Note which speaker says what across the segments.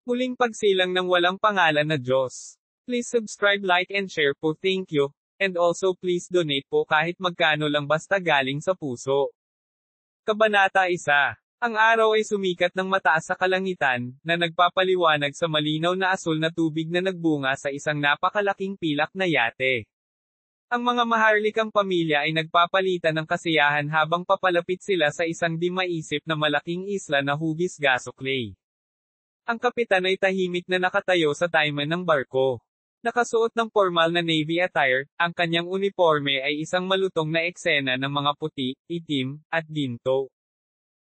Speaker 1: Muling pagsilang ng walang pangalan na Diyos. Please subscribe, like and share po, thank you. And also please donate po kahit magkano lang basta galing sa puso. Kabanata 1. Ang araw ay sumikat ng mataas sa kalangitan, na nagpapaliwanag sa malinaw na asul na tubig na nagbunga sa isang napakalaking pilak na yate. Ang mga maharlikang pamilya ay nagpapalitan ng kasiyahan habang papalapit sila sa isang di maisip na malaking isla na hugis gaso clay. Ang kapitan ay tahimik na nakatayo sa tayman ng barko. Nakasuot ng formal na navy attire, ang kanyang uniforme ay isang malutong na eksena ng mga puti, itim, at ginto.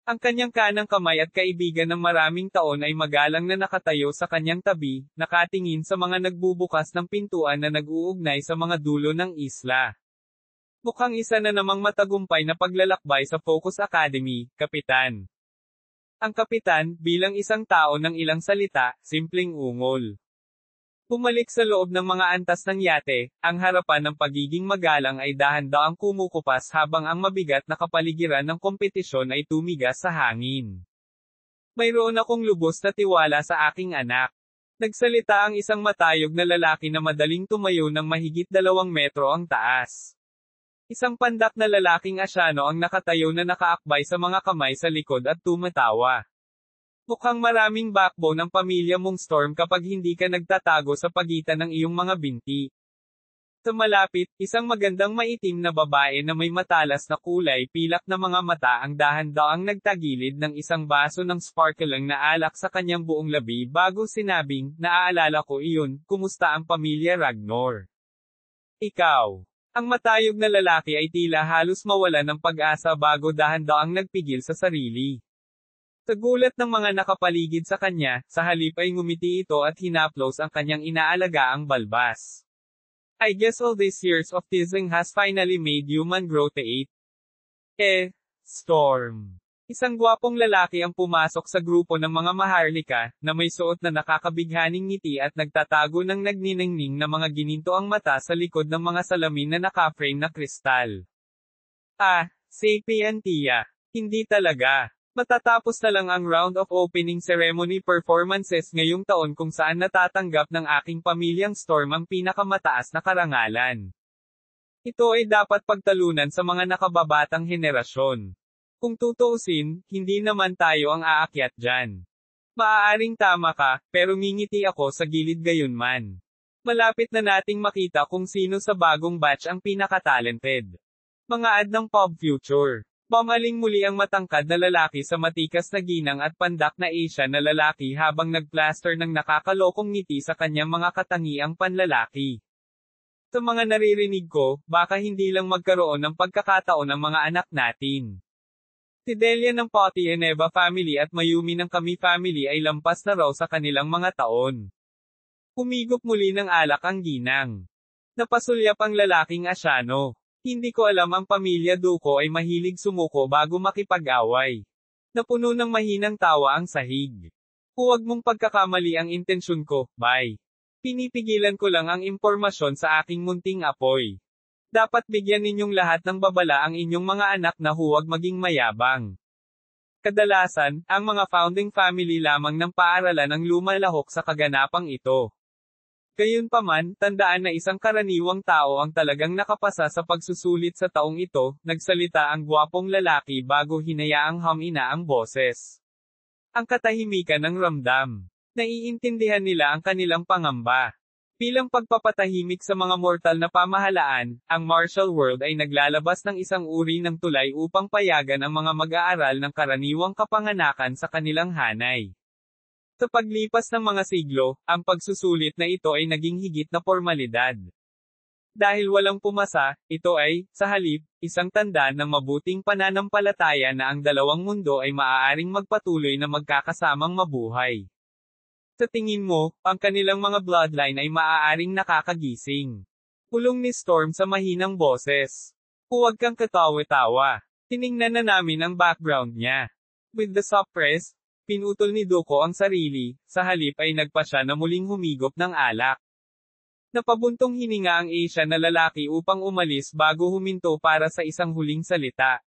Speaker 1: Ang kanyang kanang kamay at kaibigan ng maraming taon ay magalang na nakatayo sa kanyang tabi, nakatingin sa mga nagbubukas ng pintuan na nag-uugnay sa mga dulo ng isla. Mukhang isa na namang matagumpay na paglalakbay sa Focus Academy, Kapitan. Ang kapitan, bilang isang tao ng ilang salita, simpleng ungol. Bumalik sa loob ng mga antas ng yate, ang harapan ng pagiging magalang ay dahan-daang kumukupas habang ang mabigat na kapaligiran ng kompetisyon ay tumigas sa hangin. Mayroon akong lubos na tiwala sa aking anak. Nagsalita ang isang matayog na lalaki na madaling tumayo ng mahigit 2 metro ang taas. Isang pandak na lalaking asyano ang nakatayo na nakaakbay sa mga kamay sa likod at tumatawa. Mukhang maraming backbone ng pamilya mong Storm kapag hindi ka nagtatago sa pagitan ng iyong mga binti. Sa malapit, isang magandang maitim na babae na may matalas na kulay pilak na mga mata ang dahan-daang nagtagilid ng isang baso ng sparkling na alak sa kanyang buong labi bago sinabing, naaalala ko iyon, kumusta ang pamilya Ragnor? Ikaw. Ang matayog na lalaki ay tila halos mawala ng pag-asa bago dahan-daang nagpigil sa sarili. Sa gulat ng mga nakapaligid sa kanya, sa halip ay ngumiti ito at hinaplos ang kanyang inaalagaang balbas. I guess all these years of teasing has finally made human grow to eat. Storm. Isang gwapong lalaki ang pumasok sa grupo ng mga maharlika, na may suot na nakakabighaning ngiti at nagtatago ng nagniningning na mga gininto ang mata sa likod ng mga salamin na naka-frame na kristal. Sapientia. Hindi talaga. Matatapos na lang ang round of opening ceremony performances ngayong taon kung saan natatanggap ng aking pamilyang Storm ang pinakamataas na karangalan. Ito ay dapat pagtalunan sa mga nakababatang henerasyon. Kung tutuusin, hindi naman tayo ang aakyat dyan. Maaaring tama ka, pero ngingiti ako sa gilid gayunman. Malapit na nating makita kung sino sa bagong batch ang pinaka-talented. Mga ad ng pop future. Pamaling muli ang matangkad na lalaki sa matikas na ginang at pandak na Asian na lalaki habang nagplaster ng nakakalokong ngiti sa kanyang mga katangiang panlalaki. Sa mga naririnig ko, baka hindi lang magkaroon ng pagkakataon ng mga anak natin. Si Delia ng Poti Eneva family at Mayumi ng Kami family ay lampas na raw sa kanilang mga taon. Humigop muli ng alak ang ginang. Napasulyap ang lalaking asyano. Hindi ko alam ang pamilya Duko ay mahilig sumuko bago makipag-away. Napuno ng mahinang tawa ang sahig. Huwag mong pagkakamali ang intensyon ko, bye. Pinipigilan ko lang ang impormasyon sa aking munting apoy. Dapat bigyan ninyong lahat ng babala ang inyong mga anak na huwag maging mayabang. Kadalasan, ang mga founding family lamang ng paaralan ang lumalahok sa kaganapang ito. Gayunpaman, tandaan na isang karaniwang tao ang talagang nakapasa sa pagsusulit sa taong ito, nagsalita ang gwapong lalaki bago hinayaang humina ang boses. Ang katahimikan ng ramdam. Naiintindihan nila ang kanilang pangamba. Bilang pagpapatahimik sa mga mortal na pamahalaan, ang martial world ay naglalabas ng isang uri ng tulay upang payagan ang mga mag-aaral ng karaniwang kapanganakan sa kanilang hanay. Sa paglipas ng mga siglo, ang pagsusulit na ito ay naging higit na formalidad. Dahil walang pumasa, ito ay, sa halip, isang tanda ng mabuting pananampalataya na ang dalawang mundo ay maaaring magpatuloy na magkakasamang mabuhay. Sa tingin mo, ang kanilang mga bloodline ay maaaring nakakagising. Pulong ni Storm sa mahinang boses. Huwag kang katawa-tawa. Tiningnan na namin ang background niya. With the suppress, pinutol ni Duko ang sarili, sa halip ay nagpa siya na muling humigop ng alak. Napabuntong hininga ang Asian na lalaki upang umalis bago huminto para sa isang huling salita.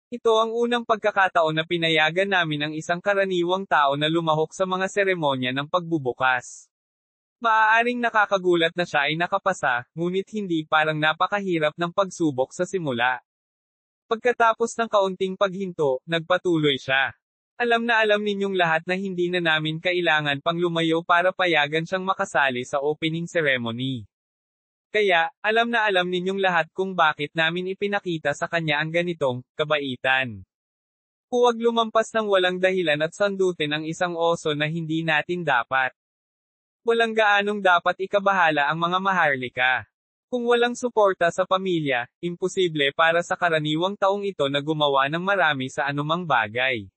Speaker 1: Ito ang unang pagkakataon na pinayagan namin ang isang karaniwang tao na lumahok sa mga seremonya ng pagbubukas. Maaaring nakakagulat na siya ay nakapasa, ngunit hindi parang napakahirap ng pagsubok sa simula. Pagkatapos ng kaunting paghinto, nagpatuloy siya. Alam na alam ninyong lahat na hindi na namin kailangan pang lumayo para payagan siyang makasali sa opening ceremony. Kaya, alam na alam ninyong lahat kung bakit namin ipinakita sa kanya ang ganitong kabaitan. Huwag lumampas ng walang dahilan at sandutin ang isang oso na hindi natin dapat. Walang gaanong dapat ikabahala ang mga maharlika. Kung walang suporta sa pamilya, imposible para sa karaniwang taong ito na gumawa ng marami sa anumang bagay.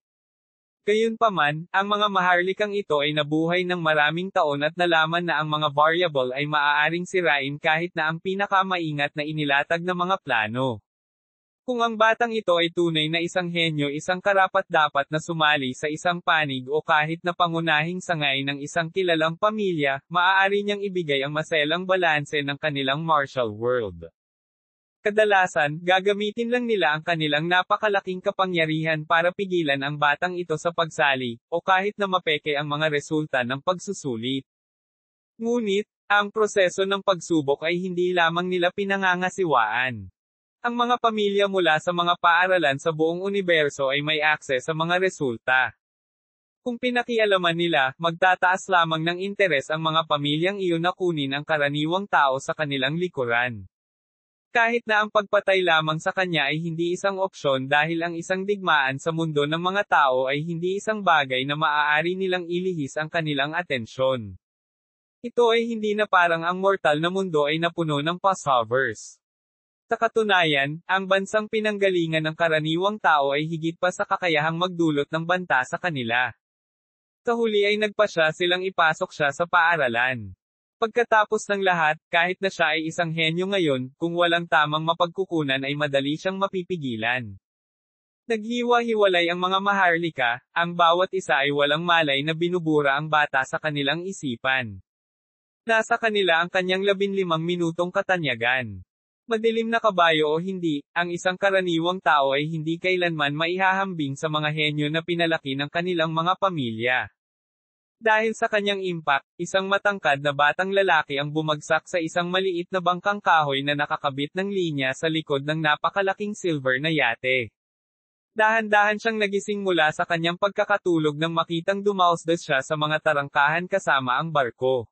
Speaker 1: Gayunpaman, ang mga maharlikang ito ay nabuhay ng maraming taon at nalaman na ang mga variable ay maaaring sirain kahit na ang pinakamaingat na inilatag na mga plano. Kung ang batang ito ay tunay na isang henyo, isang karapat-dapat na sumali sa isang panig o kahit na pangunahing sangay ng isang kilalang pamilya, maaari niyang ibigay ang maselang balanse ng kanilang martial world. Kadalasan, gagamitin lang nila ang kanilang napakalaking kapangyarihan para pigilan ang batang ito sa pagsali, o kahit na mapeke ang mga resulta ng pagsusulit. Ngunit, ang proseso ng pagsubok ay hindi lamang nila pinangangasiwaan. Ang mga pamilya mula sa mga paaralan sa buong universo ay may akses sa mga resulta. Kung pinakialaman nila, magtataas lamang ng interes ang mga pamilyang iyon na kunin ang karaniwang tao sa kanilang likuran. Kahit na ang pagpatay lamang sa kanya ay hindi isang opsyon dahil ang isang digmaan sa mundo ng mga tao ay hindi isang bagay na maaari nilang ilihis ang kanilang atensyon. Ito ay hindi na parang ang mortal na mundo ay napuno ng passovers. Sa katunayan, ang bansang pinanggalingan ng karaniwang tao ay higit pa sa kakayahang magdulot ng banta sa kanila. Sa huli ay nagpasya silang ipasok siya sa paaralan. Pagkatapos ng lahat, kahit na siya ay isang henyo ngayon, kung walang tamang mapagkukunan ay madali siyang mapipigilan. Naghiwa-hiwalay ang mga maharlika, ang bawat isa ay walang malay na binubura ang bata sa kanilang isipan. Nasa kanila ang kanyang 15 minutong katanyagan. Madilim na kabayo o hindi, ang isang karaniwang tao ay hindi kailanman maihahambing sa mga henyo na pinalaki ng kanilang mga pamilya. Dahil sa kanyang impact, isang matangkad na batang lalaki ang bumagsak sa isang maliit na bangkang kahoy na nakakabit ng linya sa likod ng napakalaking silver na yate. Dahan-dahan siyang nagising mula sa kanyang pagkakatulog nang makitang dumausdas siya sa mga tarangkahan kasama ang barko.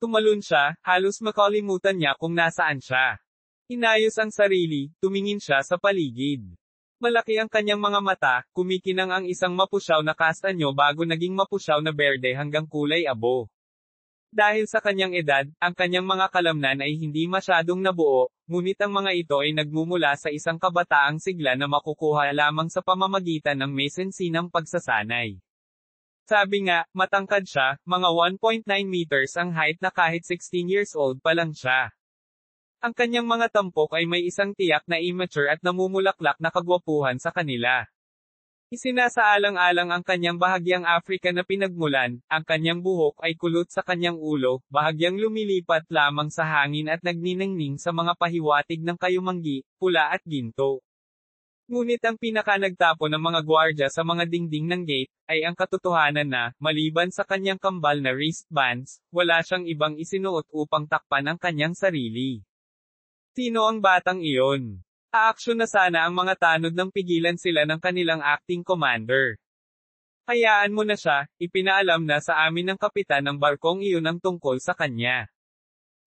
Speaker 1: Tumalon siya, halos makalimutan niya kung nasaan siya. Inayos ang sarili, tumingin siya sa paligid. Malaki ang kanyang mga mata, kumikinang ang isang mapusyaw na kastanyo bago naging mapusyaw na berde hanggang kulay abo. Dahil sa kanyang edad, ang kanyang mga kalamnan ay hindi masyadong nabuo, ngunit ang mga ito ay nagmumula sa isang kabataang sigla na makukuha lamang sa pamamagitan ng may sensinang pagsasanay. Sabi nga, matangkad siya, mga 1.9 meters ang height na kahit 16 years old pa lang siya. Ang kanyang mga tampok ay may isang tiyak na immature at namumulaklak na kagwapuhan sa kanila. Isinasaalang-alang ang kanyang bahagyang Africa na pinagmulan, ang kanyang buhok ay kulot sa kanyang ulo, bahagyang lumilipat lamang sa hangin at nagniningning sa mga pahiwatig ng kayumanggi, pula at ginto. Ngunit ang pinakanagtapo ng mga gwardya sa mga dingding ng gate, ay ang katotohanan na, maliban sa kanyang kambal na wristbands, wala siyang ibang isinuot upang takpan ang kanyang sarili. Sino ang batang iyon? Aaksyon na sana ang mga tanod nang pigilan sila ng kanilang acting commander. Hayaan mo na siya, ipinaalam na sa amin ng kapitan ng barkong iyon ang tungkol sa kanya.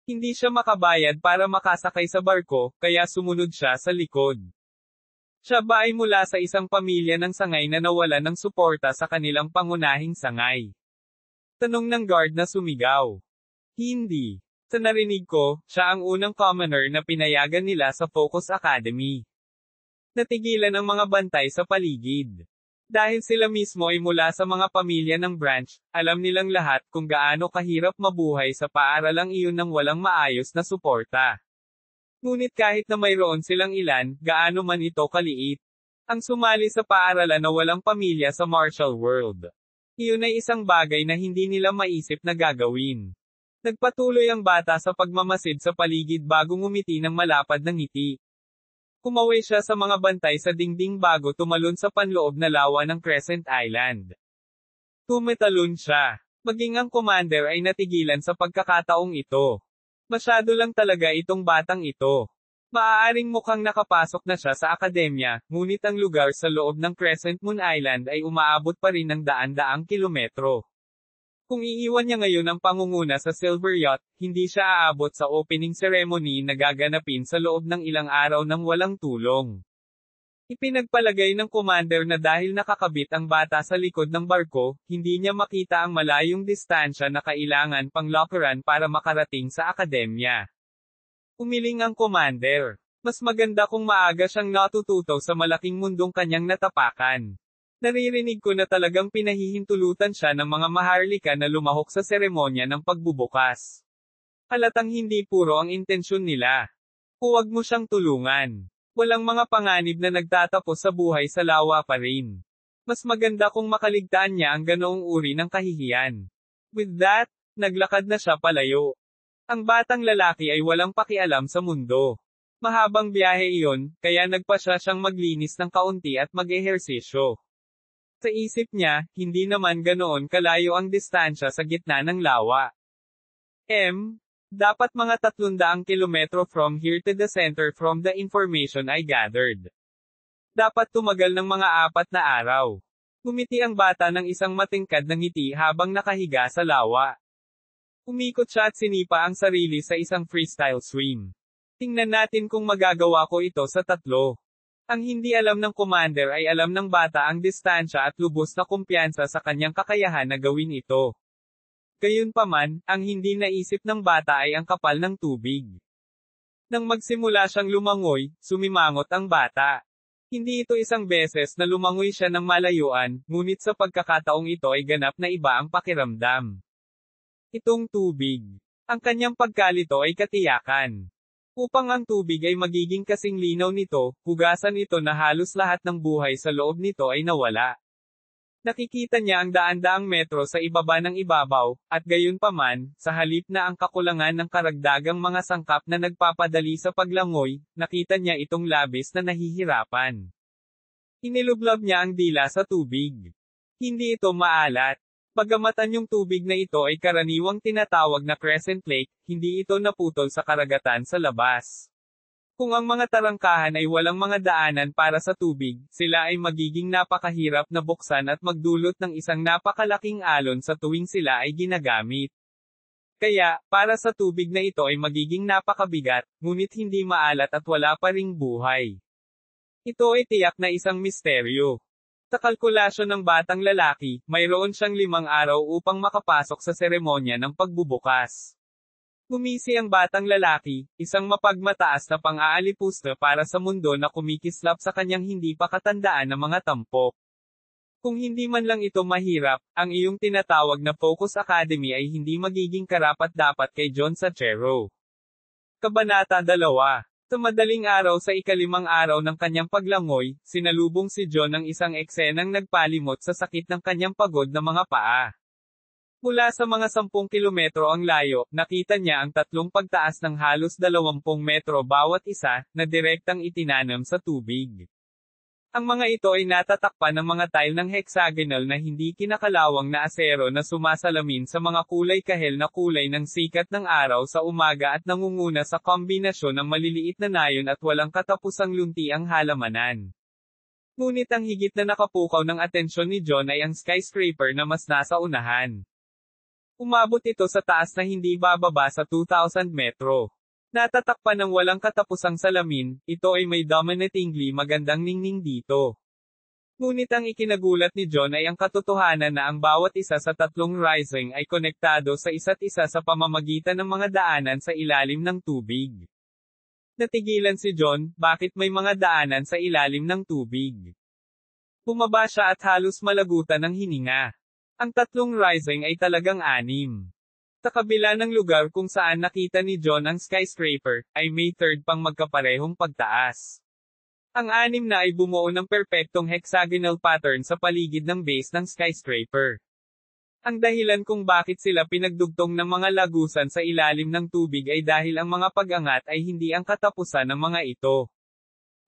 Speaker 1: Hindi siya makabayad para makasakay sa barko, kaya sumunod siya sa likod. Siya ba ay mula sa isang pamilya ng sangay na nawala ng suporta sa kanilang pangunahing sangay? Tanong ng guard na sumigaw. Hindi. Sa narinig ko, siya ang unang commoner na pinayagan nila sa Focus Academy. Natigilan ang mga bantay sa paligid. Dahil sila mismo ay mula sa mga pamilya ng branch, alam nilang lahat kung gaano kahirap mabuhay sa paaralang iyon ng walang maayos na suporta. Ngunit kahit na mayroon silang ilan, gaano man ito kaliit, ang sumali sa paaralan na walang pamilya sa martial world. Iyon ay isang bagay na hindi nila maisip na gagawin. Nagpatuloy ang bata sa pagmamasid sa paligid bago ngumiti ng malapad na ngiti. Kumaway siya sa mga bantay sa dingding bago tumalon sa panloob na lawa ng Crescent Island. Tumetalon siya. Maging ang commander ay natigilan sa pagkakataong ito. Masyado lang talaga itong batang ito. Maaaring mukhang nakapasok na siya sa akademya, ngunit ang lugar sa loob ng Crescent Moon Island ay umaabot pa rin ng daan-daang kilometro. Kung iiwan niya ngayon ang pangunguna sa Silver Yacht, hindi siya aabot sa opening ceremony na gaganapin sa loob ng ilang araw ng walang tulong. Ipinagpalagay ng commander na dahil nakakabit ang bata sa likod ng barko, hindi niya makita ang malayong distansya na kailangan pang lockeran para makarating sa akademya. Umiling ang commander. Mas maganda kung maaga siyang natututo sa malaking mundong kanyang natapakan. Naririnig ko na talagang pinahihintulutan siya ng mga maharlika na lumahok sa seremonya ng pagbubukas. Halatang hindi puro ang intensyon nila. Huwag mo siyang tulungan. Walang mga panganib na nagtatapos sa buhay sa lawa pa rin. Mas maganda kung makaligtaan niya ang ganoong uri ng kahihiyan. With that, naglakad na siya palayo. Ang batang lalaki ay walang pakialam sa mundo. Mahabang biyahe iyon, kaya nagpa siyang maglinis ng kaunti at mag-ehersisyo. Sa isip niya, hindi naman ganoon kalayo ang distansya sa gitna ng lawa. Dapat mga 300 kilometro from here to the center from the information I gathered. Dapat tumagal ng mga 4 na araw. Ngumiti ang bata ng isang matingkad na ngiti habang nakahiga sa lawa. Umikot siya at sinipa ang sarili sa isang freestyle swim. Tingnan natin kung magagawa ko ito sa 3. Ang hindi alam ng commander ay alam ng bata ang distansya at lubos na kumpiyansa sa kanyang kakayahan na gawin ito. Gayunpaman, ang hindi naisip ng bata ay ang kapal ng tubig. Nang magsimula siyang lumangoy, sumimangot ang bata. Hindi ito isang beses na lumangoy siya ng malayuan, ngunit sa pagkakataong ito ay ganap na iba ang pakiramdam. Itong tubig. Ang kanyang pagkalito ay katiyakan. Upang ang tubig ay magiging kasing linaw nito, hugasan ito na halos lahat ng buhay sa loob nito ay nawala. Nakikita niya ang daan-daang metro sa ibaba ng ibabaw, at gayunpaman, sa halip na ang kakulangan ng karagdagang mga sangkap na nagpapadali sa paglangoy, nakita niya itong labis na nahihirapan. Inilublab niya ang dila sa tubig. Hindi ito maalat. Bagamat yung tubig na ito ay karaniwang tinatawag na Crescent Lake, hindi ito naputol sa karagatan sa labas. Kung ang mga tarangkahan ay walang mga daanan para sa tubig, sila ay magiging napakahirap na buksan at magdulot ng isang napakalaking alon sa tuwing sila ay ginagamit. Kaya, para sa tubig na ito ay magiging napakabigat, ngunit hindi maalat at wala pa ring buhay. Ito ay tiyak na isang misteryo. Sa kalkulasyon ng batang lalaki, mayroon siyang 5 araw upang makapasok sa seremonya ng pagbubukas. Gumisi ang batang lalaki, isang mapagmataas na pang-aalipusta para sa mundo na kumikislap sa kanyang hindi pa katandaan na mga tampok. Kung hindi man lang ito mahirap, ang iyong tinatawag na Focus Academy ay hindi magiging karapat-dapat kay John Sachero. Kabanata 2. Sa madaling araw sa ika-5 araw ng kanyang paglangoy, sinalubong si John ng isang eksenang nagpalimot sa sakit ng kanyang pagod na mga paa. Mula sa mga 10 kilometro ang layo, nakita niya ang 3 pagtaas ng halos 20 metro bawat isa, na direktang itinanam sa tubig. Ang mga ito ay natatakpan ng mga tile ng hexagonal na hindi kinakalawang na asero na sumasalamin sa mga kulay kahel na kulay ng sikat ng araw sa umaga at nangunguna sa kombinasyon ng maliliit na nayon at walang katapusang luntiang halamanan. Ngunit ang higit na nakapukaw ng atensyon ni John ay ang skyscraper na mas nasa unahan. Umabot ito sa taas na hindi bababa sa 2,000 metro. Natatakpan ng walang katapusang salamin, ito ay may dominatingly magandang ningning dito. Ngunit ang ikinagulat ni John ay ang katotohanan na ang bawat isa sa 3 rising ay konektado sa isa't isa sa pamamagitan ng mga daanan sa ilalim ng tubig. Natigilan si John, bakit may mga daanan sa ilalim ng tubig? Bumaba siya at halos malagutan ng hininga. Ang 3 rising ay talagang 6. Sa kabila ng lugar kung saan nakita ni John ang skyscraper, ay may 3rd pang magkaparehong pagtaas. Ang 6 na ay bumuo ng perpektong hexagonal pattern sa paligid ng base ng skyscraper. Ang dahilan kung bakit sila pinagdugtong ng mga lagusan sa ilalim ng tubig ay dahil ang mga pag-angat ay hindi ang katapusan ng mga ito.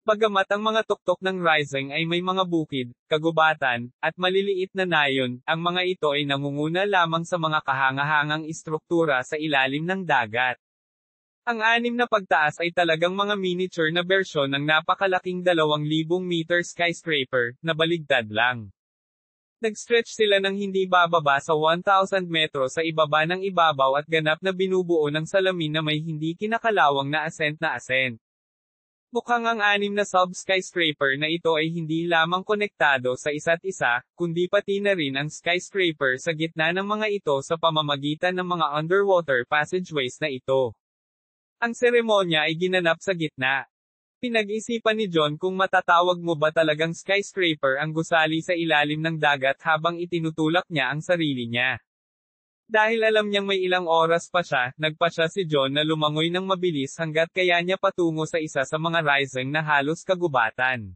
Speaker 1: Bagamat ang mga tuktok ng Rising ay may mga bukid, kagubatan, at maliliit na nayon, ang mga ito ay nangunguna lamang sa mga kahangahangang istruktura sa ilalim ng dagat. Ang 6 na pagtaas ay talagang mga miniature na bersyon ng napakalaking 2,000 meter skyscraper, na baligtad lang. Nag-stretch sila ng hindi bababa sa 1,000 metro sa ibaba ng ibabaw at ganap na binubuo ng salamin na may hindi kinakalawang na ascent na ascent. Mukhang ang 6 na sub-skyscraper na ito ay hindi lamang konektado sa isa't isa, kundi pati na rin ang skyscraper sa gitna ng mga ito sa pamamagitan ng mga underwater passageways na ito. Ang seremonya ay ginanap sa gitna. Pinag-isipan ni John kung matatawag mo ba talagang skyscraper ang gusali sa ilalim ng dagat habang itinutulak niya ang sarili niya. Dahil alam niyang may ilang oras pa siya, nagpasya si John na lumangoy ng mabilis hanggat kaya niya patungo sa isa sa mga rising na halos kagubatan.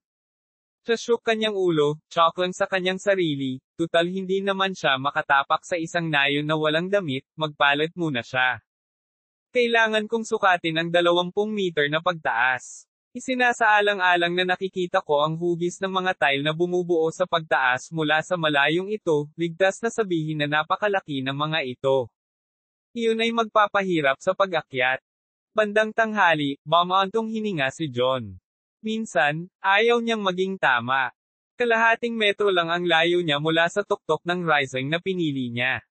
Speaker 1: Shook kanyang ulo, chock lang sa kanyang sarili, tutal hindi naman siya makatapak sa isang nayon na walang damit, magpalit muna siya. Kailangan kong sukatin ang 20 meter na pagtaas. Isinasaalang-alang na nakikita ko ang hugis ng mga tile na bumubuo sa pagtaas mula sa malayong ito, ligtas na sabihin na napakalaki ng mga ito. Iyon ay magpapahirap sa pag-akyat. Bandang tanghali, bumantong hininga si John. Minsan, ayaw niyang maging tama. Kalahating metro lang ang layo niya mula sa tuktok ng rising na pinili niya.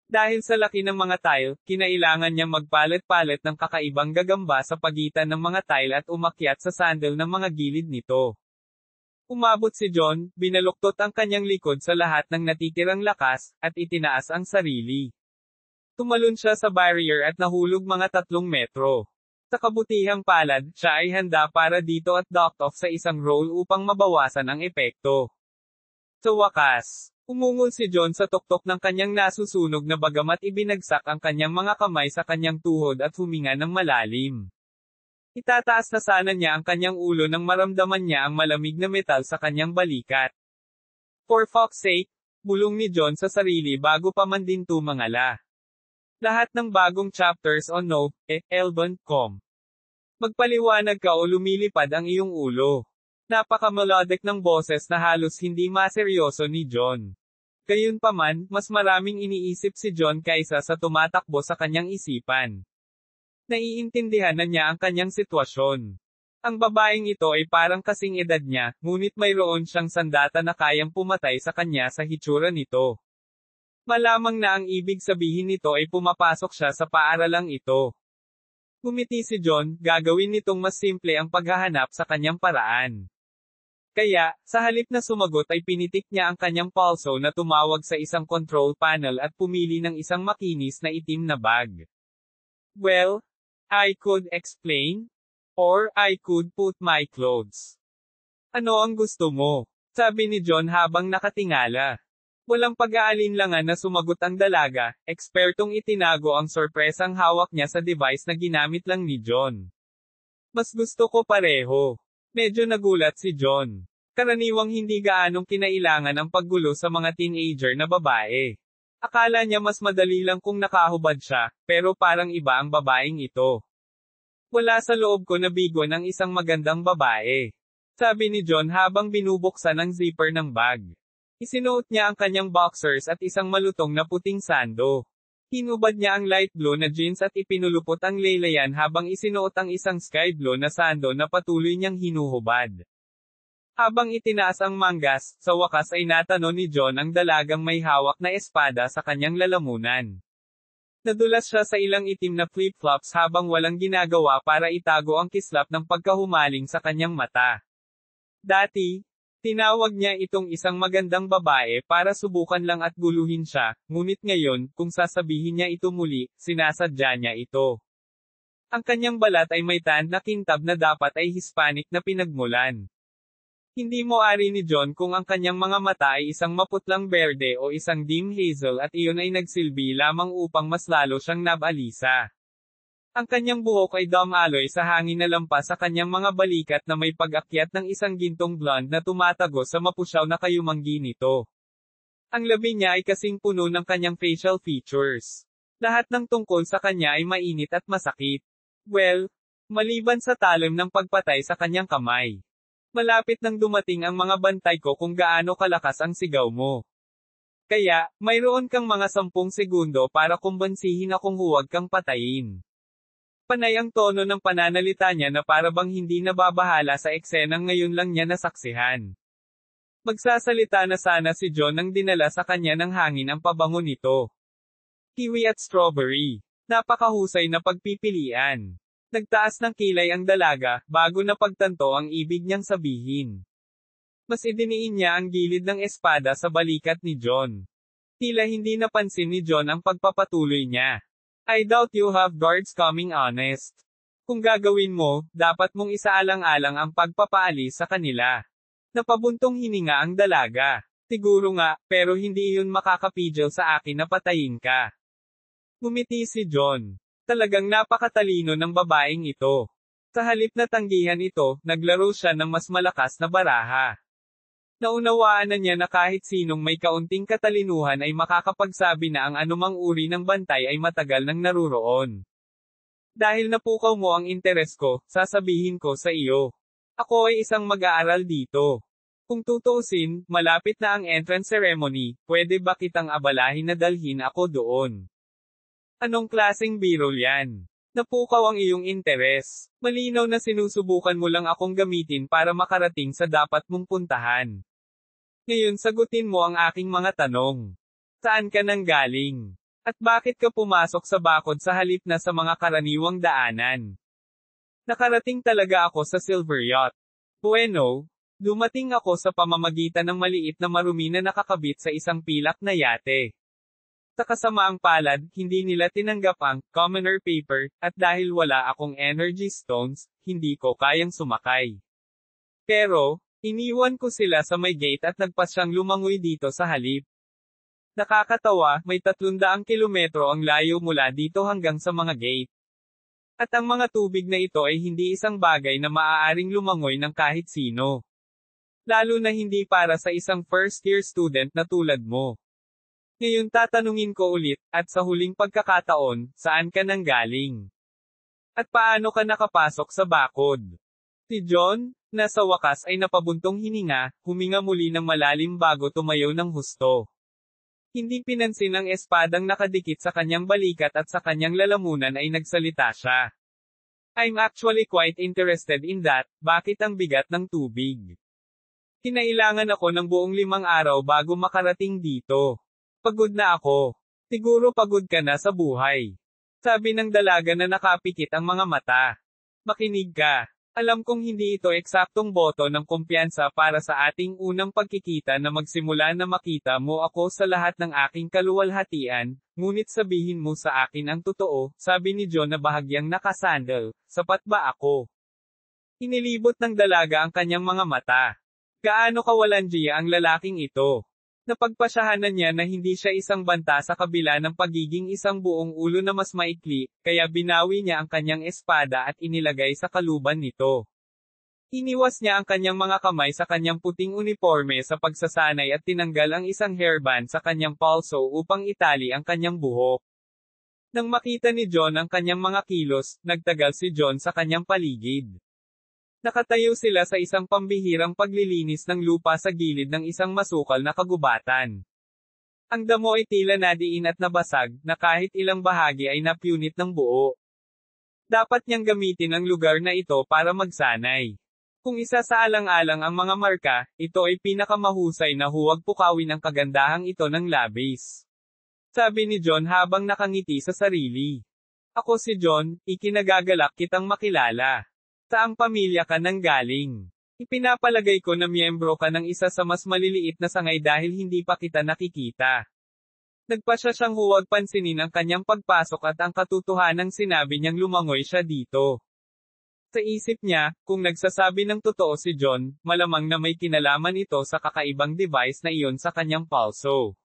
Speaker 1: Dahil sa laki ng mga tile, kinailangan niyang magpalit-palit ng kakaibang gagamba sa pagitan ng mga tile at umakyat sa sandal ng mga gilid nito. Umabot si John, binaluktot ang kanyang likod sa lahat ng natitirang lakas, at itinaas ang sarili. Tumalon siya sa barrier at nahulog mga 3 metro. Sa kabutihang palad, siya ay handa para dito at docked off sa isang roll upang mabawasan ang epekto. Sa wakas, umungol si John sa tuktok ng kanyang nasusunog na bagamat ibinagsak ang kanyang mga kamay sa kanyang tuhod at huminga ng malalim. Itataas na sana niya ang kanyang ulo nang maramdaman niya ang malamig na metal sa kanyang balikat. For fuck's sake, bulong ni John sa sarili bago pa man din tumangala. Lahat ng bagong chapters on Elbon.com. Magpaliwanag ka o lumilipad ang iyong ulo. Napaka-melodic ng boses na halos hindi maseryoso ni John. Gayunpaman, mas maraming iniisip si John kaysa sa tumatakbo sa kanyang isipan. Naiintindihan na niya ang kanyang sitwasyon. Ang babaeng ito ay parang kasing edad niya, ngunit mayroon siyang sandata na kayang pumatay sa kanya sa hitsura nito. Malamang na ang ibig sabihin nito ay pumapasok siya sa paaralang ito. Ngumiti si John, gagawin nitong mas simple ang paghahanap sa kanyang paraan. Kaya, sa halip na sumagot ay pinitik niya ang kanyang pulso na tumawag sa isang control panel at pumili ng isang makinis na itim na bag. Well, I could explain. Or, I could put my clothes. Ano ang gusto mo? Sabi ni John habang nakatingala. Walang pag-aalinlangan na sumagot ang dalaga, ekspertong itinago ang sorpresang hawak niya sa device na ginamit lang ni John. Mas gusto ko pareho. Medyo nagulat si John. Karaniwang hindi gaanong kinailangan ang paggulo sa mga teenager na babae. Akala niya mas madali lang kung nakahubad siya, pero parang iba ang babaeng ito. Wala sa loob ko na bigon ang isang magandang babae. Sabi ni John habang binubuksan ang zipper ng bag. Isinuot niya ang kanyang boxers at isang malutong na puting sando. Hinubad niya ang light blue na jeans at ipinulupot ang laylayan habang isinuot ang isang sky blue na sando na patuloy niyang hinuhubad. Habang itinaas ang manggas, sa wakas ay natanong ni John ang dalagang may hawak na espada sa kanyang lalamunan. Nadulas siya sa ilang itim na flip-flops habang walang ginagawa para itago ang kislap ng pagkahumaling sa kanyang mata. Dati, tinawag niya itong isang magandang babae para subukan lang at guluhin siya, ngunit ngayon, kung sasabihin niya ito muli, sinasadya niya ito. Ang kanyang balat ay may tand na kintab na dapat ay Hispanic na pinagmulan. Hindi mo ari ni John kung ang kanyang mga mata ay isang maputlang berde o isang dim hazel at iyon ay nagsilbi lamang upang mas lalo siyang nabalisa. Ang kanyang buhok ay dumaloy sa hangin na lampas sa kanyang mga balikat na may pag-akyat ng isang gintong blonde na tumatagos sa mapusyaw na kayumanggi nito. Ang labi niya ay kasing puno ng kanyang facial features. Lahat ng tungkol sa kanya ay mainit at masakit. Well, maliban sa talim ng pagpatay sa kanyang kamay. Malapit nang dumating ang mga bantay ko kung gaano kalakas ang sigaw mo. Kaya, mayroon kang mga 10 segundo para kumbansihin akong huwag kang patayin. Panay ang tono ng pananalita niya na para bang hindi nababahala sa eksenang ngayon lang niya nasaksihan. Magsasalita na sana si John nang dinala sa kanya ng hangin ang pabango nito. Kiwi at strawberry. Napakahusay na pagpipilian. Nagtaas ng kilay ang dalaga, bago napagtanto ang ibig niyang sabihin. Mas idiniin niya ang gilid ng espada sa balikat ni John. Tila hindi napansin ni John ang pagpapatuloy niya. I doubt you have guards coming honest. Kung gagawin mo, dapat mong isaalang-alang ang pagpapaalis sa kanila. Napabuntong hininga ang dalaga. Siguro nga, pero hindi iyon makakapigil sa akin na patayin ka. Ngumiti si John. Talagang napakatalino ng babaeng ito. Sa halip na tanggihan ito, naglaro siya ng mas malakas na baraha. Naunawaan na niya na kahit sinong may kaunting katalinuhan ay makakapagsabi na ang anumang uri ng bantay ay matagal nang naruroon. Dahil napukaw mo ang interes ko, sasabihin ko sa iyo. Ako ay isang mag-aaral dito. Kung tutuusin, malapit na ang entrance ceremony, pwede ba kitang abalahin na dalhin ako doon? Anong klaseng biro yan? Napukaw ang iyong interes. Malinaw na sinusubukan mo lang akong gamitin para makarating sa dapat mong puntahan. Ngayon sagutin mo ang aking mga tanong. Saan ka nang galing? At bakit ka pumasok sa bakod sa halip na sa mga karaniwang daanan? Nakarating talaga ako sa Silver Yacht. Bueno, dumating ako sa pamamagitan ng maliit na marumi na nakakabit sa isang pilak na yate. Sa kasamaang palad, hindi nila tinanggap ang commoner paper, at dahil wala akong energy stones, hindi ko kayang sumakay. Pero, iniwan ko sila sa may gate at nagpasyang lumangoy dito sa halip. Nakakatawa, may 300 kilometro ang layo mula dito hanggang sa mga gate. At ang mga tubig na ito ay hindi isang bagay na maaaring lumangoy ng kahit sino. Lalo na hindi para sa isang first-year student na tulad mo. Ngayon tatanungin ko ulit, at sa huling pagkakataon, saan ka nang galing? At paano ka nakapasok sa bakod? Si John, na sa wakas ay napabuntong hininga, huminga muli ng malalim bago tumayo ng husto. Hindi pinansin ang espadang nakadikit sa kanyang balikat at sa kanyang lalamunan ay nagsalita siya. I'm actually quite interested in that, bakit ang bigat ng tubig? Kinailangan ako ng buong 5 araw bago makarating dito. Pagod na ako. Siguro pagod ka na sa buhay. Sabi ng dalaga na nakapikit ang mga mata. Makinig ka. Alam kong hindi ito eksaktong boto ng kumpiyansa para sa ating unang pagkikita na magsimula na makita mo ako sa lahat ng aking kaluwalhatian, ngunit sabihin mo sa akin ang totoo, sabi ni John na bahagyang nakasandal, sapat ba ako? Inilibot ng dalaga ang kanyang mga mata. Gaano kawalandiya ang lalaking ito? Napagpasyahanan niya na hindi siya isang banta sa kabila ng pagiging isang buong ulo na mas maikli, kaya binawi niya ang kanyang espada at inilagay sa kaluban nito. Iniwas niya ang kanyang mga kamay sa kanyang puting uniforme sa pagsasanay at tinanggal ang isang hairband sa kanyang palso upang itali ang kanyang buhok. Nang makita ni John ang kanyang mga kilos, nagtagal si John sa kanyang paligid. Nakatayo sila sa isang pambihirang paglilinis ng lupa sa gilid ng isang masukal na kagubatan. Ang damo ay tila nadiin at nabasag, na kahit ilang bahagi ay napunit ng buo. Dapat niyang gamitin ang lugar na ito para magsanay. Kung isa sa alang-alang ang mga marka, ito ay pinakamahusay na huwag pukawin ang kagandahang ito ng labis. Sabi ni John habang nakangiti sa sarili. Ako si John, ikinagagalak kitang makilala. Saang pamilya ka nang galing? Ipinapalagay ko na miyembro ka ng isa sa mas maliliit na sangay dahil hindi pa kita nakikita. Nagpasya siyang huwag pansinin ang kanyang pagpasok at ang katotohanang sinabi niyang lumangoy siya dito. Sa isip niya, kung nagsasabi ng totoo si John, malamang na may kinalaman ito sa kakaibang device na iyon sa kanyang palso.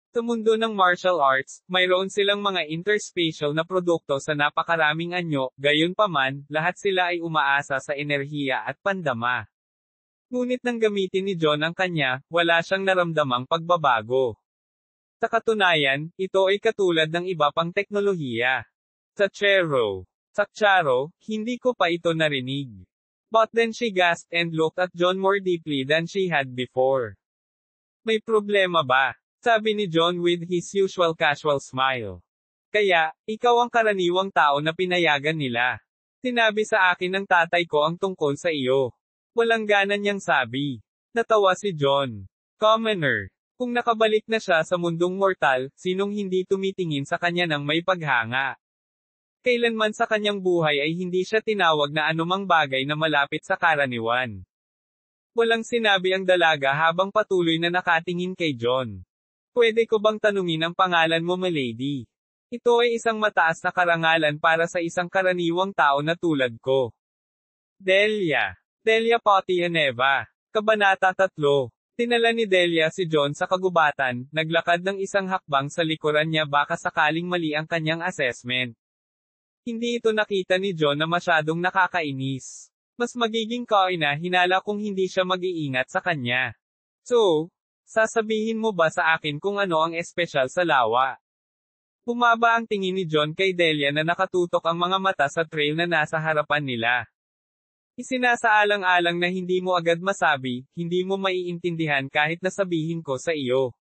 Speaker 1: Sa mundo ng martial arts, mayroon silang mga interspatial na produkto sa napakaraming anyo, gayunpaman, lahat sila ay umaasa sa enerhiya at pandama. Ngunit nang gamitin ni John ang kanya, wala siyang naramdamang pagbabago. Sa katunayan, ito ay katulad ng iba pang teknolohiya. Sa Charo, hindi ko pa ito narinig. But then she gasped and looked at John more deeply than she had before. May problema ba? Sabi ni John with his usual casual smile. Kaya, ikaw ang karaniwang tao na pinayagan nila. Sinabi sa akin ng tatay ko ang tungkol sa iyo. Walang ganan niyang sabi. Natawa si John. Commoner. Kung nakabalik na siya sa mundong mortal, sinong hindi tumitingin sa kanya ng may paghanga? Kailanman sa kanyang buhay ay hindi siya tinawag na anumang bagay na malapit sa karaniwan. Walang sinabi ang dalaga habang patuloy na nakatingin kay John. Pwede ko bang tanungin ang pangalan mo, milady? Ito ay isang mataas na karangalan para sa isang karaniwang tao na tulad ko. Delia. Delia Potianeva. Kabanata 3. Tinala ni Delia si John sa kagubatan, naglakad ng isang hakbang sa likuran niya baka sakaling mali ang kanyang assessment. Hindi ito nakita ni John na masyadong nakakainis. Mas magiging hinala kung hindi siya mag-iingat sa kanya. So, sasabihin mo ba sa akin kung ano ang espesyal sa lawa? Bumaba ang tingin ni John kay Delia na nakatutok ang mga mata sa trail na nasa harapan nila. Isinasaalang-alang na hindi mo agad masabi, hindi mo maiintindihan kahit nasabihin ko sa iyo.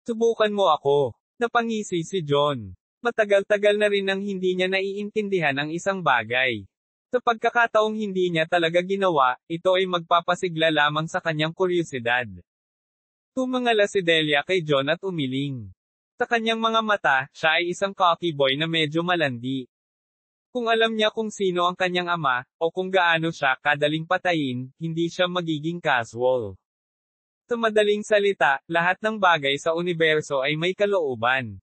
Speaker 1: Subukan mo ako. Napangisi si John. Matagal-tagal na rin nang hindi niya naiintindihan ang isang bagay. Sa pagkakataong hindi niya talaga ginawa, ito ay magpapasigla lamang sa kanyang kuryosidad. Tumangala si Delia kay John at umiling. Sa kanyang mga mata, siya ay isang cocky boy na medyo malandi. Kung alam niya kung sino ang kanyang ama, o kung gaano siya kadaling patayin, hindi siya magiging casual. Sa madaling salita, lahat ng bagay sa universo ay may kalooban.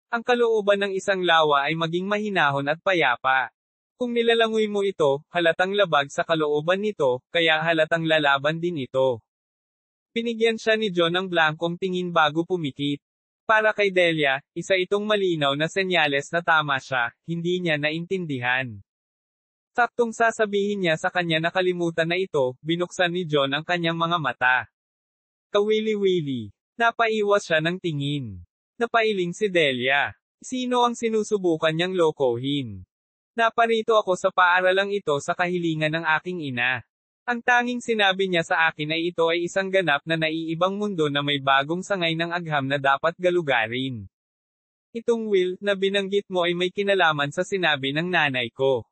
Speaker 1: Ang kalooban ng isang lawa ay maging mahinahon at payapa. Kung nilalangoy mo ito, halatang labag sa kalooban nito, kaya halatang lalaban din ito. Pinigyan siya ni John ng blankong tingin bago pumikit. Para kay Delia, isa itong malinaw na senyales na tama siya, hindi niya naintindihan. Saktong sasabihin niya sa kanya na kalimutan na ito, binuksan ni John ang kanyang mga mata. Kawili-wili. Napaiwas siya ng tingin. Napailing si Delia. Sino ang sinusubukan niyang lokohin? Naparito ako sa paaralang ito sa kahilingan ng aking ina. Ang tanging sinabi niya sa akin ay ito ay isang ganap na naiibang mundo na may bagong sangay ng agham na dapat galugarin. Itong will na binanggit mo ay may kinalaman sa sinabi ng nanay ko.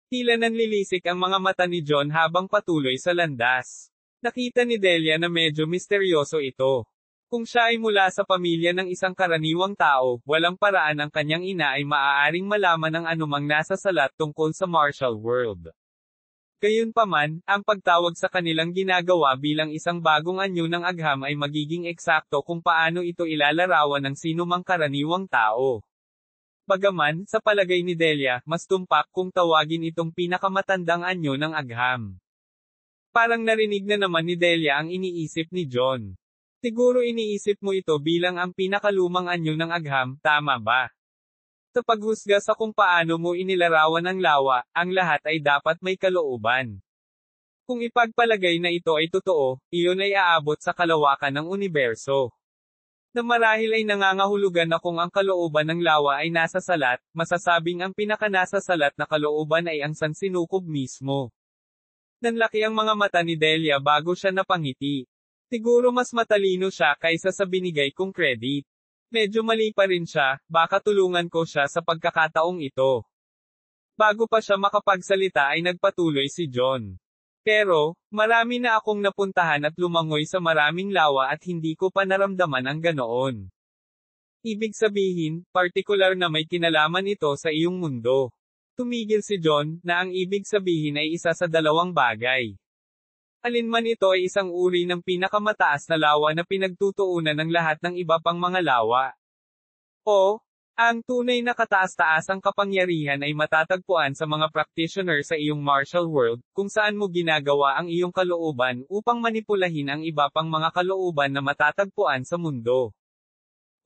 Speaker 1: Tila nanlilisik ang mga mata ni John habang patuloy sa landas. Nakita ni Delia na medyo misteryoso ito. Kung siya ay mula sa pamilya ng isang karaniwang tao, walang paraan ang kanyang ina ay maaaring malaman ng anumang nasa salat tungkol sa martial world. Gayunpaman, ang pagtawag sa kanilang ginagawa bilang isang bagong anyo ng agham ay magiging eksakto kung paano ito ilalarawan ng sinumang karaniwang tao. Bagaman, sa palagay ni Delia, mas tumpak kung tawagin itong pinakamatandang anyo ng agham. Parang narinig na naman ni Delia ang iniisip ni John. Siguro iniisip mo ito bilang ang pinakalumang anyo ng agham, tama ba? Sa paghusga sa kung paano mo inilarawan ang lawa, ang lahat ay dapat may kalooban. Kung ipagpalagay na ito ay totoo, iyon ay aabot sa kalawakan ng universo. Na marahil ay nangangahulugan na kung ang kalooban ng lawa ay nasa salat, masasabing ang pinakanasa salat na kalooban ay ang sansinukob mismo. Nanlaki ang mga mata ni Delia bago siya napangiti. Siguro mas matalino siya kaysa sa binigay kong credit. Medyo mali pa rin siya, baka tulungan ko siya sa pagkakataong ito. Bago pa siya makapagsalita ay nagpatuloy si John. Pero, marami na akong napuntahan at lumangoy sa maraming lawa at hindi ko pa naramdaman ang ganoon. Ibig sabihin, partikular na may kinalaman ito sa iyong mundo. Tumigil si John, na ang ibig sabihin ay isa sa dalawang bagay. Alinman ito ay isang uri ng pinakamataas na lawa na pinagtutuunan ng lahat ng iba pang mga lawa. O, ang tunay na kataas-taasang kapangyarihan ay matatagpuan sa mga practitioner sa iyong martial world, kung saan mo ginagawa ang iyong kalooban upang manipulahin ang iba pang mga kalooban na matatagpuan sa mundo.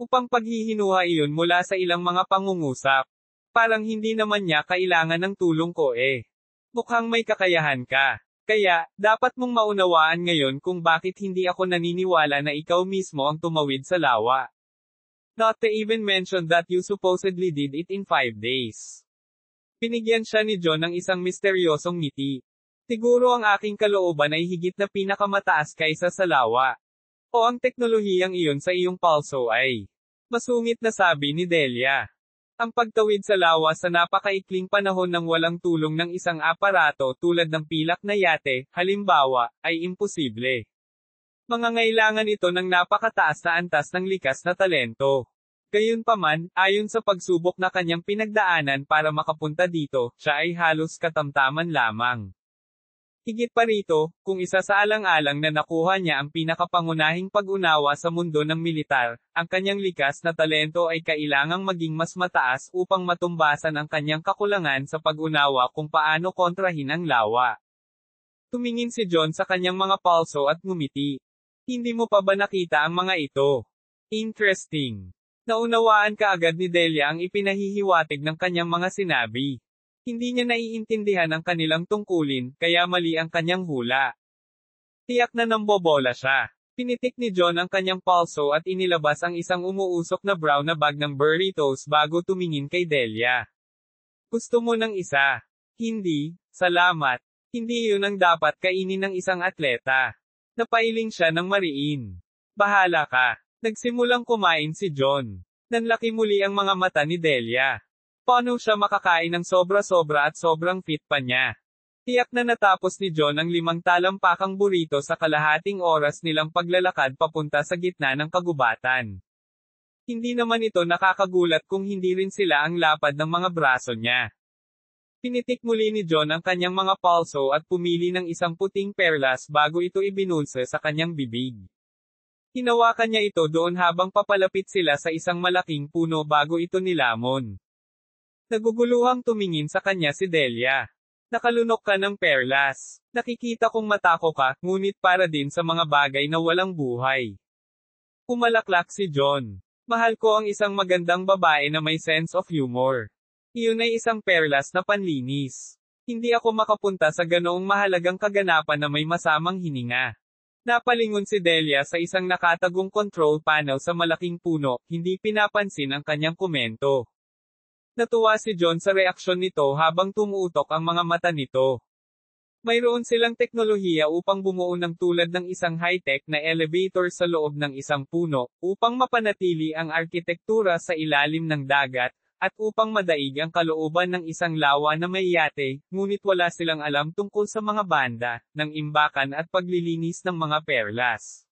Speaker 1: Upang paghihinuha iyon mula sa ilang mga pangungusap. Parang hindi naman niya kailangan ng tulong ko eh. Mukhang may kakayahan ka. Kaya, dapat mong maunawaan ngayon kung bakit hindi ako naniniwala na ikaw mismo ang tumawid sa lawa. Not to even mention that you supposedly did it in 5 days. Pinigyan siya ni John ng isang misteryosong ngiti. Siguro ang aking kalooban ay higit na pinakamataas kaysa sa lawa. O ang teknolohiyang iyon sa iyong palso ay masungit na sabi ni Delia. Ang pagtawid sa lawa sa napakaikling panahon ng walang tulong ng isang aparato tulad ng pilak na yate, halimbawa, ay imposible. Mangangailangan ito ng napakataas na antas ng likas na talento. Gayunpaman, ayon sa pagsubok na kanyang pinagdaanan para makapunta dito, siya ay halos katamtaman lamang. Higit pa rito, kung isa sa alang-alang na nakuha niya ang pinakapangunahing pag-unawa sa mundo ng militar, ang kanyang likas na talento ay kailangang maging mas mataas upang matumbasan ang kanyang kakulangan sa pag-unawa kung paano kontrahin ang lawa. Tumingin si John sa kanyang mga palso at ngumiti. Hindi mo pa ba nakita ang mga ito? Interesting. Naunawaan kaagad ni Delia ang ipinahihiwatig ng kanyang mga sinabi. Hindi niya naiintindihan ang kanilang tungkulin, kaya mali ang kanyang hula. Tiyak na nambobola siya. Pinitik ni John ang kanyang palso at inilabas ang isang umuusok na brown na bag ng burritos bago tumingin kay Delia. Gusto mo ng isa? Hindi, salamat. Hindi yun ang dapat kainin ng isang atleta. Napailing siya ng mariin. Bahala ka. Nagsimulang kumain si John. Nanlaki muli ang mga mata ni Delia. Paano siya makakain ng sobra-sobra at sobrang fit pa niya? Tiyak na natapos ni John ang 5 talampakang burrito sa kalahating oras nilang paglalakad papunta sa gitna ng kagubatan. Hindi naman ito nakakagulat kung hindi rin sila ang lapad ng mga braso niya. Pinitik muli ni John ang kanyang mga palso at pumili ng isang puting perlas bago ito ibinulsa sa kanyang bibig. Hinawakan niya ito doon habang papalapit sila sa isang malaking puno bago ito nilamon. Naguguluhang tumingin sa kanya si Delia. Nakalunok ka ng perlas. Nakikita kong matako ka, ngunit para din sa mga bagay na walang buhay. Pumalaklak si John. Mahal ko ang isang magandang babae na may sense of humor. Iyon ay isang perlas na panlinis. Hindi ako makapunta sa ganoong mahalagang kaganapan na may masamang hininga. Napalingon si Delia sa isang nakatagong control panel sa malaking puno, hindi pinapansin ang kanyang komento. Natuwa si John sa reaksyon nito habang tumutok ang mga mata nito. Mayroon silang teknolohiya upang bumuo ng tulad ng isang high-tech na elevator sa loob ng isang puno, upang mapanatili ang arkitektura sa ilalim ng dagat, at upang madaig ang kalooban ng isang lawa na may yate, ngunit wala silang alam tungkol sa mga banda, ng imbakan at paglilinis ng mga perlas.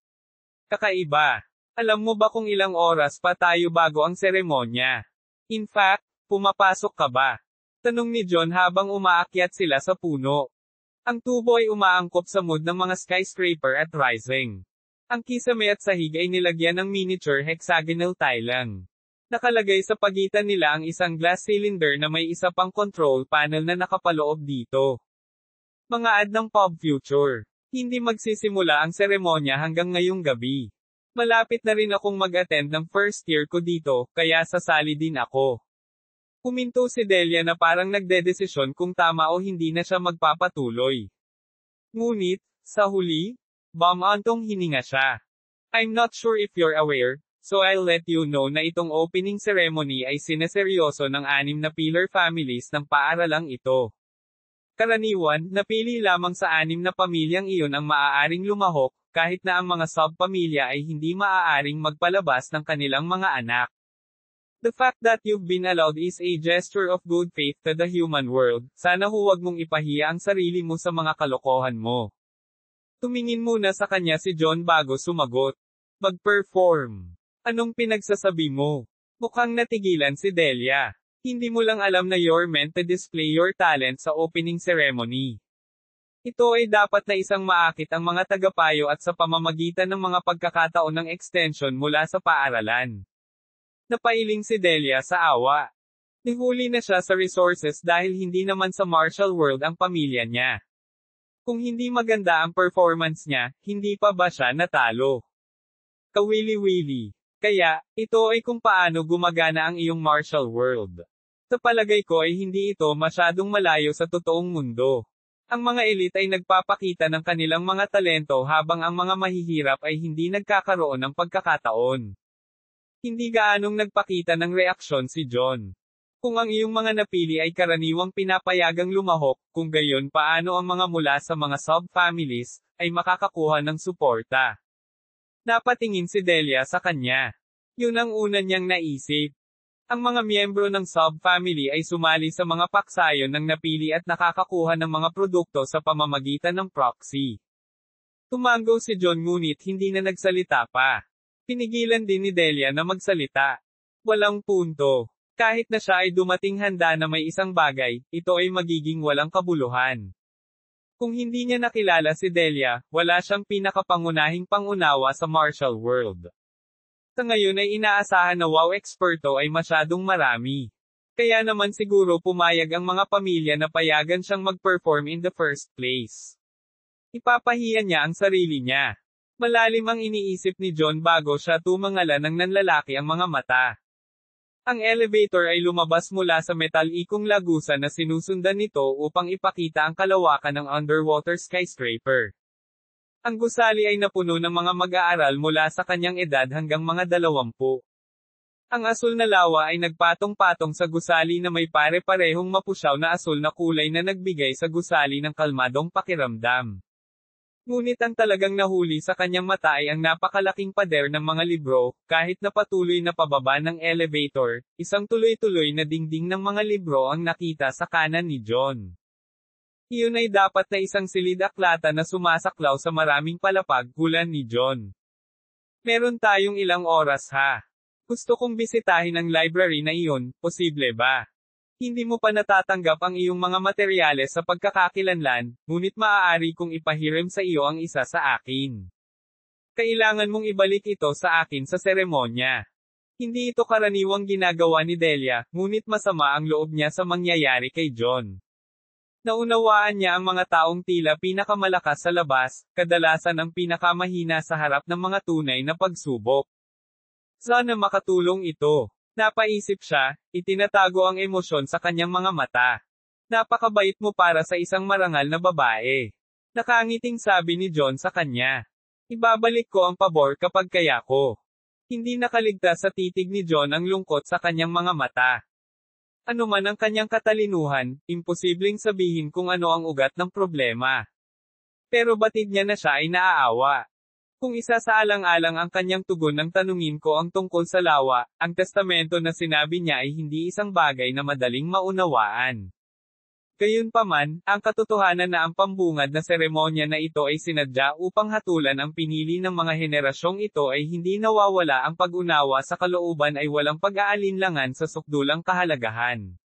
Speaker 1: Kakaiba. Alam mo ba kung ilang oras pa tayo bago ang seremonya? In fact, pumapasok ka ba? Tanong ni John habang umaakyat sila sa puno. Ang tubo ay umaangkop sa mood ng mga skyscraper at rising. Ang kisame at sahig ay nilagyan ng miniature hexagonal tiling. Nakalagay sa pagitan nila ang isang glass cylinder na may isa pang control panel na nakapaloob dito. Mga ad ng Pop Future. Hindi magsisimula ang seremonya hanggang ngayong gabi. Malapit na rin akong mag-attend ng first year ko dito, kaya sasali din ako. Huminto si Delia na parang nagdedesisyon kung tama o hindi na siya magpapatuloy. Ngunit, sa huli, bumantong hininga siya. I'm not sure if you're aware, so I'll let you know na itong opening ceremony ay sineseryoso ng 6 na pillar families ng paaralang ito. Karaniwan, napili lamang sa 6 na pamilyang iyon ang maaaring lumahok, kahit na ang mga subpamilya ay hindi maaaring magpalabas ng kanilang mga anak. The fact that you've been allowed is a gesture of good faith to the human world. Sana huwag mong ipahiya ang sarili mo sa mga kalokohan mo. Tumingin muna sa kanya si John bago sumagot. Mag-perform. Anong pinagsasabi mo? Mukhang natigilan si Delia. Hindi mo lang alam na you're meant to display your talent sa opening ceremony. Ito ay dapat na isang maakit ang mga tagapayo at sa pamamagitan ng mga pagkakataon ng extension mula sa paaralan. Napailing si Delia sa awa. Nihuli na siya sa resources dahil hindi naman sa martial world ang pamilya niya. Kung hindi maganda ang performance niya, hindi pa ba siya natalo? Kawili-wili. Kaya, ito ay kung paano gumagana ang iyong martial world. Sa palagay ko ay hindi ito masyadong malayo sa totoong mundo. Ang mga elite ay nagpapakita ng kanilang mga talento habang ang mga mahihirap ay hindi nagkakaroon ng pagkakataon. Hindi gaanong nagpakita ng reaksyon si John. Kung ang iyong mga napili ay karaniwang pinapayagang lumahok, kung gayon paano ang mga mula sa mga subfamilies, ay makakakuha ng suporta. Napatingin si Delia sa kanya. Yun ang una niyang naisip. Ang mga miyembro ng subfamily ay sumali sa mga paksayon ng napili at nakakakuha ng mga produkto sa pamamagitan ng proxy. Tumango si John ngunit hindi na nagsalita pa. Pinigilan din ni Delia na magsalita. Walang punto. Kahit na siya ay dumating handa na may isang bagay, ito ay magiging walang kabuluhan. Kung hindi niya nakilala si Delia, wala siyang pinakapangunahing pangunawa sa martial world. Sa ngayon ay inaasahan na wow eksperto ay masyadong marami. Kaya naman siguro pumayag ang mga pamilya na payagan siyang mag-perform in the first place. Ipapahiya niya ang sarili niya. Malalim ang iniisip ni John bago siya tumangala ng nanlalaki ang mga mata. Ang elevator ay lumabas mula sa metalikong lagusan na sinusundan nito upang ipakita ang kalawakan ng underwater skyscraper. Ang gusali ay napuno ng mga mag-aaral mula sa kanyang edad hanggang mga 20. Ang asul na lawa ay nagpatong-patong sa gusali na may pare-parehong mapusyaw na asul na kulay na nagbigay sa gusali ng kalmadong pakiramdam. Ngunit ang talagang nahuli sa kanyang mata ay ang napakalaking pader ng mga libro, kahit na patuloy na pababa ng elevator, isang tuloy-tuloy na dingding ng mga libro ang nakita sa kanan ni John. Iyon ay dapat na isang silid-aklata na sumasaklaw sa maraming palapag, hulan ni John. Meron tayong ilang oras ha. Gusto kong bisitahin ang library na iyon, posible ba? Hindi mo pa natatanggap ang iyong mga materyales sa pagkakakilanlan, ngunit maaari kong ipahiram sa iyo ang isa sa akin. Kailangan mong ibalik ito sa akin sa seremonya. Hindi ito karaniwang ginagawa ni Delia, ngunit masama ang loob niya sa mangyayari kay John. Naunawaan niya ang mga taong tila pinakamalakas sa labas, kadalasan ang pinakamahina sa harap ng mga tunay na pagsubok. Sana makatulong ito. Napaisip siya, itinatago ang emosyon sa kanyang mga mata. Napakabait mo para sa isang marangal na babae. Nakangiting sabi ni John sa kanya. Ibabalik ko ang pabor kapag kaya ko. Hindi nakaligtas sa titig ni John ang lungkot sa kanyang mga mata. Ano man ang kanyang katalinuhan, imposibleng sabihin kung ano ang ugat ng problema. Pero batid niya na siya ay naaawa. Kung isa sa alang-alang ang kanyang tugon nang tanungin ko ang tungkol sa lawa, ang testamento na sinabi niya ay hindi isang bagay na madaling maunawaan. Gayunpaman, ang katotohanan na ang pambungad na seremonya na ito ay sinadya upang hatulan ang pinili ng mga henerasyong ito ay hindi nawawala ang pag-unawa sa kalooban ay walang pag-aalinlangan sa sukdulang kahalagahan.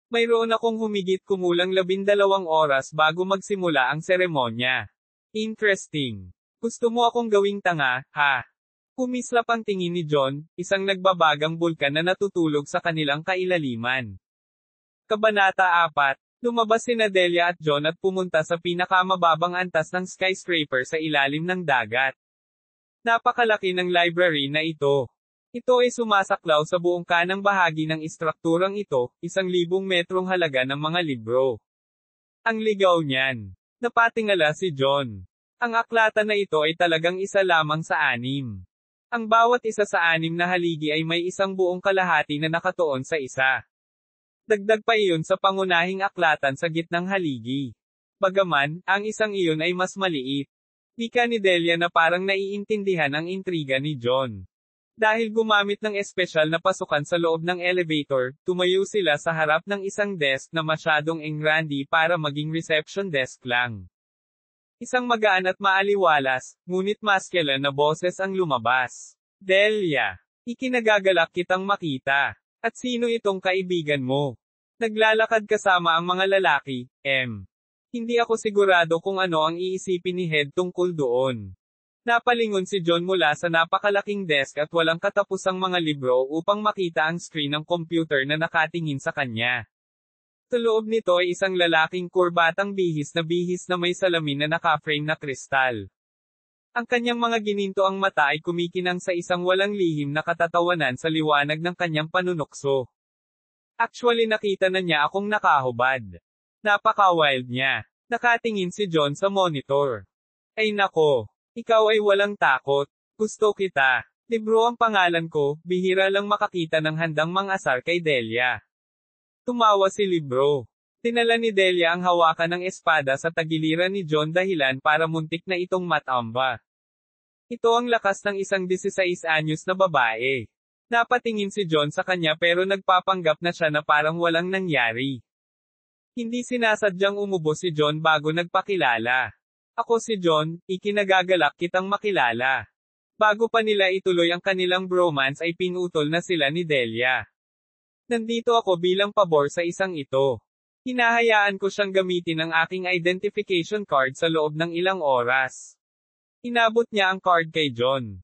Speaker 1: Mayroon akong humigit kumulang 12 oras bago magsimula ang seremonya. Interesting. Gusto mo akong gawing tanga, ha? Kumislap ang tingin ni John, isang nagbabagang bulkan na natutulog sa kanilang kailaliman. Kabanata 4. Lumabas sina Delia at John at pumunta sa pinakamababang antas ng skyscraper sa ilalim ng dagat. Napakalaki ng library na ito. Ito ay sumasaklaw sa buong kanang bahagi ng istrukturang ito, 1,000 metrong halaga ng mga libro. Ang ligaw niyan. Napatingala si John. Ang aklata na ito ay talagang isa lamang sa 6. Ang bawat isa sa 6 na haligi ay may isang buong kalahati na nakatuon sa isa. Dagdag pa iyon sa pangunahing aklatan sa gitnang haligi. Bagaman, ang isang iyon ay mas maliit. Wika ni Delia na parang naiintindihan ang intriga ni John. Dahil gumamit ng espesyal na pasukan sa loob ng elevator, tumayo sila sa harap ng isang desk na masyadong engrandi para maging reception desk lang. Isang magaan at maaliwalas, ngunit masculine na boses ang lumabas. Delia, ikinagagalak kitang makita. At sino itong kaibigan mo? Naglalakad kasama ang mga lalaki, M. Hindi ako sigurado kung ano ang iisipin ni Head tungkol doon. Napalingon si John mula sa napakalaking desk at walang katapusang mga libro upang makita ang screen ng computer na nakatingin sa kanya. Sa loob nito ay isang lalaking kurbatang bihis na may salamin na naka-frame na kristal. Ang kanyang mga gininto ang mata ay kumikinang sa isang walang lihim na katatawanan sa liwanag ng kanyang panunukso. Actually nakita na niya akong nakahubad. Napaka-wild niya. Nakatingin si John sa monitor. Ay nako, ikaw ay walang takot. Gusto kita. Libro ang pangalan ko, bihira lang makakita ng handang mangasar kay Delia. Tumawa si Libro. Tinala ni Delia ang hawakan ng espada sa tagiliran ni John dahilan para muntik na itong matamba. Ito ang lakas ng isang 16 anyos na babae. Napatingin si John sa kanya pero nagpapanggap na siya na parang walang nangyari. Hindi sinasadyang umubo si John bago nagpakilala. Ako si John, ikinagagalak kitang makilala. Bago pa nila ituloy ang kanilang bromance ay pinutol na sila ni Delia. Nandito ako bilang pabor sa isang ito. Hinahayaan ko siyang gamitin ang aking identification card sa loob ng ilang oras. Inabot niya ang card kay John.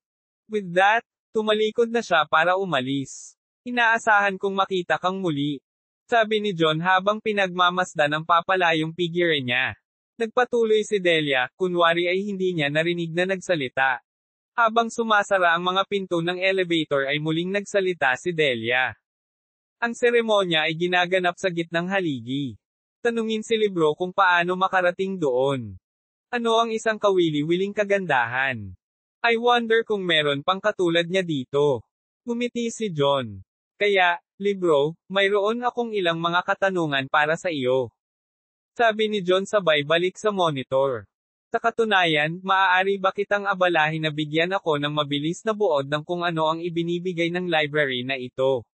Speaker 1: With that, tumalikod na siya para umalis. Inaasahan kong makita kang muli. Sabi ni John habang pinagmamasdan ang papalayong figure niya. Nagpatuloy si Delia, kunwari ay hindi niya narinig na nagsalita. Habang sumasara ang mga pinto ng elevator ay muling nagsalita si Delia. Ang seremonya ay ginaganap sa gitnang haligi. Tanungin si Libro kung paano makarating doon. Ano ang isang kawili-wiling kagandahan? I wonder kung meron pang katulad niya dito. Ngumiti si John. Kaya, Libro, mayroon akong ilang mga katanungan para sa iyo. Sabi ni John sabay balik sa monitor. Sa katunayan, maaari ba kitang abalahin na bigyan ako ng mabilis na buod ng kung ano ang ibinibigay ng library na ito?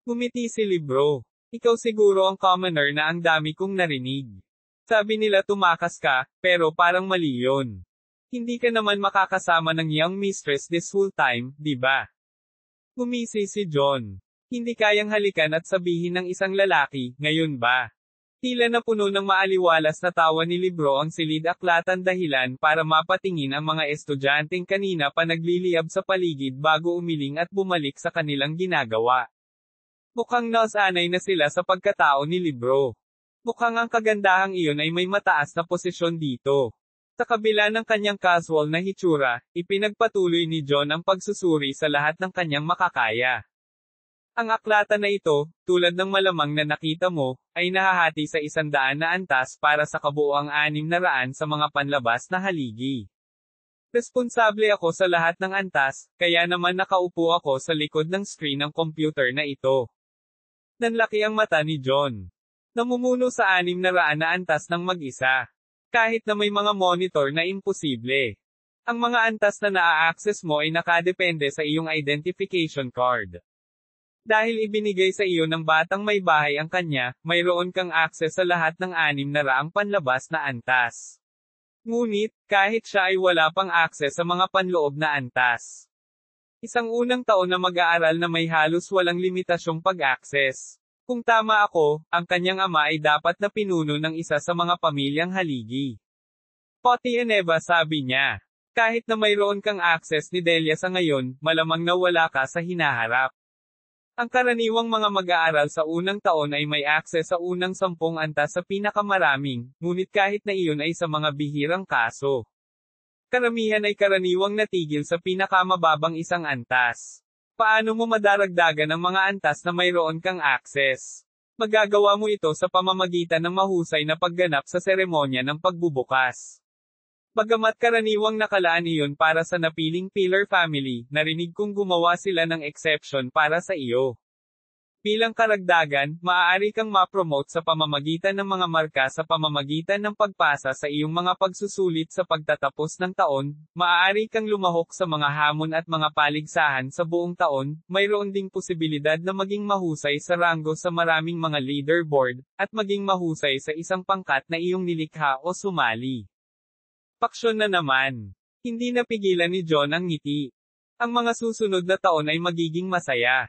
Speaker 1: Ngumiti si Libro. Ikaw siguro ang commoner na ang dami kong narinig. Sabi nila tumakas ka, pero parang mali yun. Hindi ka naman makakasama ng young mistress this whole time, di ba? Ngumisi si John. Hindi kayang halikan at sabihin ng isang lalaki, ngayon ba? Tila na puno ng maaliwalas na tawa ni Libro ang silid-aklatan dahilan para mapatingin ang mga estudyanteng kanina pa nagliliyab sa paligid bago umiling at bumalik sa kanilang ginagawa. Mukhang nasanay na sila sa pagkatao ni Libro. Mukhang ang kagandahang iyon ay may mataas na posisyon dito. Sa kabila ng kanyang casual na hitsura, ipinagpatuloy ni John ang pagsusuri sa lahat ng kanyang makakaya. Ang aklatan na ito, tulad ng malamang na nakita mo, ay nahahati sa 100 na antas para sa kabuoang 600 sa mga panlabas na haligi. Responsable ako sa lahat ng antas, kaya naman nakaupo ako sa likod ng screen ng computer na ito. Nanlaki ang mata ni John. Namumuno sa 600 na antas ng mag-isa. Kahit na may mga monitor na imposible. Ang mga antas na naa-access mo ay nakadepende sa iyong identification card. Dahil ibinigay sa iyo ng batang may bahay ang kanya, mayroon kang access sa lahat ng 600 panlabas na antas. Ngunit, kahit siya ay wala pang access sa mga panloob na antas. Isang unang taon na mag-aaral na may halos walang limitasyong pag-access. Kung tama ako, ang kanyang ama ay dapat na pinuno ng isa sa mga pamilyang haligi. Poti Eneva sabi niya. Kahit na mayroon kang access ni Delia sa ngayon, malamang na wala ka sa hinaharap. Ang karaniwang mga mag-aaral sa unang taon ay may access sa unang 10 antas sa pinakamaraming, ngunit kahit na iyon ay sa mga bihirang kaso. Karamihan ay karaniwang natigil sa pinakamababang 1 antas. Paano mo madaragdagan ang mga antas na mayroon kang access? Magagawa mo ito sa pamamagitan ng mahusay na pagganap sa seremonya ng pagbubukas. Bagamat karaniwang nakalaan iyon para sa napiling Pillar family, narinig kong gumawa sila ng exception para sa iyo. Bilang karagdagan, maaari kang ma-promote sa pamamagitan ng mga marka sa pamamagitan ng pagpasa sa iyong mga pagsusulit sa pagtatapos ng taon, maaari kang lumahok sa mga hamon at mga paligsahan sa buong taon, mayroon ding posibilidad na maging mahusay sa ranggo sa maraming mga leaderboard, at maging mahusay sa isang pangkat na iyong nilikha o sumali. Paksyon na naman. Hindi napigilan ni John ang ngiti. Ang mga susunod na taon ay magiging masaya.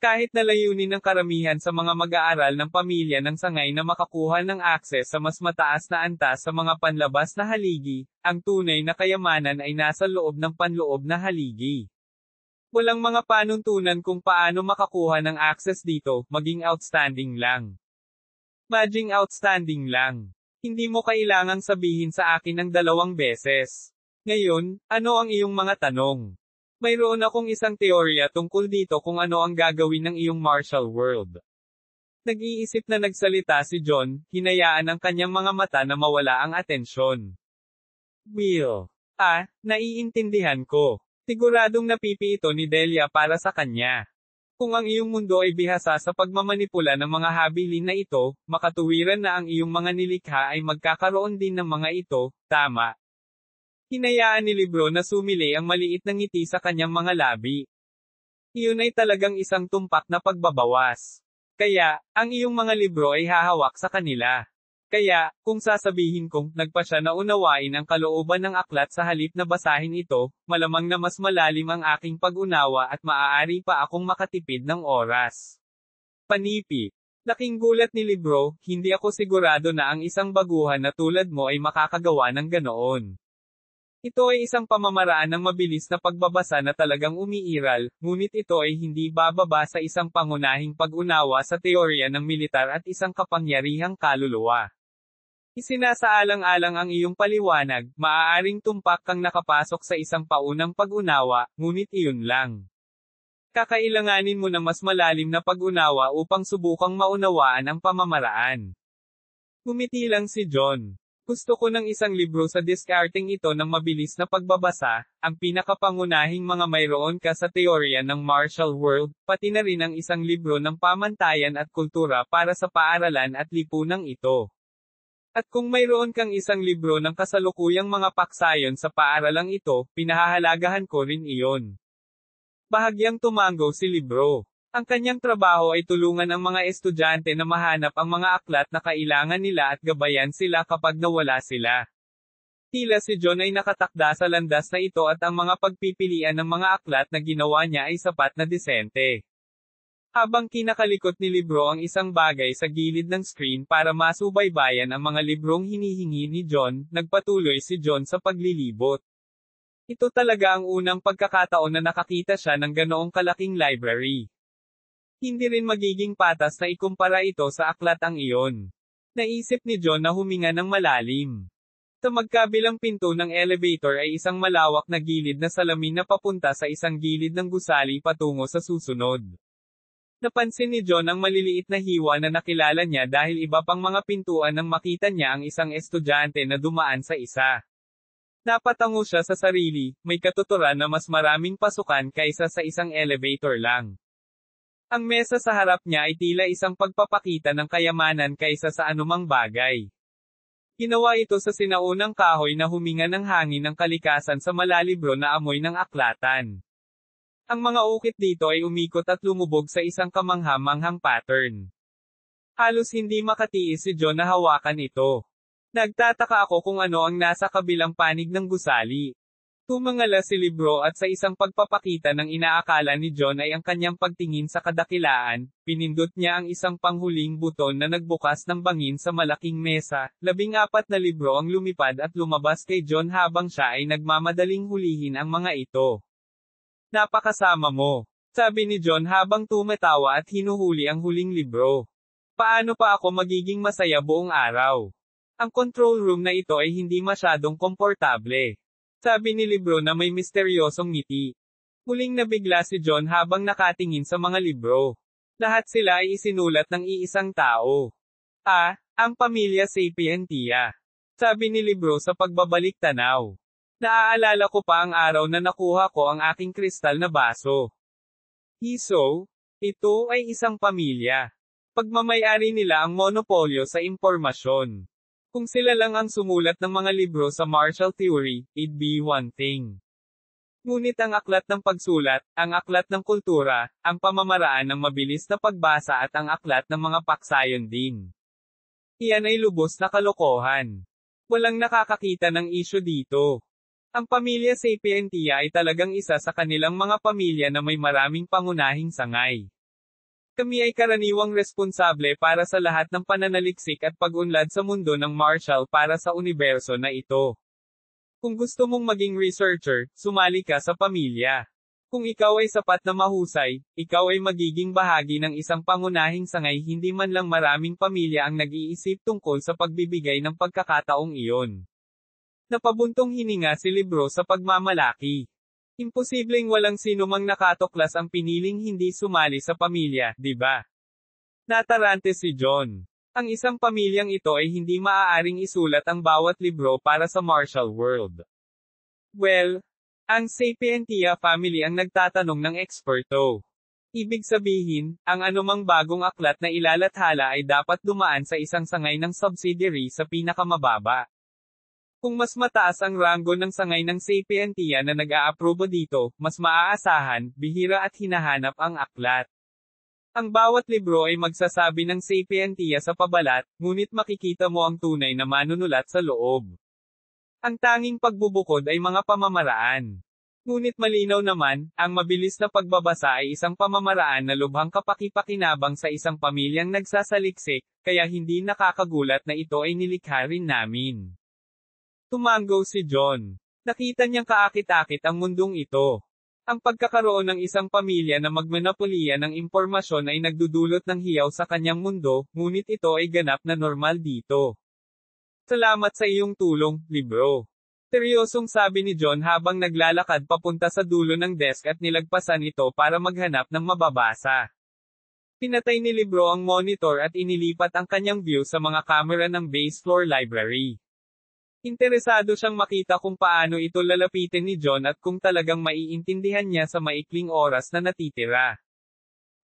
Speaker 1: Kahit na layunin ng karamihan sa mga mag-aaral ng pamilya ng sangay na makakuha ng akses sa mas mataas na antas sa mga panlabas na haligi, ang tunay na kayamanan ay nasa loob ng panloob na haligi. Walang mga panuntunan kung paano makakuha ng access dito, maging outstanding lang. Maging outstanding lang. Hindi mo kailangang sabihin sa akin ng 2 beses. Ngayon, ano ang iyong mga tanong? Mayroon akong isang teorya tungkol dito kung ano ang gagawin ng iyong martial world. Nag-iisip na nagsalita si John, hinayaan ang kanyang mga mata na mawala ang atensyon. Will. Naiintindihan ko. Siguradong napipi ito ni Delia para sa kanya. Kung ang iyong mundo ay bihasa sa pagmamanipula ng mga habilin na ito, makatuwiran na ang iyong mga nilikha ay magkakaroon din ng mga ito, tama. Hinayaan ni Libro na sumili ang maliit na ngiti sa kanyang mga labi. Iyon ay talagang isang tumpak na pagbabawas. Kaya, ang iyong mga libro ay hahawak sa kanila. Kaya, kung sasabihin kong, nagpa siya na unawain ang kalooban ng aklat sa halip na basahin ito, malamang na mas malalim ang aking pag-unawa at maaari pa akong makatipid ng oras. Panipi. Laking gulat ni Libro, hindi ako sigurado na ang isang baguhan na tulad mo ay makakagawa ng ganoon. Ito ay isang pamamaraan ng mabilis na pagbabasa na talagang umiiral, ngunit ito ay hindi bababa sa isang pangunahing pag-unawa sa teorya ng militar at isang kapangyarihang kaluluwa. Isinasaalang-alang ang iyong paliwanag, maaaring tumpak kang nakapasok sa isang paunang pag-unawa, ngunit iyon lang. Kakailanganin mo ng mas malalim na pag-unawa upang subukang maunawaan ang pamamaraan. Ngumiti lang si John. Gusto ko ng isang libro sa diskarteng ito ng mabilis na pagbabasa, ang pinakapangunahing mga mayroon ka sa teorya ng martial world, pati na rin ang isang libro ng pamantayan at kultura para sa paaralan at lipunang ito. At kung mayroon kang isang libro ng kasalukuyang mga paksayon sa paaralang ito, pinahahalagahan ko rin iyon. Bahagyang tumango si Libro. Ang kanyang trabaho ay tulungan ang mga estudyante na mahanap ang mga aklat na kailangan nila at gabayan sila kapag nawala sila. Tila si John ay nakatakda sa landas na ito at ang mga pagpipilian ng mga aklat na ginawa niya ay sapat na disente. Habang kinakalikot ni Libro ang isang bagay sa gilid ng screen para masubaybayan ang mga librong hinihingi ni John, nagpatuloy si John sa paglilibot. Ito talaga ang unang pagkakataon na nakakita siya ng ganoong kalaking library. Hindi rin magiging patas na ikumpara ito sa aklat ang iyon. Naisip ni John na huminga ng malalim. Sa magkabilang pinto ng elevator ay isang malawak na gilid na salamin na papunta sa isang gilid ng gusali patungo sa susunod. Napansin ni John ang maliliit na hiwa na nakilala niya dahil iba pang mga pintuan nang makita niya ang isang estudyante na dumaan sa isa. Napatango siya sa sarili, may katuturan na mas maraming pasukan kaysa sa isang elevator lang. Ang mesa sa harap niya ay tila isang pagpapakita ng kayamanan kaysa sa anumang bagay. Ginawa ito sa sinaunang kahoy na huminga ng hangin ng kalikasan sa malalibro na amoy ng aklatan. Ang mga ukit dito ay umikot at lumubog sa isang kamangha-manghang pattern. Halos hindi makatiis si John na hawakan ito. Nagtataka ako kung ano ang nasa kabilang panig ng gusali. Tumangala si Libro at sa isang pagpapakita ng inaakala ni John ay ang kanyang pagtingin sa kadakilaan, pinindot niya ang isang panghuling buton na nagbukas ng bangin sa malaking mesa, 14 na libro ang lumipad at lumabas kay John habang siya ay nagmamadaling hulihin ang mga ito. Napakasama mo, sabi ni John habang tumatawa at hinuhuli ang huling libro. Paano pa ako magiging masaya buong araw? Ang control room na ito ay hindi masyadong komportable. Sabi ni Libro na may misteryosong ngiti. Muling nabigla si John habang nakatingin sa mga libro. Lahat sila ay isinulat ng iisang tao. Ang pamilya Sapientia. Sabi ni Libro sa pagbabalik tanaw. Naaalala ko pa ang araw na nakuha ko ang aking kristal na baso. Ito ay isang pamilya. Pagmamayari nila ang monopolyo sa impormasyon. Kung sila lang ang sumulat ng mga libro sa martial theory, it'd be one thing. Ngunit ang aklat ng pagsulat, ang aklat ng kultura, ang pamamaraan ng mabilis na pagbasa at ang aklat ng mga paksayon din. Iyan ay lubos na kalokohan. Walang nakakakita ng isyu dito. Ang pamilya Sapientia ay talagang isa sa kanilang mga pamilya na may maraming pangunahing sangay. Kami ay karaniwang responsable para sa lahat ng pananaliksik at pag-unlad sa mundo ng martial para sa universo na ito. Kung gusto mong maging researcher, sumali ka sa pamilya. Kung ikaw ay sapat na mahusay, ikaw ay magiging bahagi ng isang pangunahing sangay hindi man lang maraming pamilya ang nag-iisip tungkol sa pagbibigay ng pagkakataong iyon. Napabuntong hininga si Libro sa pagmamalaki. Imposibleng walang sinumang nakatuklas ang piniling hindi sumali sa pamilya, di ba? Natarante si John. Ang isang pamilyang ito ay hindi maaaring isulat ang bawat libro para sa martial world. Well, ang Sapientia family ang nagtatanong ng eksperto. Ibig sabihin, ang anumang bagong aklat na ilalathala ay dapat dumaan sa isang sangay ng subsidiary sa pinakamababa. Kung mas mataas ang ranggo ng sangay ng Sapientia na nag-aaprobo dito, mas maaasahan, bihira at hinahanap ang aklat. Ang bawat libro ay magsasabi ng Sapientia sa pabalat, ngunit makikita mo ang tunay na manunulat sa loob. Ang tanging pagbubukod ay mga pamamaraan. Ngunit malinaw naman, ang mabilis na pagbabasa ay isang pamamaraan na lubhang kapaki-pakinabang sa isang pamilyang nagsasaliksik, kaya hindi nakakagulat na ito ay nilikha rin namin. Tumango si John. Nakita niyang kaakit-akit ang mundong ito. Ang pagkakaroon ng isang pamilya na magmonopoliya ng impormasyon ay nagdudulot ng hiyaw sa kanyang mundo, ngunit ito ay ganap na normal dito. Salamat sa iyong tulong, libro. Seryosong sabi ni John habang naglalakad papunta sa dulo ng desk at nilagpasan ito para maghanap ng mababasa. Pinatay ni libro ang monitor at inilipat ang kanyang view sa mga kamera ng base floor library. Interesado siyang makita kung paano ito lalapitin ni John at kung talagang maiintindihan niya sa maikling oras na natitira.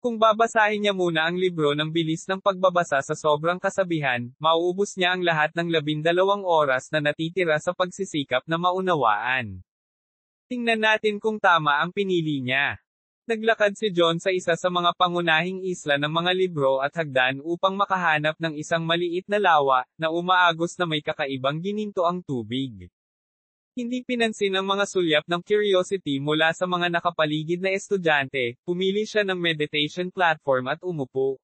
Speaker 1: Kung babasahin niya muna ang libro ng bilis ng pagbabasa sa sobrang kasabihan, mauubos niya ang lahat ng 12 oras na natitira sa pagsisikap na maunawaan. Tingnan natin kung tama ang pinili niya. Naglakad si John sa isa sa mga pangunahing isla ng mga libro at hagdan upang makahanap ng isang maliit na lawa, na umaagos na may kakaibang gininto ang tubig. Hindi pinansin ang mga sulyap ng curiosity mula sa mga nakapaligid na estudyante, pumili siya ng meditation platform at umupo.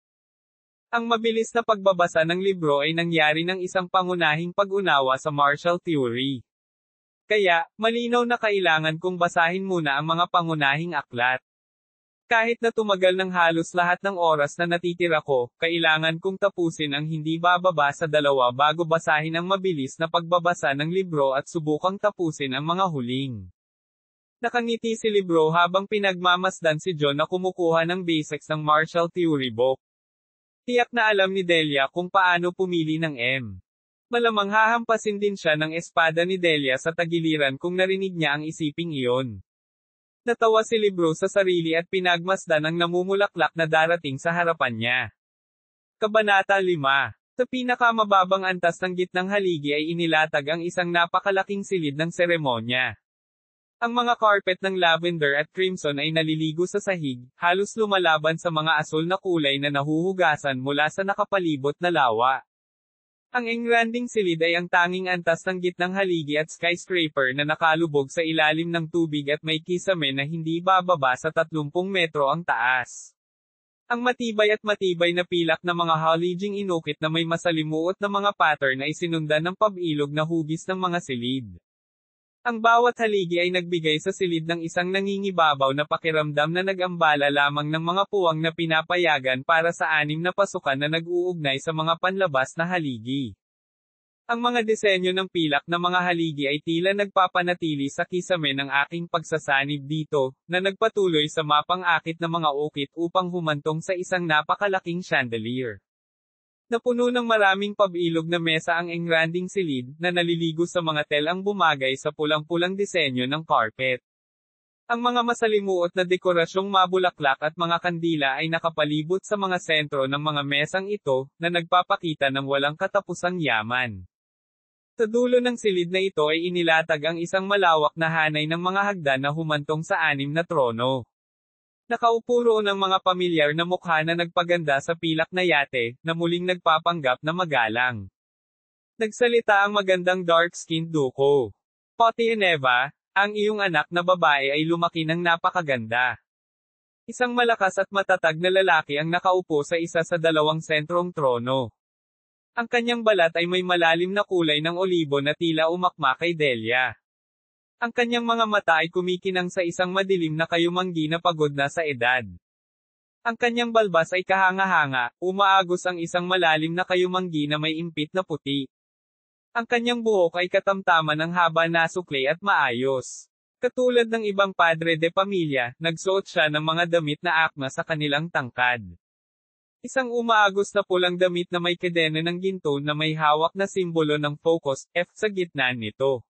Speaker 1: Ang mabilis na pagbabasa ng libro ay nangyari ng isang pangunahing pag-unawa sa martial theory. Kaya, malinaw na kailangan kong basahin muna ang mga pangunahing aklat. Kahit na tumagal ng halos lahat ng oras na natitira ko, kailangan kong tapusin ang hindi bababa sa 2 bago basahin ang mabilis na pagbabasa ng libro at subukang tapusin ang mga huling. Nakangiti si libro habang pinagmamasdan si John na kumukuha ng basics ng martial theory book. Tiyak na alam ni Delia kung paano pumili ng M. Malamang hahampasin din siya ng espada ni Delia sa tagiliran kung narinig niya ang isiping iyon. Natawa si libro sa sarili at pinagmasdan ang namumulaklak na darating sa harapan niya. Kabanata 5. Sa pinakamababang antas ng gitnang haligi ay inilatag ang isang napakalaking silid ng seremonya. Ang mga carpet ng lavender at crimson ay naliligo sa sahig, halos lumalaban sa mga asul na kulay na nahuhugasan mula sa nakapalibot na lawa. Ang engranding silid ay ang tanging antas ng gitnang haligi at skyscraper na nakalubog sa ilalim ng tubig at may kisame na hindi bababa sa 30 metro ang taas. Ang matibay na pilak na mga haliging inukit na may masalimuot na mga pattern ay sinundan ng pabilog na hugis ng mga silid. Ang bawat haligi ay nagbigay sa silid ng isang nangingibabaw na pakiramdam na nag-ambala lamang ng mga puwang na pinapayagan para sa 6 na pasukan na nag-uugnay sa mga panlabas na haligi. Ang mga disenyo ng pilak na mga haligi ay tila nagpapanatili sa kisame ng aking pagsasanib dito, na nagpatuloy sa mapang-akit na mga ukit upang humantong sa isang napakalaking chandelier. Napuno ng maraming pabilog na mesa ang engranding silid, na naliligo sa mga telang bumagay sa pulang-pulang disenyo ng carpet. Ang mga masalimuot na dekorasyong mabulaklak at mga kandila ay nakapalibot sa mga sentro ng mga mesang ito, na nagpapakita ng walang katapusang yaman. Sa dulo ng silid na ito ay inilatag ang isang malawak na hanay ng mga hagdan na humantong sa 6 na trono. Nakaupo roon ang mga pamilyar na mukha na nagpaganda sa pilak na yate, na muling nagpapanggap na magalang. Nagsalita ang magandang dark-skinned duko. Poti Eneva, ang iyong anak na babae ay lumaki ng napakaganda. Isang malakas at matatag na lalaki ang nakaupo sa isa sa 2 sentrong trono. Ang kanyang balat ay may malalim na kulay ng olibo na tila umakma kay Delia. Ang kanyang mga mata ay kumikinang sa isang madilim na kayumanggi na pagod na sa edad. Ang kanyang balbas ay kahanga-hanga, umaagos ang isang malalim na kayumanggi na may impit na puti. Ang kanyang buhok ay katamtaman ng haba na sukli at maayos. Katulad ng ibang padre de pamilya, nagsuot siya ng mga damit na akma sa kanilang tangkad. Isang umaagos na pulang damit na may kedena ng ginto na may hawak na simbolo ng focus, F sa gitna nito.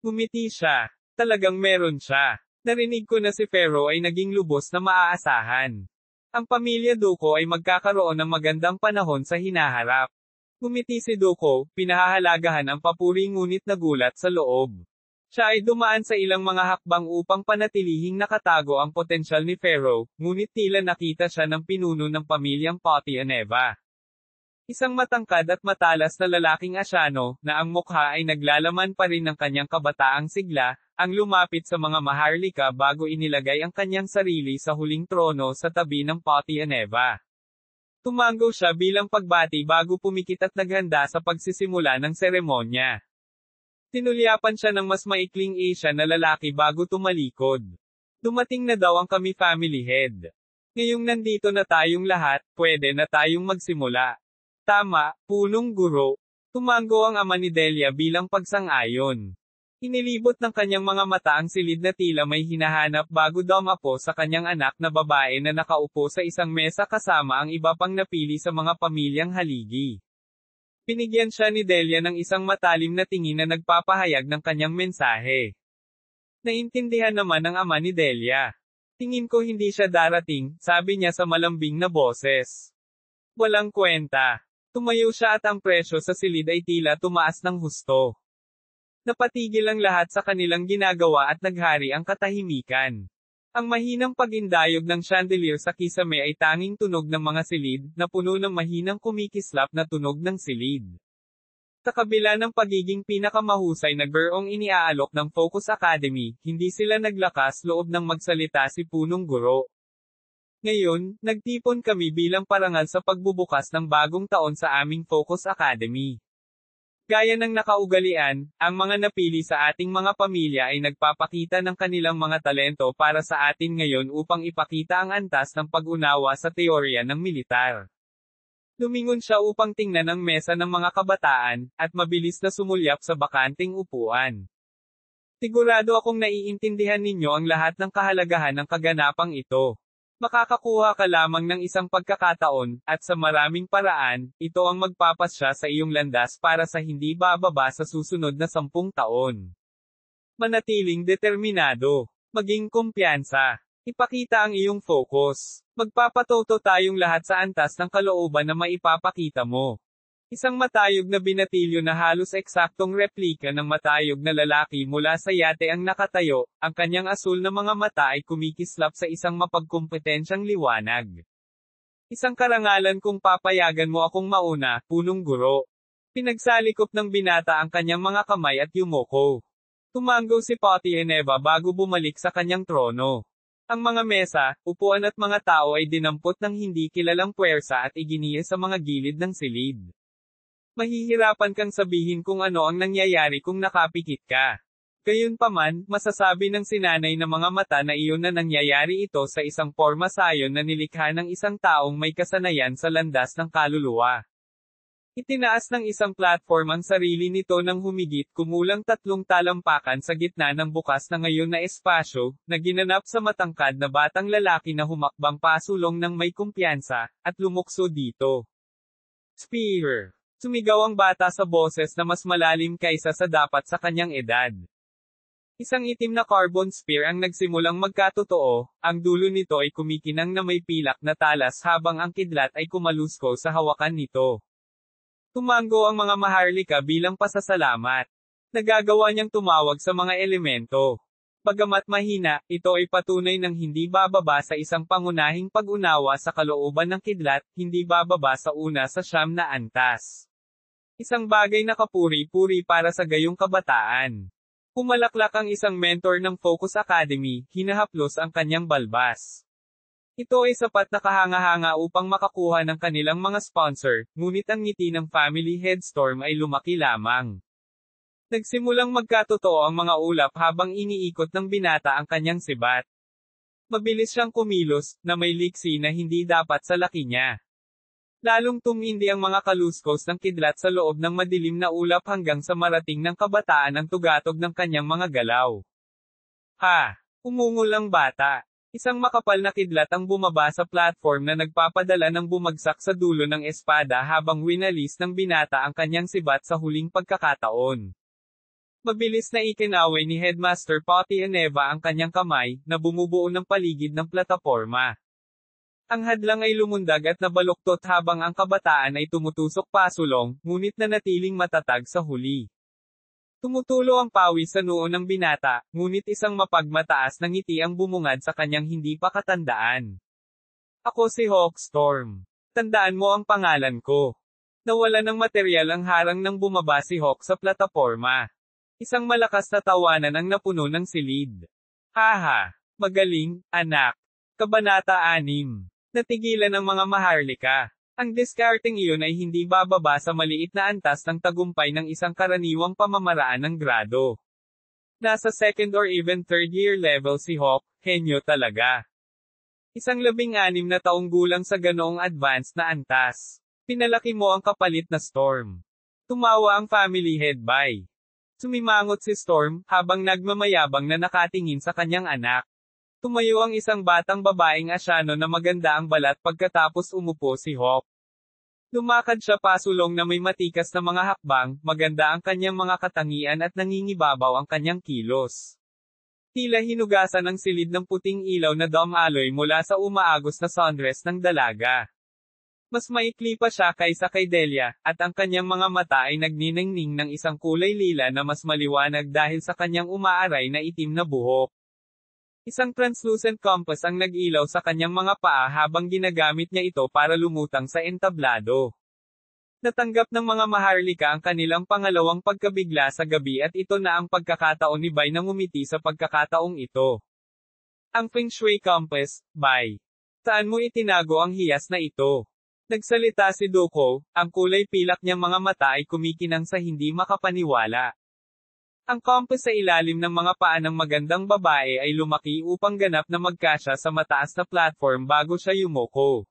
Speaker 1: Ngumiti siya. Talagang meron siya. Narinig ko na si Pharaoh ay naging lubos na maaasahan. Ang pamilya Duko ay magkakaroon ng magandang panahon sa hinaharap. Ngumiti si Duko, pinahahalagahan ang papuri ngunit nagulat sa loob. Siya ay dumaan sa ilang mga hakbang upang panatilihing nakatago ang potensyal ni Pharaoh, ngunit tila nakita siya ng pinuno ng pamilyang Potianeva. Isang matangkad at matalas na lalaking Asyano, na ang mukha ay naglalaman pa rin ng kanyang kabataang sigla, ang lumapit sa mga maharlika bago inilagay ang kanyang sarili sa huling trono sa tabi ng Potianeva. Tumango siya bilang pagbati bago pumikit at naghanda sa pagsisimula ng seremonya. Tinulyapan siya ng mas maikling Asian na lalaki bago tumalikod. Dumating na daw ang kami family head. Ngayong nandito na tayong lahat, pwede na tayong magsimula. Tama, punong guro. Tumango ang ama ni Delia bilang pagsang-ayon. Inilibot ng kanyang mga mata ang silid na tila may hinahanap bago dumapo sa kanyang anak na babae na nakaupo sa isang mesa kasama ang iba pang napili sa mga pamilyang haligi. Pinigyan siya ni Delia ng isang matalim na tingin na nagpapahayag ng kanyang mensahe. Naintindihan naman ng ama ni Delia. Tingin ko hindi siya darating, sabi niya sa malambing na boses. Walang kwenta. Tumayo siya at ang presyo sa silid ay tila tumaas ng husto. Napatigil ang lahat sa kanilang ginagawa at naghari ang katahimikan. Ang mahinang pag-indayog ng chandelier sa kisame ay tanging tunog ng mga silid, na puno ng mahinang kumikislap na tunog ng silid. Sa kabila ng pagiging pinakamahusay na gurong iniaalok ng Focus Academy, hindi sila naglakas loob ng magsalita si punong guro. Ngayon, nagtipon kami bilang parangal sa pagbubukas ng bagong taon sa aming Focus Academy. Gaya ng nakaugalian, ang mga napili sa ating mga pamilya ay nagpapakita ng kanilang mga talento para sa atin ngayon upang ipakita ang antas ng pag-unawa sa teorya ng militar. Lumingon siya upang tingnan ang mesa ng mga kabataan, at mabilis na sumulyap sa bakanting upuan. Sigurado akong naiintindihan ninyo ang lahat ng kahalagahan ng kaganapang ito. Makakakuha ka lamang ng isang pagkakataon, at sa maraming paraan, ito ang magpapasya sa iyong landas para sa hindi bababa sa susunod na 10 taon. Manatiling determinado. Maging kumpiyansa. Ipakita ang iyong focus. Magpapatoto tayong lahat sa antas ng kalooban na maipapakita mo. Isang matayog na binatilyo na halos eksaktong replika ng matayog na lalaki mula sa yate ang nakatayo, ang kanyang asul na mga mata ay kumikislap sa isang mapagkompetensyang liwanag. Isang karangalan kung papayagan mo akong mauna, punong guro. Pinagsalikop ng binata ang kanyang mga kamay at yumoko. Tumango si Potianeva bago bumalik sa kanyang trono. Ang mga mesa, upuan at mga tao ay dinampot ng hindi kilalang puwersa at iginiya sa mga gilid ng silid. Mahihirapan kang sabihin kung ano ang nangyayari kung nakapikit ka. Gayunpaman, masasabi ng sinanay na mga mata na iyon na nangyayari ito sa isang porma sayon na nilikha ng isang taong may kasanayan sa landas ng kaluluwa. Itinaas ng isang platform ang sarili nito ng humigit kumulang 3 talampakan sa gitna ng bukas na ngayon na espasyo, na ginanap sa matangkad na batang lalaki na humakbang pasulong ng may kumpiyansa, at lumukso dito. Spear. Sumigaw ang bata sa boses na mas malalim kaysa sa dapat sa kanyang edad. Isang itim na carbon spear ang nagsimulang magkatotoo, ang dulo nito ay kumikinang na may pilak na talas habang ang kidlat ay kumalusko sa hawakan nito. Tumango ang mga maharlika bilang pasasalamat. Nagagawa niyang tumawag sa mga elemento. Bagamat mahina, ito ay patunay ng hindi bababa sa isang pangunahing pag-unawa sa kalooban ng kidlat, hindi bababa sa una sa 9 na antas. Isang bagay na kapuri-puri para sa gayong kabataan. Pumalaklak ang isang mentor ng Focus Academy, hinahaplos ang kanyang balbas. Ito ay sapat na kahanga-hanga upang makakuha ng kanilang mga sponsor, ngunit ang ngiti ng family headstorm ay lumaki lamang. Nagsimulang magkatotoo ang mga ulap habang iniikot ng binata ang kanyang sibat. Mabilis siyang kumilos, na may liksi na hindi dapat sa laki niya. Lalong tumindi ang mga kaluskos ng kidlat sa loob ng madilim na ulap hanggang sa marating ng kabataan ang tugatog ng kanyang mga galaw. Ha! Umungol ang bata. Isang makapal na kidlat ang bumaba sa platform na nagpapadala ng bumagsak sa dulo ng espada habang winalis ng binata ang kanyang sibat sa huling pagkakataon. Mabilis na ikinaway ni Headmaster Potty Eneva ang kanyang kamay, na bumubuo ng paligid ng plataporma. Ang hadlang ay lumundag at nabaluktot habang ang kabataan ay tumutusok pasulong, ngunit nanatiling matatag sa huli. Tumutulo ang pawis sa noo ng binata, ngunit isang mapagmataas na ngiti ang bumungad sa kanyang hindi pa katandaan. Ako si Hawkstorm. Tandaan mo ang pangalan ko. Nawala ng materyal ang harang nang bumaba si Hawk sa plataporma. Isang malakas na tawanan ang napuno ng silid. Haha! Magaling, anak. Kabanata 6. Natigilan ang mga maharlika. Ang discarding iyon ay hindi bababa sa maliit na antas ng tagumpay ng isang karaniwang pamamaraan ng grado. Nasa second or even third year level si Hawk, henyo talaga. Isang 16 na taong gulang sa ganoong advanced na antas. Pinalaki mo ang kapalit na Storm. Tumawa ang family head by. Sumimangot si Storm, habang nagmamayabang na nakatingin sa kanyang anak. Tumayo ang isang batang babaeng asyano na maganda ang balat pagkatapos umupo si Hawk. Lumakad siya pasulong na may matikas na mga hakbang, maganda ang kanyang mga katangian at nangingibabaw ang kanyang kilos. Tila hinugasan ng silid ng puting ilaw na dome alloy mula sa umaagos na sundress ng dalaga. Mas maikli pa siya kaysa kay Delia, at ang kanyang mga mata ay nagniningning ng isang kulay lila na mas maliwanag dahil sa kanyang umaaray na itim na buhok. Isang translucent compass ang nag-ilaw sa kanyang mga paa habang ginagamit niya ito para lumutang sa entablado. Natanggap ng mga maharlika ang kanilang pangalawang pagkabigla sa gabi at ito na ang pagkakataon ni Bai na ngumiti sa pagkakataong ito. Ang Feng Shui Compass, Bai. Saan mo itinago ang hiyas na ito? Nagsalita si Doko, ang kulay pilak niyang mga mata ay kumikinang sa hindi makapaniwala. Ang compass sa ilalim ng mga paa ng magandang babae ay lumaki upang ganap na magkasya sa mataas na platform bago siya yumuko.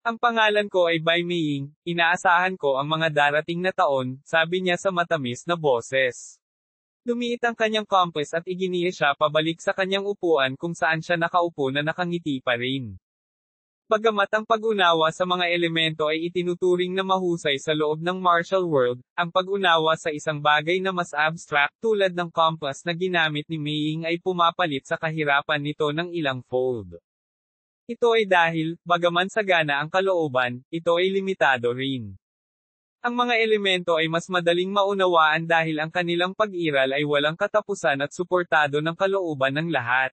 Speaker 1: Ang pangalan ko ay Bai Ming, inaasahan ko ang mga darating na taon, sabi niya sa matamis na boses. Lumiit ang kanyang compass at iginiya siya pabalik sa kanyang upuan kung saan siya nakaupo na nakangiti pa rin. Bagamat ang pag-unawa sa mga elemento ay itinuturing na mahusay sa loob ng martial world, ang pag-unawa sa isang bagay na mas abstract tulad ng compass na ginamit ni Mei ay pumapalit sa kahirapan nito ng ilang fold. Ito ay dahil, bagaman sagana ang kalooban, ito ay limitado rin. Ang mga elemento ay mas madaling maunawaan dahil ang kanilang pag-iral ay walang katapusan at suportado ng kalooban ng lahat.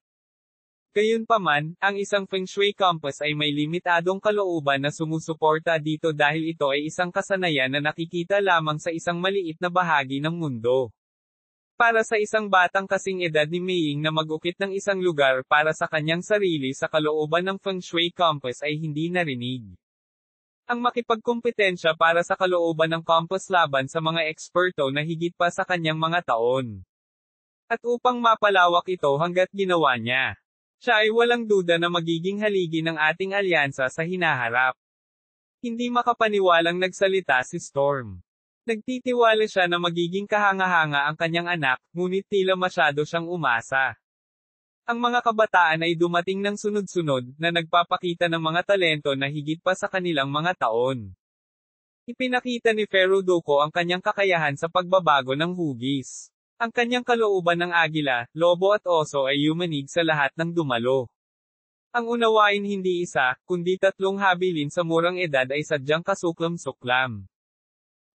Speaker 1: Gayunpaman, ang isang Feng Shui compass ay may limitadong kalooban na sumusuporta dito dahil ito ay isang kasanayan na nakikita lamang sa isang maliit na bahagi ng mundo. Para sa isang batang kasing edad ni Mei na mag-ukit ng isang lugar para sa kanyang sarili sa kalooban ng Feng Shui compass ay hindi narinig. Ang makipagkompetensya para sa kalooban ng compass laban sa mga eksperto na higit pa sa kanyang mga taon. At upang mapalawak ito hanggat ginawa niya. Siya ay walang duda na magiging haligi ng ating alyansa sa hinaharap. Hindi makapaniwalang nagsalita si Storm. Nagtitiwala siya na magiging kahanga-hanga ang kanyang anak, ngunit tila masyado siyang umasa. Ang mga kabataan ay dumating ng sunod-sunod, na nagpapakita ng mga talento na higit pa sa kanilang mga taon. Ipinakita ni Pharaoh Doko ang kanyang kakayahan sa pagbabago ng hugis. Ang kanyang kalooban ng agila, lobo at oso ay yumanig sa lahat ng dumalo. Ang unawain hindi isa, kundi 3 habilin sa murang edad ay sadyang kasuklam-suklam.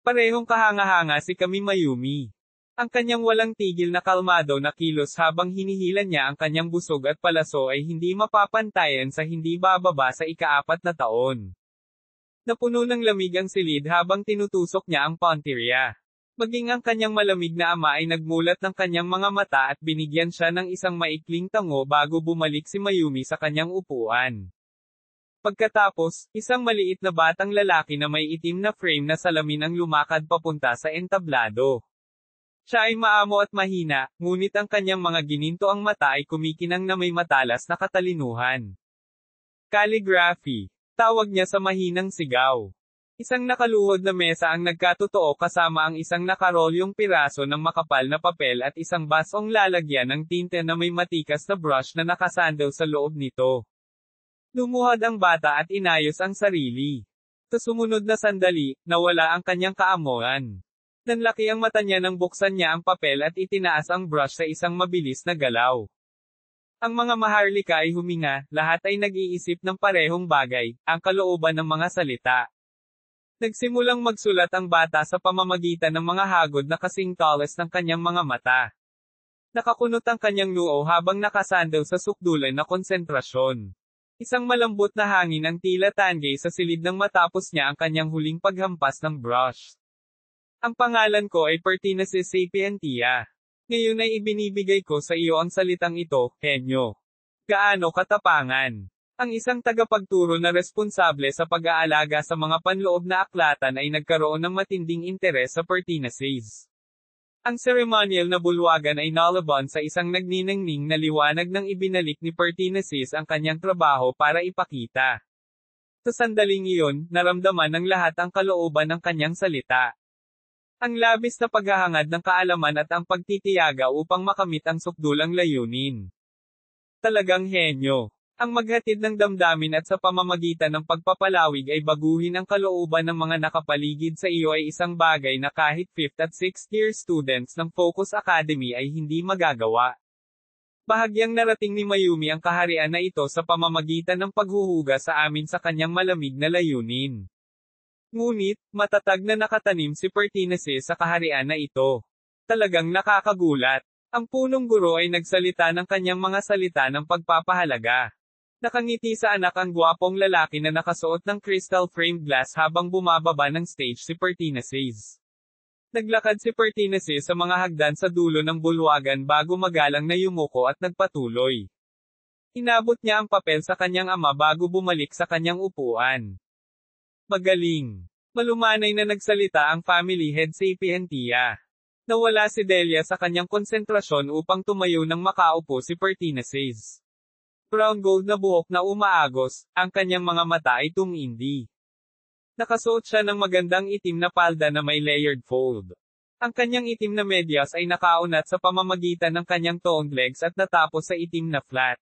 Speaker 1: Parehong kahanga-hanga si Kami Mayumi. Ang kanyang walang tigil na kalmado na kilos habang hinihilan niya ang kanyang busog at palaso ay hindi mapapantayan sa hindi bababa sa ika-4 na taon. Napuno ng lamig ang silid habang tinutusok niya ang punteria. Maging ang kanyang malamig na ama ay nagmulat ng kanyang mga mata at binigyan siya ng isang maikling tango bago bumalik si Mayumi sa kanyang upuan. Pagkatapos, isang maliit na batang lalaki na may itim na frame na salamin ang lumakad papunta sa entablado. Siya ay maamo at mahina, ngunit ang kanyang mga ginintoang mata ay kumikinang na may matalas na katalinuhan. Calligraphy. Tawag niya sa mahinang sigaw. Isang nakaluhod na mesa ang nagkatotoo kasama ang isang nakarolyong piraso ng makapal na papel at isang basong lalagyan ng tinte na may matikas na brush na nakasandal sa loob nito. Lumuhad ang bata at inayos ang sarili. Sa sumunod na sandali, nawala ang kanyang kaamuan. Nanlaki ang mata niya nang buksan niya ang papel at itinaas ang brush sa isang mabilis na galaw. Ang mga maharlika ay huminga, lahat ay nag-iisip ng parehong bagay, ang kalooban ng mga salita. Nagsimulang magsulat ang bata sa pamamagitan ng mga hagod na kasing talas ng kanyang mga mata. Nakakunot ang kanyang noo habang nakasandal sa sukdulan na konsentrasyon. Isang malambot na hangin ang tila tangay sa silid nang matapos niya ang kanyang huling paghampas ng brush. Ang pangalan ko ay Pertinacis Sapientia. Ngayon ay ibinibigay ko sa iyo ang salitang ito, henyo. Gaano katapangan. Ang isang tagapagturo na responsable sa pag-aalaga sa mga panloob na aklatan ay nagkaroon ng matinding interes sa Pertinaces. Ang ceremonial na bulwagan ay nalaban sa isang nagniningning na liwanag nang ibinalik ni Pertinaces ang kanyang trabaho para ipakita. Sa sandaling iyon, naramdaman ng lahat ang kalooban ng kanyang salita. Ang labis na paghahangad ng kaalaman at ang pagtitiyaga upang makamit ang sukdulang layunin. Talagang henyo. Ang maghatid ng damdamin at sa pamamagitan ng pagpapalawig ay baguhin ang kalooban ng mga nakapaligid sa iyo ay isang bagay na kahit 5th at 6th year students ng Focus Academy ay hindi magagawa. Bahagyang narating ni Mayumi ang kaharian na ito sa pamamagitan ng paghuhuga sa amin sa kanyang malamig na layunin. Ngunit, matatag na nakatanim si Pertinaces sa kaharian na ito. Talagang nakakagulat. Ang punong guro ay nagsalita ng kanyang mga salita ng pagpapahalaga. Nakangiti sa anak ang gwapong lalaki na nakasuot ng crystal-framed glass habang bumababa ng stage si Pertinaces. Naglakad si Pertinaces sa mga hagdan sa dulo ng bulwagan bago magalang na yumuko at nagpatuloy. Inabot niya ang papel sa kanyang ama bago bumalik sa kanyang upuan. Magaling. Malumanay na nagsalita ang family head Sapientia. Nawala si Delia sa kanyang konsentrasyon upang tumayo nang makaupo si Pertinaces. Brown gold na buhok na umaagos, ang kanyang mga mata ay tumindi. Nakasuot siya ng magandang itim na palda na may layered fold. Ang kanyang itim na medyas ay nakaunat sa pamamagitan ng kanyang toned legs at natapos sa itim na flat.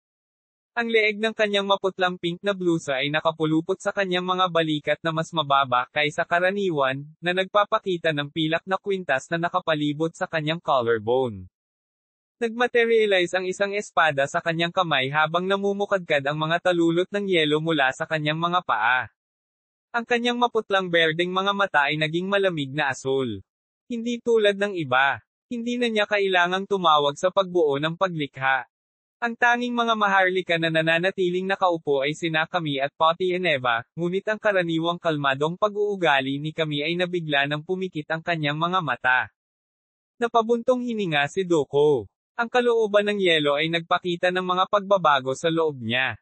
Speaker 1: Ang leeg ng kanyang maputlang pink na blusa ay nakapulupot sa kanyang mga balikat na mas mababa kaysa karaniwan, na nagpapakita ng pilak na kwintas na nakapalibot sa kanyang collarbone. Nagmaterialize ang isang espada sa kanyang kamay habang namumukadkad ang mga talulot ng yelo mula sa kanyang mga paa. Ang kanyang maputlang berdeng mga mata ay naging malamig na asul. Hindi tulad ng iba. Hindi na niya kailangang tumawag sa pagbuo ng paglikha. Ang tanging mga maharlika na nananatiling nakaupo ay sina Kami at Poti Eneva, ngunit ang karaniwang kalmadong pag-uugali ni Kami ay nabigla nang pumikit ang kanyang mga mata. Napabuntong hininga si Doko. Ang kalooban ng yelo ay nagpakita ng mga pagbabago sa loob niya.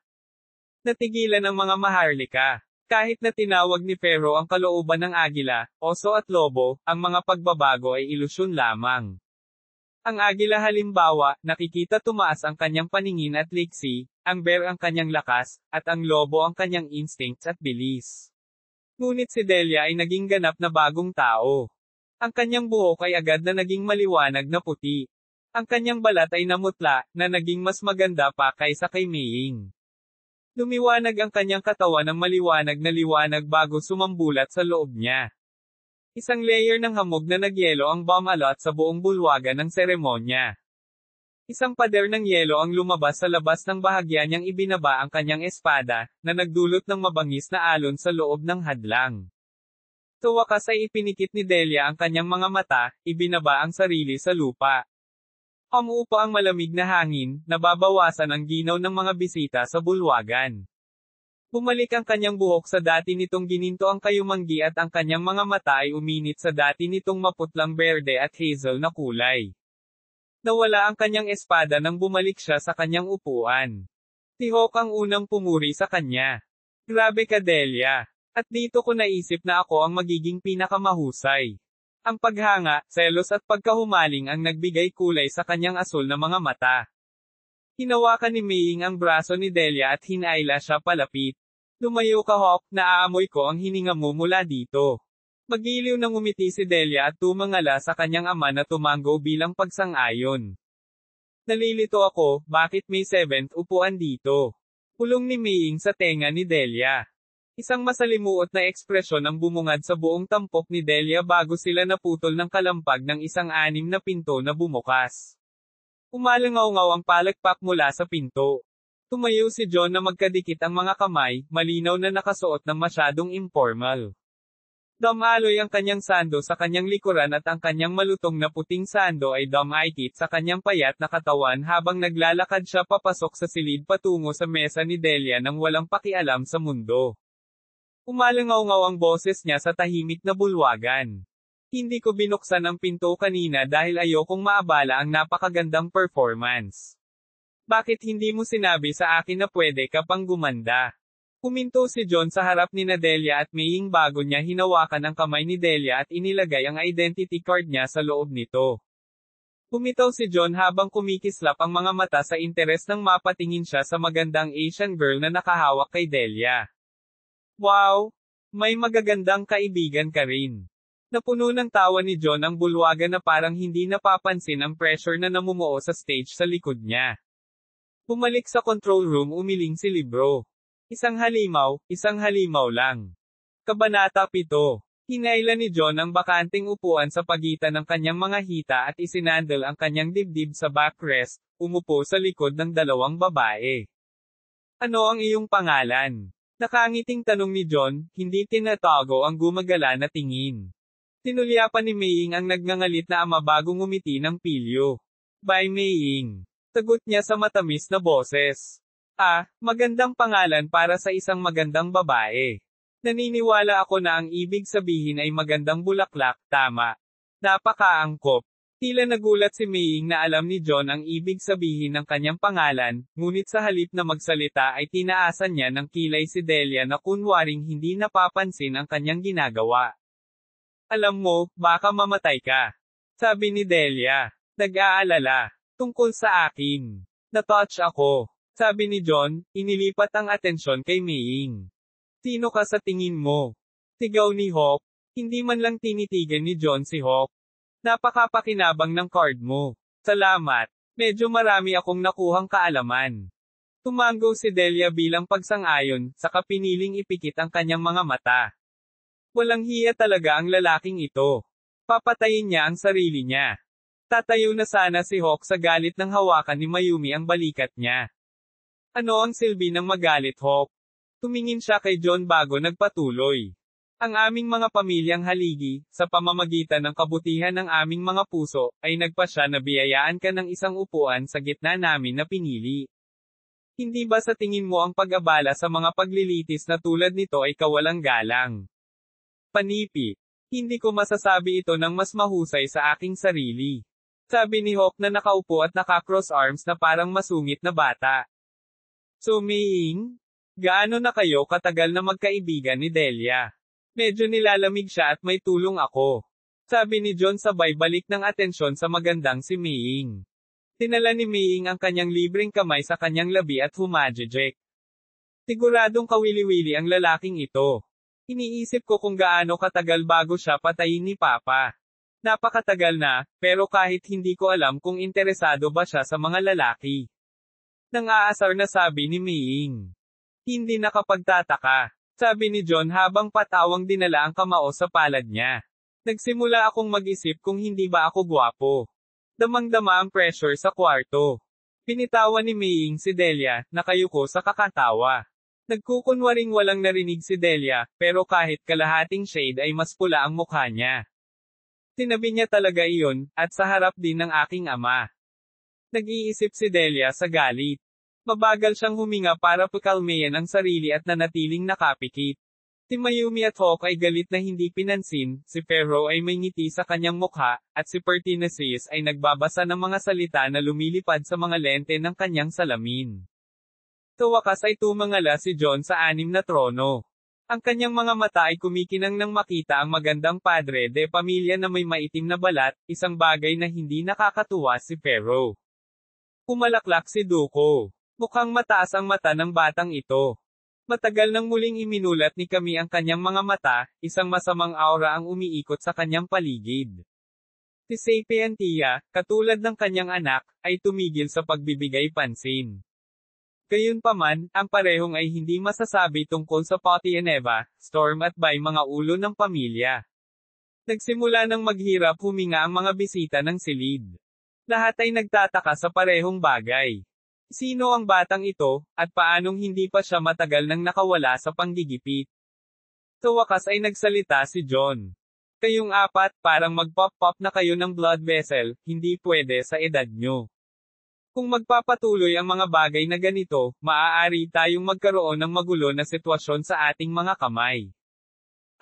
Speaker 1: Natigilan ang mga maharlika. Kahit na tinawag ni Pharaoh ang kalooban ng agila, oso at lobo, ang mga pagbabago ay ilusyon lamang. Ang agila halimbawa, nakikita tumaas ang kanyang paningin at liksi, ang bear ang kanyang lakas, at ang lobo ang kanyang instincts at bilis. Ngunit si Delia ay naging ganap na bagong tao. Ang kanyang buhok ay agad na naging maliwanag na puti. Ang kanyang balat ay namutla, na naging mas maganda pa kaysa kay Mei. Lumiwanag ang kanyang katawan ng maliwanag na liwanag bago sumambulat sa loob niya. Isang layer ng hamog na nagyelo ang bumalot sa buong bulwagan ng seremonya. Isang pader ng yelo ang lumabas sa labas ng bahagya niyang ibinaba ang kanyang espada, na nagdulot ng mabangis na alon sa loob ng hadlang. Sa wakas ay ipinikit ni Delia ang kanyang mga mata, ibinaba ang sarili sa lupa. Umuupa ang malamig na hangin, nababawasan ang ginaw ng mga bisita sa bulwagan. Bumalik ang kanyang buhok sa dati nitong gininto ang kayumanggi at ang kanyang mga mata ay uminit sa dati nitong maputlang berde at hazel na kulay. Nawala ang kanyang espada nang bumalik siya sa kanyang upuan. Tihok ang unang pumuri sa kanya. Grabe ka Delia. At dito ko naisip na ako ang magiging pinakamahusay. Ang paghanga, selos at pagkahumaling ang nagbigay kulay sa kanyang asul na mga mata. Hinawakan ni Mei ang braso ni Delia at hinaila siya palapit. Lumayo ka Hawk, naaamoy ko ang hininga mo mula dito. Magiliw nang umiti si Delia at tumangala sa kanyang ama na tumango bilang pagsang-ayon. Nalilito ako, bakit may 7th upuan dito? Pulong ni Mei sa tenga ni Delia. Isang masalimuot na ekspresyon ang bumungad sa buong tampok ni Delia bago sila naputol ng kalampag ng isang anim na pinto na bumukas. Umalangaw-ngaw ang palakpak mula sa pinto. Tumayo si John na magkadikit ang mga kamay, malinaw na nakasuot ng masyadong informal. Dumaloy ang kanyang sando sa kanyang likuran at ang kanyang malutong na puting sando ay dumaikit sa kanyang payat na katawan habang naglalakad siya papasok sa silid patungo sa mesa ni Delia nang walang pakialam sa mundo. Umalangaw-ngaw ang boses niya sa tahimik na bulwagan. Hindi ko binuksan ang pinto kanina dahil ayokong maabala ang napakagandang performance. Bakit hindi mo sinabi sa akin na pwede ka pang gumanda? Huminto si John sa harap ni Delia at Maying bago niya hinawakan ang kamay ni Delia at inilagay ang identity card niya sa loob nito. Bumitaw si John habang kumikislap ang mga mata sa interes nang mapatingin siya sa magandang Asian girl na nakahawak kay Delia. Wow! May magagandang kaibigan ka rin. Napuno ng tawa ni John ang bulwagan na parang hindi napapansin ang pressure na namumuo sa stage sa likod niya. Bumalik sa control room umiling si Libro. Isang halimaw lang. Kabanata 7. Hinailan ni John ang bakanting upuan sa pagitan ng kanyang mga hita at isinandal ang kanyang dibdib sa backrest, umupo sa likod ng dalawang babae. Ano ang iyong pangalan? Nakangiting tanong ni John, hindi tinatago ang gumagala na tingin. Tinulyapan ni Maying ang nagngangalit na ama bago ngumiti ng pilyo. By Maying. Sagot niya sa matamis na boses. Magandang pangalan para sa isang magandang babae. Naniniwala ako na ang ibig sabihin ay magandang bulaklak, tama. Napakaangkop. Tila nagulat si Maying na alam ni John ang ibig sabihin ng kanyang pangalan, ngunit sa halip na magsalita ay tinaasan niya ng kilay si Delia na kunwaring hindi napapansin ang kanyang ginagawa. Alam mo, baka mamatay ka. Sabi ni Delia. Nag-aalala. Tungkol sa akin. Na-touch ako. Sabi ni John, inilipat ang atensyon kay Maying. Sino ka sa tingin mo? Sigaw ni Hawk. Hindi man lang tinitigan ni John si Hawk. Napakapakinabang ng card mo. Salamat. Medyo marami akong nakuhang kaalaman. Tumanggo si Delia bilang pagsang-ayon, saka piniling ipikit ang kanyang mga mata. Walang hiya talaga ang lalaking ito. Papatayin niya ang sarili niya. Tatayo na sana si Hawk sa galit ng hawakan ni Mayumi ang balikat niya. Ano ang silbi ng magalit, Hawk? Tumingin siya kay John bago nagpatuloy. Ang aming mga pamilyang haligi, sa pamamagitan ng kabutihan ng aming mga puso, ay nagpasya na biyayaan ka ng isang upuan sa gitna namin na pinili. Hindi ba sa tingin mo ang pag-abala sa mga paglilitis na tulad nito ay kawalang galang? Panipi. Hindi ko masasabi ito ng mas mahusay sa aking sarili. Sabi ni Hawk na nakaupo at naka-cross arms na parang masungit na bata. So Maying? Gaano na kayo katagal na magkaibigan ni Delia? Medyo nilalamig siya at may tulong ako. Sabi ni John sabay balik ng atensyon sa magandang si Maying. Tinala ni Maying ang kanyang libreng kamay sa kanyang labi at humajejek. Siguradong kawili-wili ang lalaking ito. Iniisip ko kung gaano katagal bago siya patayin ni Papa. Napakatagal na, pero kahit hindi ko alam kung interesado ba siya sa mga lalaki. Nang-aasar na sabi ni Maying. Hindi nakapagtataka. Sabi ni John habang patawang dinala ang kamao sa palad niya. Nagsimula akong mag-isip kung hindi ba ako gwapo. Damang-dama ang pressure sa kwarto. Pinitawan ni Maying si Delia, nakayuko sa kakatawa. Nagkukunwaring walang narinig si Delia, pero kahit kalahating shade ay mas pula ang mukha niya. Sinabi niya talaga iyon, at sa harap din ng aking ama. Nag-iisip si Delia sa galit. Mabagal siyang huminga para pakalmayan ang sarili at nanatiling nakapikit. Si Mayumi at Hawk ay galit na hindi pinansin, si Ferro ay may ngiti sa kanyang mukha, at si Pertinacis ay nagbabasa ng mga salita na lumilipad sa mga lente ng kanyang salamin. Sa wakas ay tumangala si John sa 6 na trono. Ang kanyang mga mata ay kumikinang nang makita ang magandang padre de pamilya na may maitim na balat, isang bagay na hindi nakakatuwa si Ferro. Pumalaklak si Duko. Mukhang mataas ang mata ng batang ito. Matagal nang muling iminulat ni Kami ang kanyang mga mata, isang masamang aura ang umiikot sa kanyang paligid. Si Sapientia, katulad ng kanyang anak, ay tumigil sa pagbibigay pansin. Gayunpaman, ang parehong ay hindi masasabi tungkol sa Potty and Eva, Storm at Bay mga ulo ng pamilya. Nagsimula ng maghirap huminga ang mga bisita ng silid. Lahat ay nagtataka sa parehong bagay. Sino ang batang ito, at paanong hindi pa siya matagal nang nakawala sa panggigipit? Sa wakas ay nagsalita si John. Kayong apat, parang mag-pop-pop na kayo ng blood vessel, hindi pwede sa edad nyo. Kung magpapatuloy ang mga bagay na ganito, maaari tayong magkaroon ng magulo na sitwasyon sa ating mga kamay.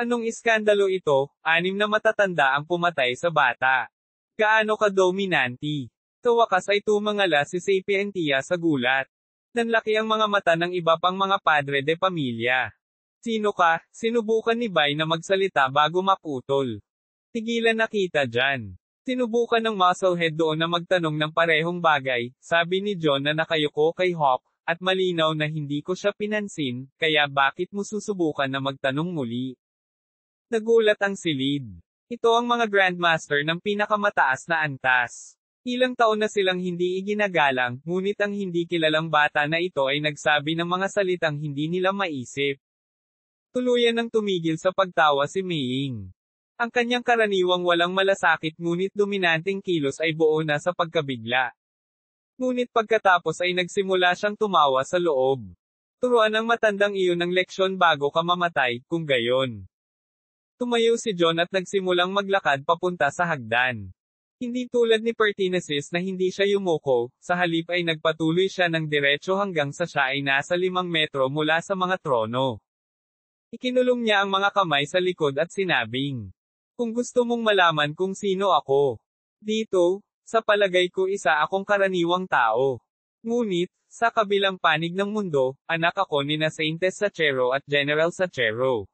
Speaker 1: Anong iskandalo ito? 6 na matatanda ang pumatay sa bata. Gaano ka dominante? Sa wakas ay tumangala si Sapientia sa gulat. Nanlaki ang mga mata ng iba pang mga padre de pamilya. Sino ka? Sinubukan ni Bay na magsalita bago maputol. Tigilan na kita dyan. Sinubukan ng musclehead doon na magtanong ng parehong bagay, sabi ni John na nakayuko kay Hawk, at malinaw na hindi ko siya pinansin, kaya bakit mo susubukan na magtanong muli? Nagulat ang silid. Ito ang mga Grandmaster ng pinakamataas na antas. Ilang taon na silang hindi iginagalang, ngunit ang hindi kilalang bata na ito ay nagsabi ng mga salitang hindi nila maisip. Tuluyan ng tumigil sa pagtawa si Mei. Ang kanyang karaniwang walang malasakit ngunit dominanteng kilos ay buo na sa pagkabigla. Ngunit pagkatapos ay nagsimula siyang tumawa sa loob. Turuan ng matandang iyon ng leksyon bago ka mamatay, kung gayon. Tumayo si John at nagsimulang maglakad papunta sa hagdan. Hindi tulad ni Pertinasis na hindi siya yumuko, sa halip ay nagpatuloy siya ng diretso hanggang sa siya ay nasa 5 metro mula sa mga trono. Ikinulong niya ang mga kamay sa likod at sinabing, kung gusto mong malaman kung sino ako. Dito, sa palagay ko isa akong karaniwang tao. Ngunit, sa kabilang panig ng mundo, anak ako ni na Saintes Sachero at General Sachero.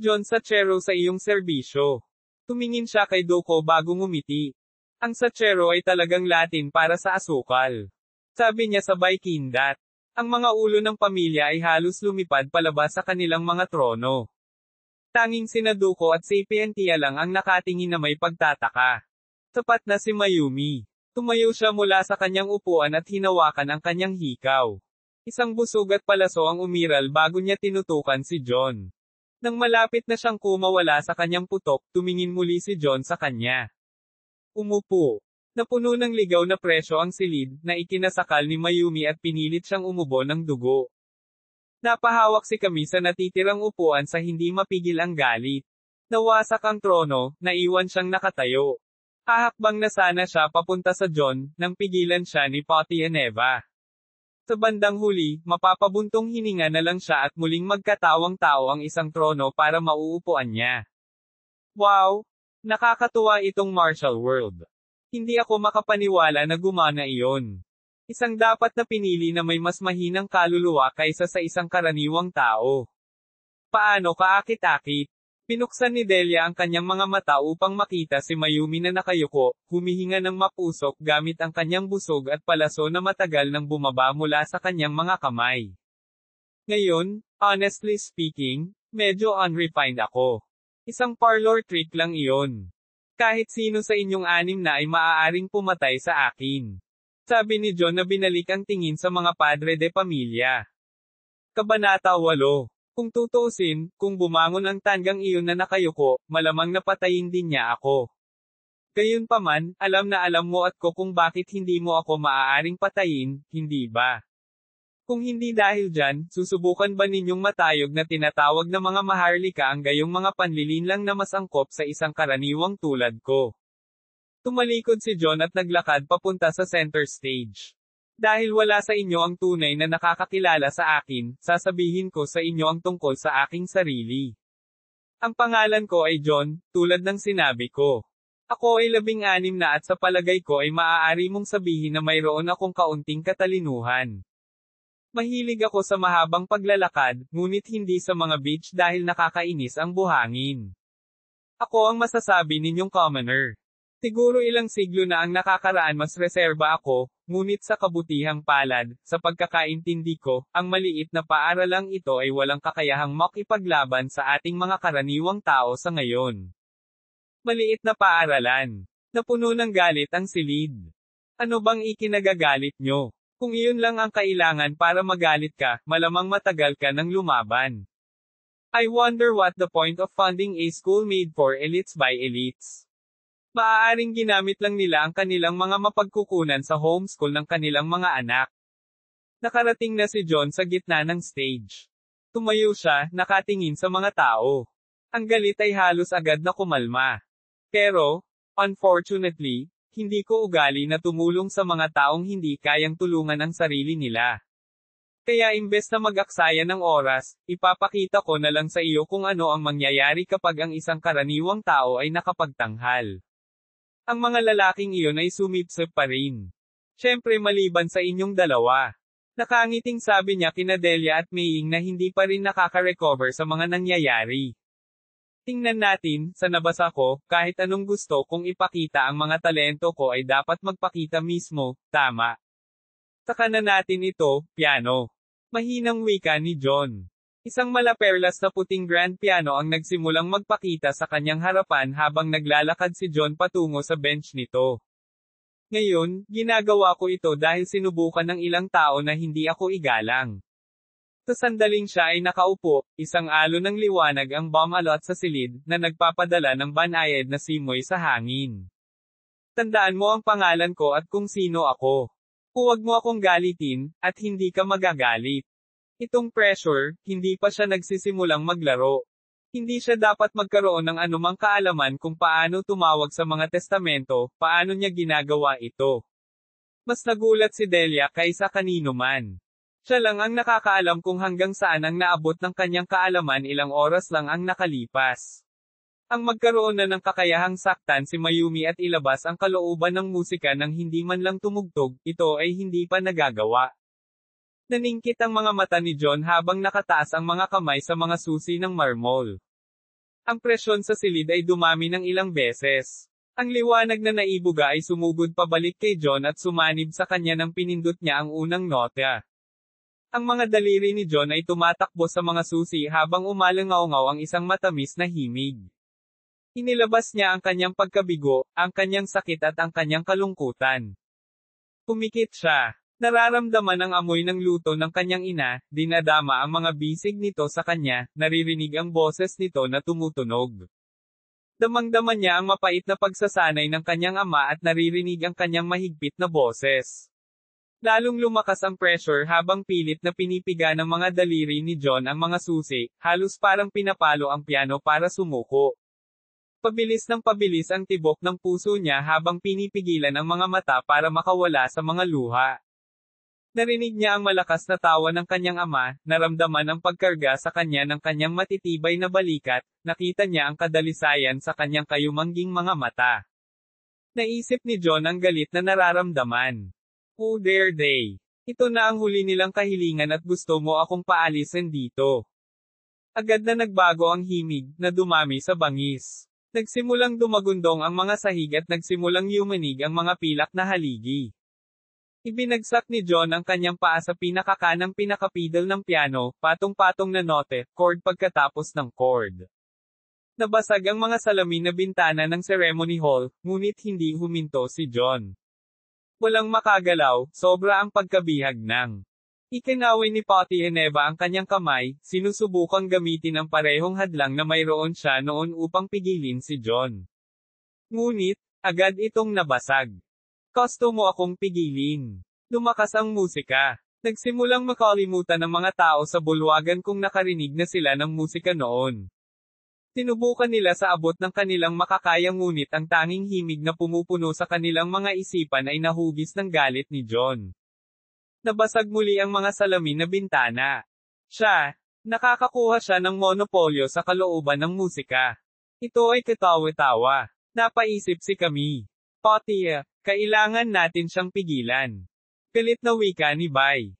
Speaker 1: John Sachero sa iyong serbisyo. Tumingin siya kay Doko bago ngumiti. Ang Sachero ay talagang Latin para sa asukal. Sabi niya sabay kindat. Ang mga ulo ng pamilya ay halos lumipad palabas sa kanilang mga trono. Tanging sina Duko at Sapientia lang ang nakatingin na may pagtataka. Sapat na si Mayumi. Tumayo siya mula sa kanyang upuan at hinawakan ang kanyang hikaw. Isang busog at palaso ang umiral bago niya tinutukan si John. Nang malapit na siyang kumawala sa kanyang putok, tumingin muli si John sa kanya. Umupo. Napuno ng ligaw na presyo ang silid, na ikinasakal ni Mayumi at pinilit siyang umubo ng dugo. Napahawak si Kami sa natitirang upuan sa hindi mapigil ang galit. Nawasak ang trono, naiwan siyang nakatayo. Hahakbang na sana siya papunta sa John, nang pigilan siya ni Potty and Eva. Sa bandang huli, mapapabuntong hininga na lang siya at muling magkatawang-tao ang isang trono para mauupuan niya. Wow! Nakakatuwa itong martial world. Hindi ako makapaniwala na gumana iyon. Isang dapat na pinili na may mas mahinang kaluluwa kaysa sa isang karaniwang tao. Paano kaakit-akit? Pinuksan ni Delia ang kanyang mga mata upang makita si Mayumi na nakayuko, humihinga ng mapusok gamit ang kanyang busog at palaso na matagal nang bumaba mula sa kanyang mga kamay. Ngayon, honestly speaking, medyo unrefined ako. Isang parlor trick lang iyon. Kahit sino sa inyong 6 na ay maaaring pumatay sa akin. Sabi ni John na binalik ang tingin sa mga padre de pamilya. Kabanata 8. Kung tutuusin, kung bumangon ang tanggang iyon na nakayuko, malamang napatayin din niya ako. Gayunpaman, alam na alam mo at ko kung bakit hindi mo ako maaaring patayin, hindi ba? Kung hindi dahil dyan, susubukan ba ninyong matayog na tinatawag na mga maharlika ang gayong mga panlilinlang na masangkop sa isang karaniwang tulad ko? Tumalikod si John at naglakad papunta sa center stage. Dahil wala sa inyo ang tunay na nakakakilala sa akin, sasabihin ko sa inyo ang tungkol sa aking sarili. Ang pangalan ko ay John, tulad ng sinabi ko. Ako ay 16 na at sa palagay ko ay maaari mong sabihin na mayroon akong kaunting katalinuhan. Mahilig ako sa mahabang paglalakad, ngunit hindi sa mga beach dahil nakakainis ang buhangin. Ako ang masasabi ninyong commoner. Siguro ilang siglo na ang nakakaraan mas reserba ako, ngunit sa kabutihang palad, sa pagkakaintindi ko, ang maliit na paaralang ito ay walang kakayahang makipaglaban sa ating mga karaniwang tao sa ngayon. Maliit na paaralan. Napuno ng galit ang silid. Ano bang ikinagagalit nyo? Kung iyon lang ang kailangan para magalit ka, malamang matagal ka nang lumaban. I wonder what the point of funding a school made for elites by elites. Maaaring ginamit lang nila ang kanilang mga mapagkukunan sa homeschool ng kanilang mga anak. Nakarating na si John sa gitna ng stage. Tumayo siya, nakatingin sa mga tao. Ang galit ay halos agad na kumalma. Pero, unfortunately, hindi ko ugali na tumulong sa mga taong hindi kayang tulungan ang sarili nila. Kaya imbes na mag-aksaya ng oras, ipapakita ko na lang sa iyo kung ano ang mangyayari kapag ang isang karaniwang tao ay nakapagtanghal. Ang mga lalaking iyon ay sumipsip pa rin. Siyempre maliban sa inyong dalawa. Nakangiting sabi niya kina Delia at Maying na hindi pa rin nakaka-recover sa mga nangyayari. Tingnan natin, sa nabasa ko, kahit anong gusto kong ipakita ang mga talento ko ay dapat magpakita mismo, tama. Saka na natin ito, piano. Mahinang wika ni John. Isang malaperlas na puting grand piano ang nagsimulang magpakita sa kanyang harapan habang naglalakad si John patungo sa bench nito. Ngayon, ginagawa ko ito dahil sinubukan ng ilang tao na hindi ako igalang. Sa sandaling siya ay nakaupo, isang alon ng liwanag ang bumalot sa silid, na nagpapadala ng banayad na simoy sa hangin. Tandaan mo ang pangalan ko at kung sino ako. Huwag mo akong galitin, at hindi ka magagalit. Itong pressure, hindi pa siya nagsisimulang maglaro. Hindi siya dapat magkaroon ng anumang kaalaman kung paano tumawag sa mga testamento, paano niya ginagawa ito. Mas nagulat si Delia kaysa kanino man. Siya lang ang nakakaalam kung hanggang saan ang naabot ng kanyang kaalaman, ilang oras lang ang nakalipas. Ang magkaroon na ng kakayahang saktan si Mayumi at ilabas ang kalooban ng musika nang hindi man lang tumugtog, ito ay hindi pa nagagawa. Naningkit ang mga mata ni John habang nakataas ang mga kamay sa mga susi ng marmol. Ang presyon sa silid ay dumami ng ilang beses. Ang liwanag na naibuga ay sumugod pabalik kay John at sumanib sa kanya nang pinindot niya ang unang nota. Ang mga daliri ni John ay tumatakbo sa mga susi habang umalangaw-ngaw ang isang matamis na himig. Inilabas niya ang kanyang pagkabigo, ang kanyang sakit at ang kanyang kalungkutan. Pumikit siya. Nararamdaman ang amoy ng luto ng kanyang ina, dinadama ang mga bisig nito sa kanya, naririnig ang boses nito na tumutunog. Damang-dama niya ang mapait na pagsasanay ng kanyang ama at naririnig ang kanyang mahigpit na boses. Lalong lumakas ang pressure habang pilit na pinipiga ng mga daliri ni John ang mga susi, halos parang pinapalo ang piano para sumuko. Pabilis ng pabilis ang tibok ng puso niya habang pinipigilan ang mga mata para makawala sa mga luha. Narinig niya ang malakas na tawa ng kanyang ama, naramdaman ang pagkarga sa kanya ng kanyang matitibay na balikat, nakita niya ang kadalisayan sa kanyang kayumangging mga mata. Naisip ni John ang galit na nararamdaman. Oh dare they! Ito na ang huli nilang kahilingan at gusto mo akong paalisin dito. Agad na nagbago ang himig, na dumami sa bangis. Nagsimulang dumagundong ang mga sahig at nagsimulang yumanig ang mga pilak na haligi. Ibinagsak ni John ang kanyang paa sa pinakakanang pinakapidal ng piano, patong-patong na note, chord pagkatapos ng chord. Nabasag ang mga salamin na bintana ng ceremony hall, ngunit hindi huminto si John. Walang makagalaw, sobra ang pagkabihag ng. Ikinaway ni Patty Geneva ang kanyang kamay, sinusubukang gamitin ang parehong hadlang na mayroon siya noon upang pigilin si John. Ngunit, agad itong nabasag. Gusto mo akong pigilin. Lumakas ang musika. Nagsimulang makalimutan ng mga tao sa bulwagan kung nakarinig na sila ng musika noon. Tinubukan nila sa abot ng kanilang makakaya ngunit ang tanging himig na pumupuno sa kanilang mga isipan ay nahugis ng galit ni John. Nabasag muli ang mga salamin na bintana. Nakakakuha siya ng monopolyo sa kalooban ng musika. Ito ay katawa-tawa. Napaisip si Camille. Patty, kailangan natin siyang pigilan. Galit na wika ni Bai.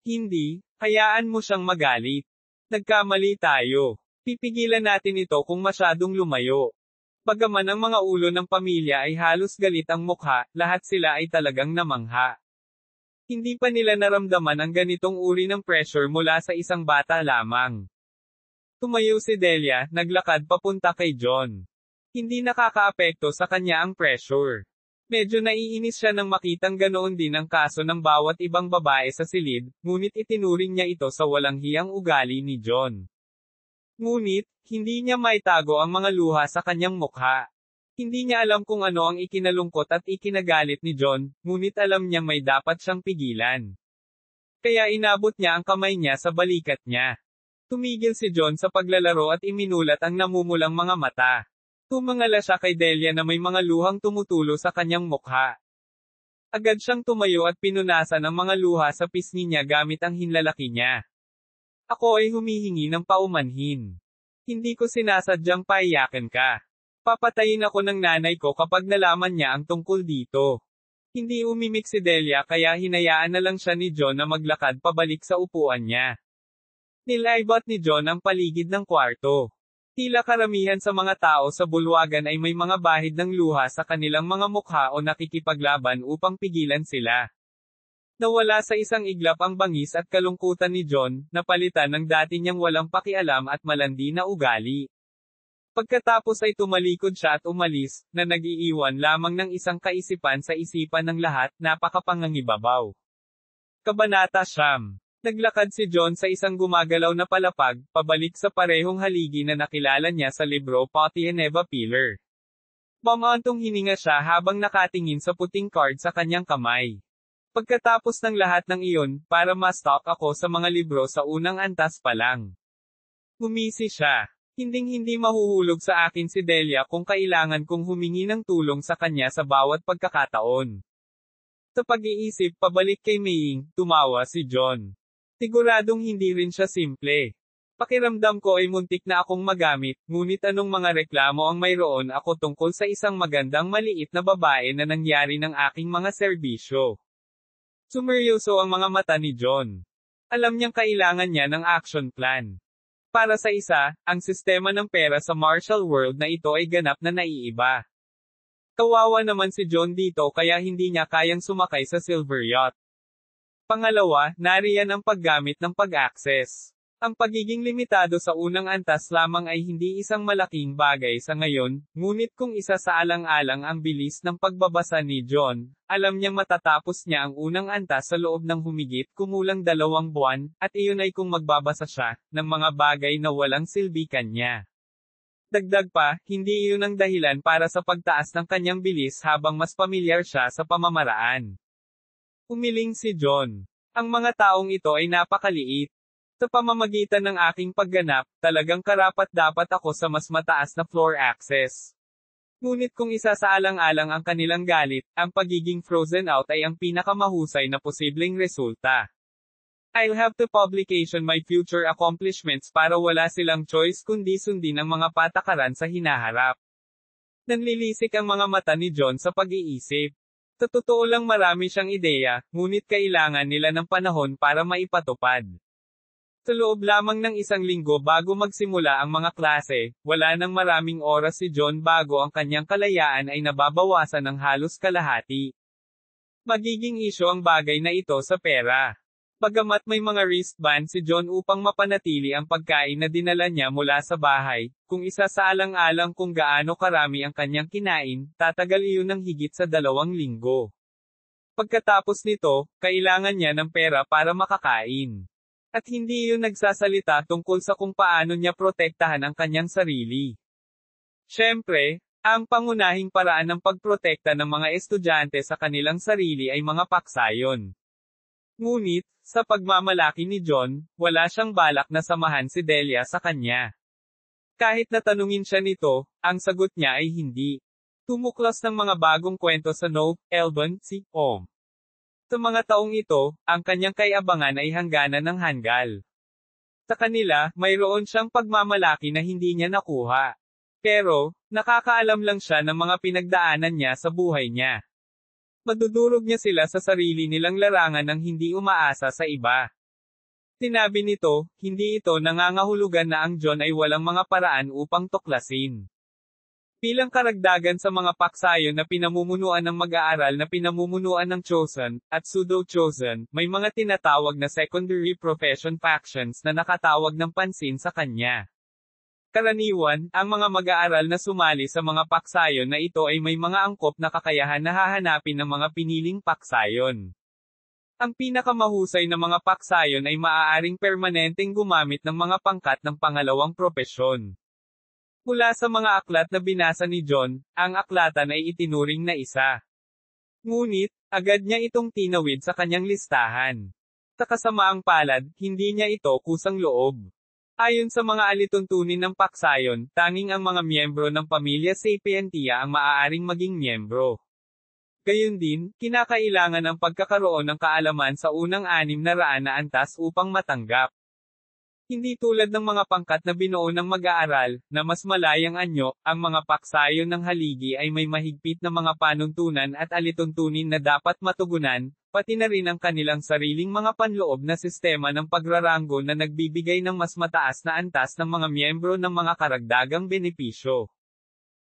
Speaker 1: Hindi, hayaan mo siyang magalit. Nagkamali tayo. Pipigilan natin ito kung masyadong lumayo. Bagaman ang mga ulo ng pamilya ay halos galit ang mukha, lahat sila ay talagang namangha. Hindi pa nila naramdaman ang ganitong uri ng pressure mula sa isang bata lamang. Tumayo si Delia, naglakad papunta kay John. Hindi nakakaapekto sa kanya ang pressure. Medyo naiinis siya nang makitang ganoon din ang kaso ng bawat ibang babae sa silid, ngunit itinuring niya ito sa walang hiyang ugali ni John. Ngunit, hindi niya maitago ang mga luha sa kanyang mukha. Hindi niya alam kung ano ang ikinalungkot at ikinagalit ni John, ngunit alam niya may dapat siyang pigilan. Kaya inabot niya ang kamay niya sa balikat niya. Tumigil si John sa paglalaro at iminulat ang namumulang mga mata. Tumangala siya kay Delia na may mga luhang tumutulo sa kanyang mukha. Agad siyang tumayo at pinunasan ang mga luha sa pisngi niya gamit ang hinlalaki niya. Ako ay humihingi ng paumanhin. Hindi ko sinasadyang paiyakan ka. Papatayin ako ng nanay ko kapag nalaman niya ang tungkol dito. Hindi umimik si Delia kaya hinayaan na lang siya ni John na maglakad pabalik sa upuan niya. Nilaybot ni John ang paligid ng kwarto. Tila karamihan sa mga tao sa bulwagan ay may mga bahid ng luha sa kanilang mga mukha o nakikipaglaban upang pigilan sila. Nawala sa isang iglap ang bangis at kalungkutan ni John, napalitan ng dati niyang walang pakialam at malandi na ugali. Pagkatapos ay tumalikod siya at umalis, na nag-iiwan lamang ng isang kaisipan sa isipan ng lahat, napakapangangibabaw. Kabanata 9. Naglakad si John sa isang gumagalaw na palapag, pabalik sa parehong haligi na nakilala niya sa libro Patti and Eva Pillar. Mamantong hininga siya habang nakatingin sa puting card sa kanyang kamay. Pagkatapos ng lahat ng iyon, para ma-stock ako sa mga libro sa unang antas pa lang. Humisi siya. Hinding-hindi mahuhulog sa akin si Delia kung kailangan kong humingi ng tulong sa kanya sa bawat pagkakataon. Sa pag-iisip pabalik kay Maying, tumawa si John. Siguradong hindi rin siya simple. Pakiramdam ko ay muntik na akong magamit, ngunit anong mga reklamo ang mayroon ako tungkol sa isang magandang maliit na babae na nangyari ng aking mga serbisyo. Sumeryoso ang mga mata ni John. Alam niyang kailangan niya ng action plan. Para sa isa, ang sistema ng pera sa Marshall World na ito ay ganap na naiiba. Kawawa naman si John dito kaya hindi niya kayang sumakay sa silver yacht. Pangalawa, nariyan ang paggamit ng pag-access. Ang pagiging limitado sa unang antas lamang ay hindi isang malaking bagay sa ngayon, ngunit kung isa sa alang-alang ang bilis ng pagbabasa ni John, alam niyang matatapos niya ang unang antas sa loob ng humigit kumulang 2 buwan, at iyon ay kung magbabasa siya ng mga bagay na walang silbi kanya. Dagdag pa, hindi iyon ang dahilan para sa pagtaas ng kanyang bilis habang mas pamilyar siya sa pamamaraan. Umiling si John. Ang mga taong ito ay napakaliit. Sa pamamagitan ng aking pagganap, talagang karapat-dapat ako sa mas mataas na floor access. Ngunit kung isa sa alang-alang ang kanilang galit, ang pagiging frozen out ay ang pinakamahusay na posibleng resulta. I'll have to publication my future accomplishments para wala silang choice kundi sundin ang mga patakaran sa hinaharap. Nanlilisik ang mga mata ni John sa pag-iisip. Sa totoo lang marami siyang ideya, ngunit kailangan nila ng panahon para maipatupad. Sa loob lamang ng 1 linggo bago magsimula ang mga klase, wala nang maraming oras si John bago ang kanyang kalayaan ay nababawasan ng halos kalahati. Magiging isyo ang bagay na ito sa pera. Bagamat may mga wristband si John upang mapanatili ang pagkain na dinala niya mula sa bahay, kung isa sa alang-alang kung gaano karami ang kanyang kinain, tatagal iyon ng higit sa 2 linggo. Pagkatapos nito, kailangan niya ng pera para makakain. At hindi iyon nagsasalita tungkol sa kung paano niya protektahan ang kanyang sarili. Siyempre, ang pangunahing paraan ng pagprotekta ng mga estudyante sa kanilang sarili ay mga paksayon. Ngunit, sa pagmamalaki ni John, wala siyang balak na samahan si Delia sa kanya. Kahit natanungin siya nito, ang sagot niya ay hindi. Tumuklas ng mga bagong kwento sa No. 11 si Om. Sa mga taong ito, ang kanyang kaiabangan ay hangganan ng hanggal. Sa kanila, mayroon siyang pagmamalaki na hindi niya nakuha. Pero, nakakaalam lang siya ng mga pinagdaanan niya sa buhay niya. Madudurog niya sila sa sarili nilang larangan ng hindi umaasa sa iba. Sinabi nito, hindi ito nangangahulugan na ang John ay walang mga paraan upang tuklasin. Bilang karagdagan sa mga paksayon na pinamumunuan ng mag-aaral na pinamumunuan ng chosen, at pseudo-chosen, may mga tinatawag na secondary profession factions na nakatawag ng pansin sa kanya. Karaniwan, ang mga mag-aaral na sumali sa mga paksayon na ito ay may mga angkop na kakayahan na hahanapin ng mga piniling paksayon. Ang pinakamahusay na mga paksayon ay maaaring permanenteng gumamit ng mga pangkat ng pangalawang propesyon. Mula sa mga aklat na binasa ni John, ang aklatan ay itinuring na isa. Ngunit, agad niya itong tinawid sa kanyang listahan. Sa kasamaang palad, hindi niya ito kusang loob. Ayon sa mga alituntunin ng paksayon, tanging ang mga miyembro ng pamilya Sapientia ang maaaring maging miyembro. Gayun din, kinakailangan ang pagkakaroon ng kaalaman sa unang 600 na antas upang matanggap. Hindi tulad ng mga pangkat na binuo ng mag-aaral, na mas malayang anyo, ang mga paksayon ng haligi ay may mahigpit na mga panuntunan at alituntunin na dapat matugunan, pati na rin ang kanilang sariling mga panloob na sistema ng pagraranggo na nagbibigay ng mas mataas na antas ng mga miyembro ng mga karagdagang benepisyo.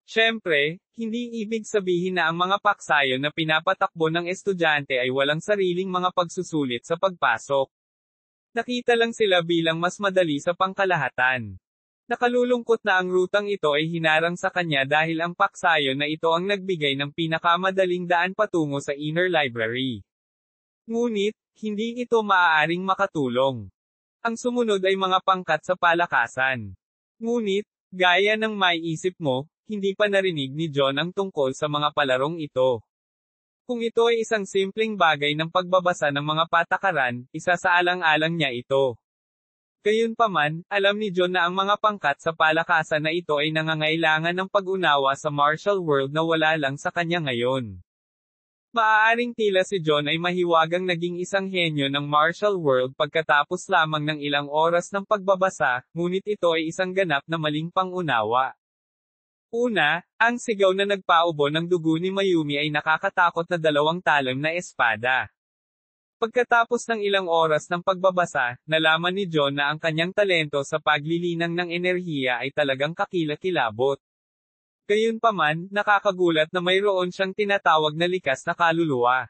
Speaker 1: Siyempre, hindi ibig sabihin na ang mga paksayon na pinapatakbo ng estudyante ay walang sariling mga pagsusulit sa pagpasok. Nakita lang sila bilang mas madali sa pangkalahatan. Nakalulungkot na ang rutang ito ay hinarang sa kanya dahil ang paksayon na ito ang nagbigay ng pinakamadaling daan patungo sa inner library. Ngunit, hindi ito maaaring makatulong. Ang sumunod ay mga pangkat sa palakasan. Ngunit, gaya ng maiisip mo, hindi pa narinig ni John ang tungkol sa mga palarong ito. Kung ito ay isang simpleng bagay ng pagbabasa ng mga patakaran, isa sa alang-alang niya ito. Gayunpaman, alam ni John na ang mga pangkat sa palakasan na ito ay nangangailangan ng pag-unawa sa martial world na wala lang sa kanya ngayon. Maaaring tila si John ay mahiwagang naging isang henyo ng martial world pagkatapos lamang ng ilang oras ng pagbabasa, ngunit ito ay isang ganap na maling pangunawa. Una, ang sigaw na nagpaubo ng dugo ni Mayumi ay nakakatakot na 2 talim na espada. Pagkatapos ng ilang oras ng pagbabasa, nalaman ni John na ang kanyang talento sa paglilinang ng enerhiya ay talagang kakilakilabot. Gayunpaman, nakakagulat na mayroon siyang tinatawag na likas na kaluluwa.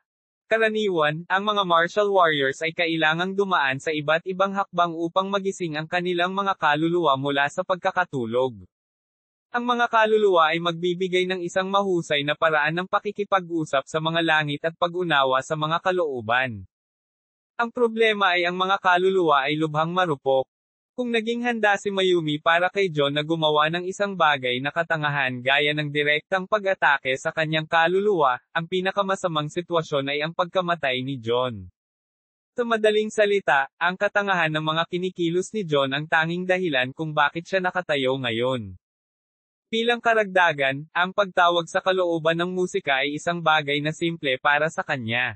Speaker 1: Karaniwan, ang mga martial warriors ay kailangang dumaan sa iba't ibang hakbang upang magising ang kanilang mga kaluluwa mula sa pagkakatulog. Ang mga kaluluwa ay magbibigay ng isang mahusay na paraan ng pakikipag-usap sa mga langit at pag-unawa sa mga kalooban. Ang problema ay ang mga kaluluwa ay lubhang marupok. Kung naging handa si Mayumi para kay John na gumawa ng isang bagay na katangahan gaya ng direktang pag-atake sa kanyang kaluluwa, ang pinakamasamang sitwasyon ay ang pagkamatay ni John. Sa madaling salita, ang katangahan ng mga kinikilos ni John ang tanging dahilan kung bakit siya nakatayo ngayon. Bilang karagdagan, ang pagtawag sa kalooban ng musika ay isang bagay na simple para sa kanya.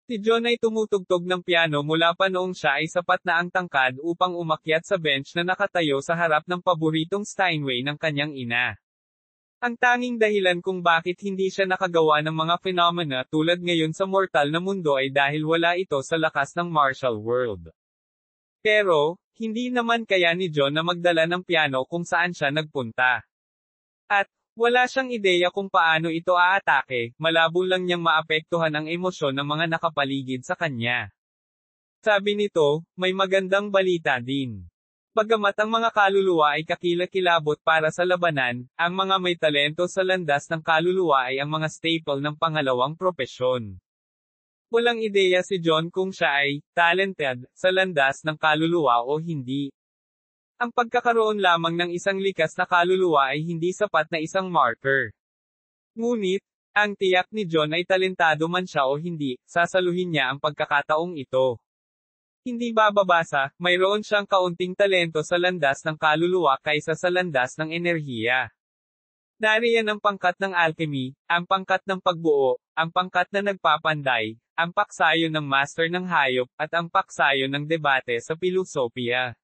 Speaker 1: Si John ay tumutugtog ng piano mula pa noong siya ay sapat na ang tangkad upang umakyat sa bench na nakatayo sa harap ng paboritong Steinway ng kanyang ina. Ang tanging dahilan kung bakit hindi siya nakagawa ng mga phenomena tulad ngayon sa mortal na mundo ay dahil wala ito sa lakas ng martial world. Pero, hindi naman kaya ni John na magdala ng piano kung saan siya nagpunta. At, wala siyang ideya kung paano ito aatake, malabo lang niyang maapektuhan ang emosyon ng mga nakapaligid sa kanya. Sabi nito, may magandang balita din. Bagamat ang mga kaluluwa ay kakilakilabot para sa labanan, ang mga may talento sa landas ng kaluluwa ay ang mga staple ng pangalawang propesyon. Walang ideya si John kung siya ay talented sa landas ng kaluluwa o hindi. Ang pagkakaroon lamang ng isang likas na kaluluwa ay hindi sapat na isang marker. Ngunit, ang tiyak ni John ay talentado man siya o hindi, sasaluhin niya ang pagkakataong ito. Hindi bababasa, mayroon siyang kaunting talento sa landas ng kaluluwa kaysa sa landas ng enerhiya. Nariyan ang pangkat ng alchemy, ang pangkat ng pagbuo, ang pangkat na nagpapanday, ang paksayo ng master ng hayop, at ang paksayo ng debate sa pilosopiya.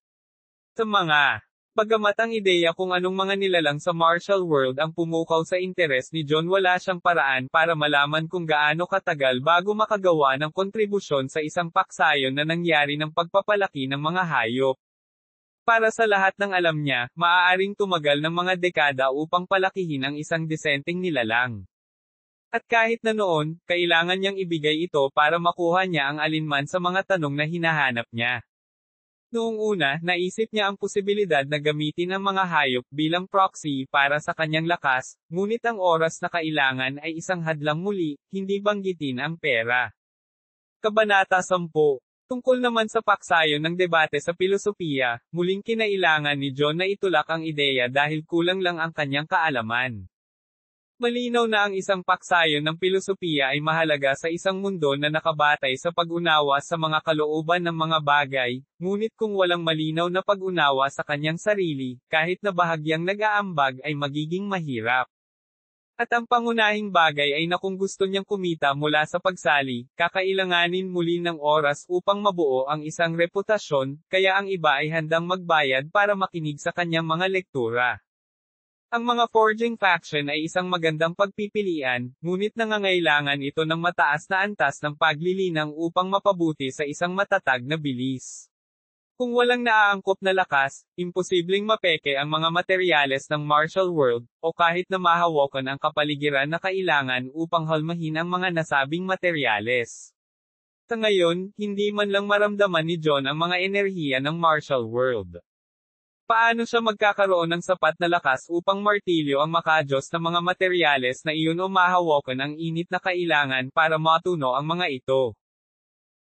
Speaker 1: Sa mga bagamat ang ideya kung anong mga nilalang sa martial world ang pumukaw sa interes ni John, wala siyang paraan para malaman kung gaano katagal bago makagawa ng kontribusyon sa isang paksayon na nangyari ng pagpapalaki ng mga hayop. Para sa lahat ng alam niya, maaaring tumagal ng mga dekada upang palakihin ang isang disenteng nilalang. At kahit na noon, kailangan niyang ibigay ito para makuha niya ang alinman sa mga tanong na hinahanap niya. Noong una, naisip niya ang posibilidad na gamitin ang mga hayop bilang proxy para sa kanyang lakas, ngunit ang oras na kailangan ay isang hadlang muli, hindi banggitin ang pera. Kabanata 10. Tungkol naman sa paksayon ng debate sa pilosopiya, muling kinailangan ni John na itulak ang ideya dahil kulang lang ang kanyang kaalaman. Malinaw na ang isang paksayon ng pilosopiya ay mahalaga sa isang mundo na nakabatay sa pag-unawa sa mga kalooban ng mga bagay, ngunit kung walang malinaw na pag-unawa sa kanyang sarili, kahit na bahagyang nag-aambag ay magiging mahirap. At ang pangunahing bagay ay na kung gusto niyang kumita mula sa pagsali, kakailanganin muli ng oras upang mabuo ang isang reputasyon, kaya ang iba ay handang magbayad para makinig sa kanyang mga lektura. Ang mga forging faction ay isang magandang pagpipilian, ngunit nangangailangan ito ng mataas na antas ng paglilinang upang mapabuti sa isang matatag na bilis. Kung walang naaangkop na lakas, imposibleng mapeke ang mga materyales ng martial world, o kahit na mahawakan ang kapaligiran na kailangan upang halmahin ang mga nasabing materyales. Sa ngayon, hindi man lang maramdaman ni John ang mga enerhiya ng martial world. Paano siya magkakaroon ng sapat na lakas upang martilyo ang makadyos ng mga materyales na iyon o mahawakan ang init na kailangan para matuno ang mga ito?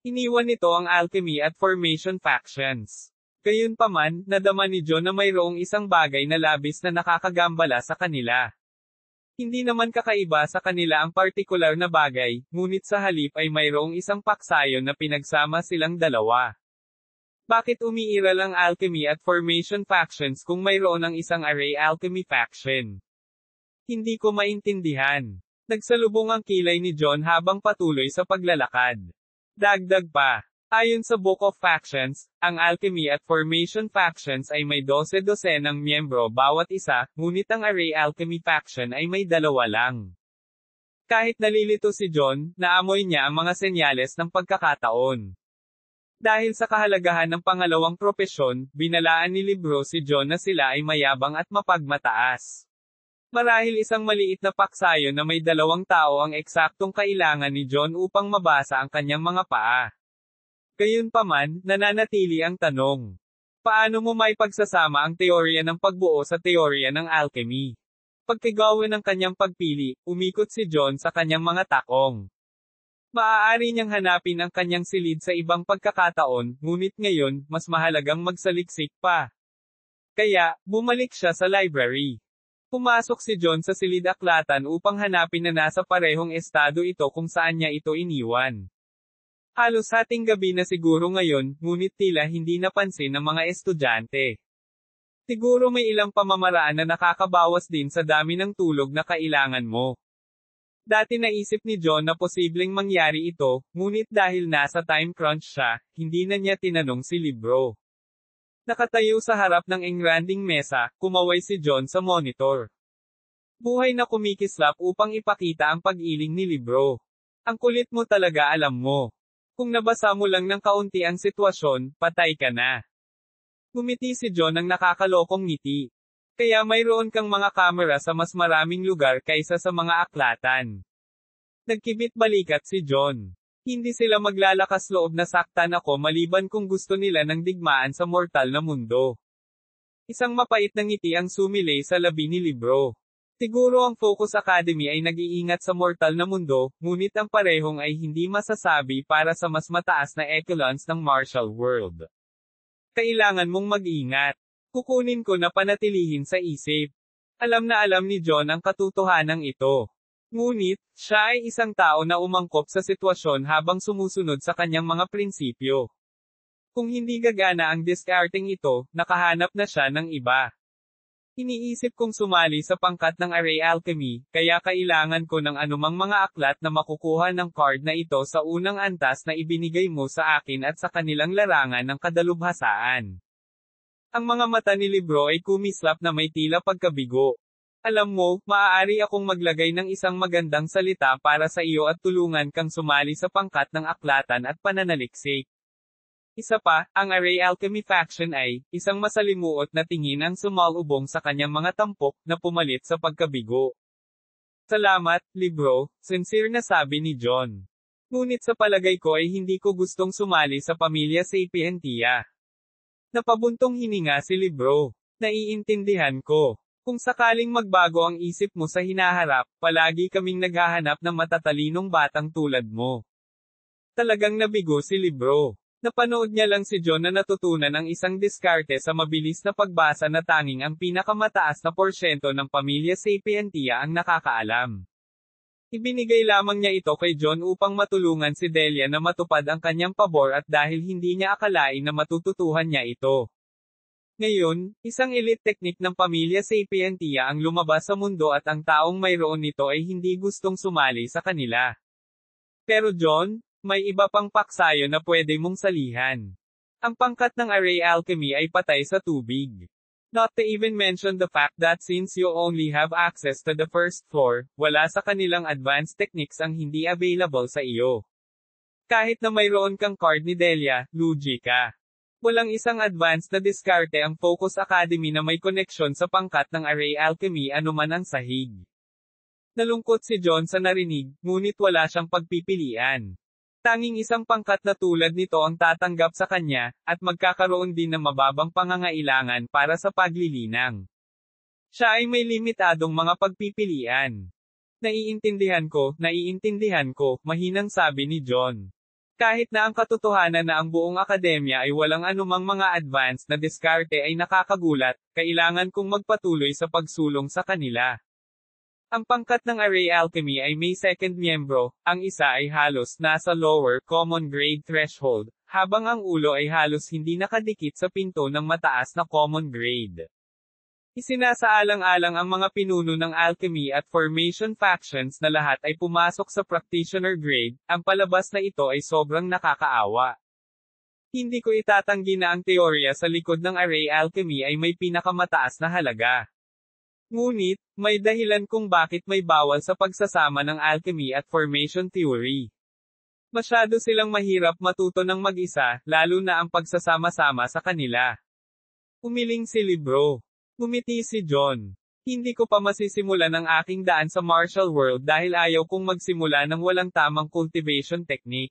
Speaker 1: Iniwan nito ang alchemy at formation factions. Gayunpaman, nadama ni John na mayroong isang bagay na labis na nakakagambala sa kanila. Hindi naman kakaiba sa kanila ang partikular na bagay, ngunit sa halip ay mayroong isang paksayon na pinagsama silang dalawa. Bakit umiiral ang alchemy at formation factions kung mayroon ang isang array alchemy faction? Hindi ko maintindihan. Nagsalubong ang kilay ni John habang patuloy sa paglalakad. Dagdag pa. Ayon sa Book of Factions, ang alchemy at formation factions ay may 12-dosenang miyembro bawat isa, ngunit ang array alchemy faction ay may 2 lang. Kahit nalilito si John, naamoy niya ang mga senyales ng pagkakataon. Dahil sa kahalagahan ng pangalawang propesyon, binalaan ni Libro si John na sila ay mayabang at mapagmataas. Marahil isang maliit na paksayon na may 2 tao ang eksaktong kailangan ni John upang mabasa ang kanyang mga paa. Gayunpaman, nananatili ang tanong. Paano mo maipagsasama ang teorya ng pagbuo sa teorya ng alchemy? Pagkagawa ng kanyang pagpili, umikot si John sa kanyang mga takong. Maaari niyang hanapin ang kanyang silid sa ibang pagkakataon, ngunit ngayon, mas mahalagang magsaliksik pa. Kaya, bumalik siya sa library. Pumasok si John sa silid-aklatan upang hanapin na nasa parehong estado ito kung saan niya ito iniwan. Halos hating gabi na siguro ngayon, ngunit tila hindi napansin ng mga estudyante. Siguro may ilang pamamaraan na nakakabawas din sa dami ng tulog na kailangan mo. Dati naisip ni John na posibleng mangyari ito, ngunit dahil nasa time crunch siya, hindi na niya tinanong si Libro. Nakatayo sa harap ng engranding mesa, kumaway si John sa monitor. Buhay na kumikislap upang ipakita ang pag-iling ni Libro. Ang kulit mo talaga, alam mo. Kung nabasa mo lang ng kaunti ang sitwasyon, patay ka na. Ngumiti si John ng nakakalokong ngiti. Kaya mayroon kang mga kamera sa mas maraming lugar kaysa sa mga aklatan. Nagkibit balikat si John. Hindi sila maglalakas loob na saktan ako maliban kung gusto nila ng digmaan sa mortal na mundo. Isang mapait na ngiti ang sumilay sa labi ni Libro. Siguro ang Focus Academy ay nag-iingat sa mortal na mundo, ngunit ang parehong ay hindi masasabi para sa mas mataas na echelons ng martial world. Kailangan mong mag-ingat. Kukunin ko na panatilihin sa isip. Alam na alam ni John ang katotohanan ito. Ngunit, siya ay isang tao na umangkop sa sitwasyon habang sumusunod sa kanyang mga prinsipyo. Kung hindi gagana ang discarding ito, nakahanap na siya ng iba. Iniisip kong sumali sa pangkat ng Array Alchemy, kaya kailangan ko ng anumang mga aklat na makukuha ng card na ito sa unang antas na ibinigay mo sa akin at sa kanilang larangan ng kadalubhasaan. Ang mga mata ni Libro ay kumislap na may tila pagkabigo. Alam mo, maaari akong maglagay ng isang magandang salita para sa iyo at tulungan kang sumali sa pangkat ng aklatan at pananaliksik. Isa pa, ang Array Alchemy faction ay, isang masalimuot na tingin ang sumalubong sa kanyang mga tampok na pumalit sa pagkabigo. Salamat, Libro, sincere na sabi ni John. Ngunit sa palagay ko ay hindi ko gustong sumali sa pamilya Sapientia. Napabuntong hininga si Libro. Naiintindihan ko. Kung sakaling magbago ang isip mo sa hinaharap, palagi kaming naghahanap ng matatalinong batang tulad mo. Talagang nabigo si Libro. Napanood niya lang si John na natutunan ang isang diskarte sa mabilis na pagbasa na tanging ang pinakamataas na porsyento ng pamilya Sapientia ang nakakaalam. Ibinigay lamang niya ito kay John upang matulungan si Delia na matupad ang kanyang pabor at dahil hindi niya akalain na matututuhan niya ito. Ngayon, isang elite technique ng pamilya Sapientia ang lumabas sa mundo at ang taong mayroon nito ay hindi gustong sumali sa kanila. Pero John, may iba pang paksayo na pwede mong salihan. Ang pangkat ng Array Alchemy ay patay sa tubig. Not to even mention the fact that since you only have access to the first floor, wala sa kanilang advanced techniques ang hindi available sa iyo. Kahit na mayroon kang card ni Delia, lugi ka. Walang isang advanced na diskarte ang Focus Academy na may koneksyon sa pangkat ng Array Alchemy anuman ang sahig. Nalungkot si John sa narinig, ngunit wala siyang pagpipilian. Tanging isang pangkat na tulad nito ang tatanggap sa kanya, at magkakaroon din ng mababang pangangailangan para sa paglilinang. Siya ay may limitadong mga pagpipilian. Naiintindihan ko, mahinang sabi ni John. Kahit na ang katotohanan na ang buong akademya ay walang anumang mga advanced na diskarte ay nakakagulat, kailangan kong magpatuloy sa pagsulong sa kanila. Ang pangkat ng Array Alchemy ay may second miyembro, ang isa ay halos nasa lower common grade threshold, habang ang ulo ay halos hindi nakadikit sa pinto ng mataas na common grade. Isinasaalang-alang ang mga pinuno ng Alchemy at Formation factions na lahat ay pumasok sa practitioner grade, ang palabas na ito ay sobrang nakakaawa. Hindi ko itatanggi na ang teorya sa likod ng Array Alchemy ay may pinakamataas na halaga. Ngunit, may dahilan kung bakit may bawal sa pagsasama ng alchemy at formation theory. Masyado silang mahirap matuto ng mag-isa, lalo na ang pagsasama-sama sa kanila. Umiling si Libro. Ngumiti si John. Hindi ko pa masisimulan ang aking daan sa martial world dahil ayaw kong magsimula ng walang tamang cultivation technique.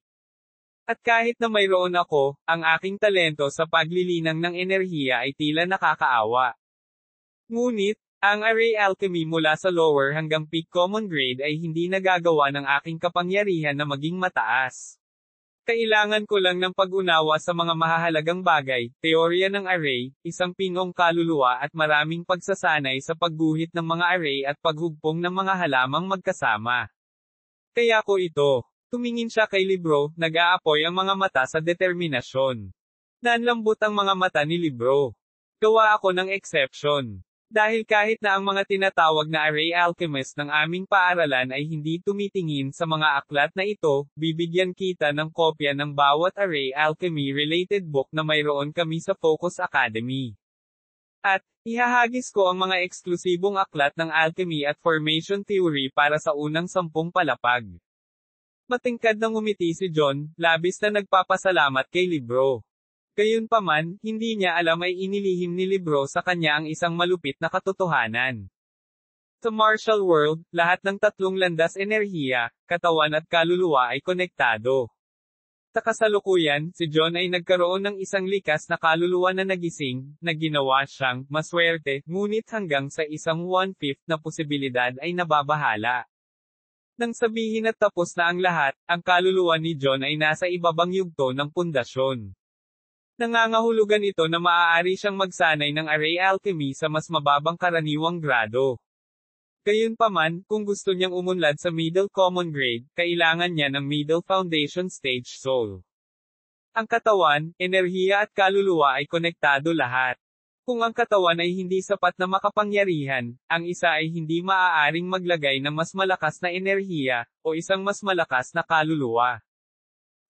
Speaker 1: At kahit na mayroon ako, ang aking talento sa paglilinang ng enerhiya ay tila nakakaawa. Ngunit, ang Array Alchemy mula sa lower hanggang peak common grade ay hindi nagagawa ng aking kapangyarihan na maging mataas. Kailangan ko lang ng pag-unawa sa mga mahahalagang bagay, teorya ng array, isang pinong kaluluwa at maraming pagsasanay sa pagguhit ng mga array at paghugpong ng mga halamang magkasama. Kaya ko ito. Tumingin siya kay Libro, nag-aapoy ang mga mata sa determinasyon. Nanlambot ang mga mata ni Libro. Gawa ako ng exception. Dahil kahit na ang mga tinatawag na array alchemist ng aming paaralan ay hindi tumitingin sa mga aklat na ito, bibigyan kita ng kopya ng bawat array alchemy-related book na mayroon kami sa Focus Academy. At, ihahagis ko ang mga eksklusibong aklat ng alchemy at formation theory para sa unang 10 palapag. Matingkad nang umiti si John, labis na nagpapasalamat kay Libro. Gayunpaman, hindi niya alam ay inilihim ni Libro sa kanya ang isang malupit na katotohanan. Sa martial world, lahat ng tatlong landas enerhiya, katawan at kaluluwa ay konektado. Sa kasalukuyan, si John ay nagkaroon ng isang likas na kaluluwa na nagising, na ginawa siyang maswerte, ngunit hanggang sa isang 1/5 na posibilidad ay nababahala. Nang sabihin at tapos na ang lahat, ang kaluluwa ni John ay nasa ibabang yugto ng pundasyon. Nangangahulugan ito na maaari siyang magsanay ng array alchemy sa mas mababang karaniwang grado. Gayunpaman, kung gusto niyang umunlad sa middle common grade, kailangan niya ng middle foundation stage soul. Ang katawan, enerhiya at kaluluwa ay konektado lahat. Kung ang katawan ay hindi sapat na makapangyarihan, ang isa ay hindi maaaring maglagay ng mas malakas na enerhiya, o isang mas malakas na kaluluwa.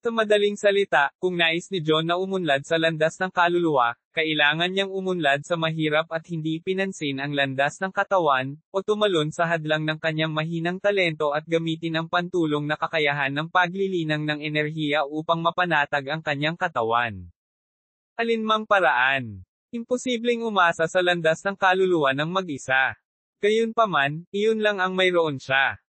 Speaker 1: Sa madaling salita, kung nais ni John na umunlad sa landas ng kaluluwa, kailangan niyang umunlad sa mahirap at hindi pinansin ang landas ng katawan, o tumalon sa hadlang ng kanyang mahinang talento at gamitin ang pantulong na kakayahan ng paglilinang ng enerhiya upang mapanatag ang kanyang katawan. Alinmang paraan. Imposibleng umasa sa landas ng kaluluwa ng mag-isa. Gayunpaman, iyon lang ang mayroon siya.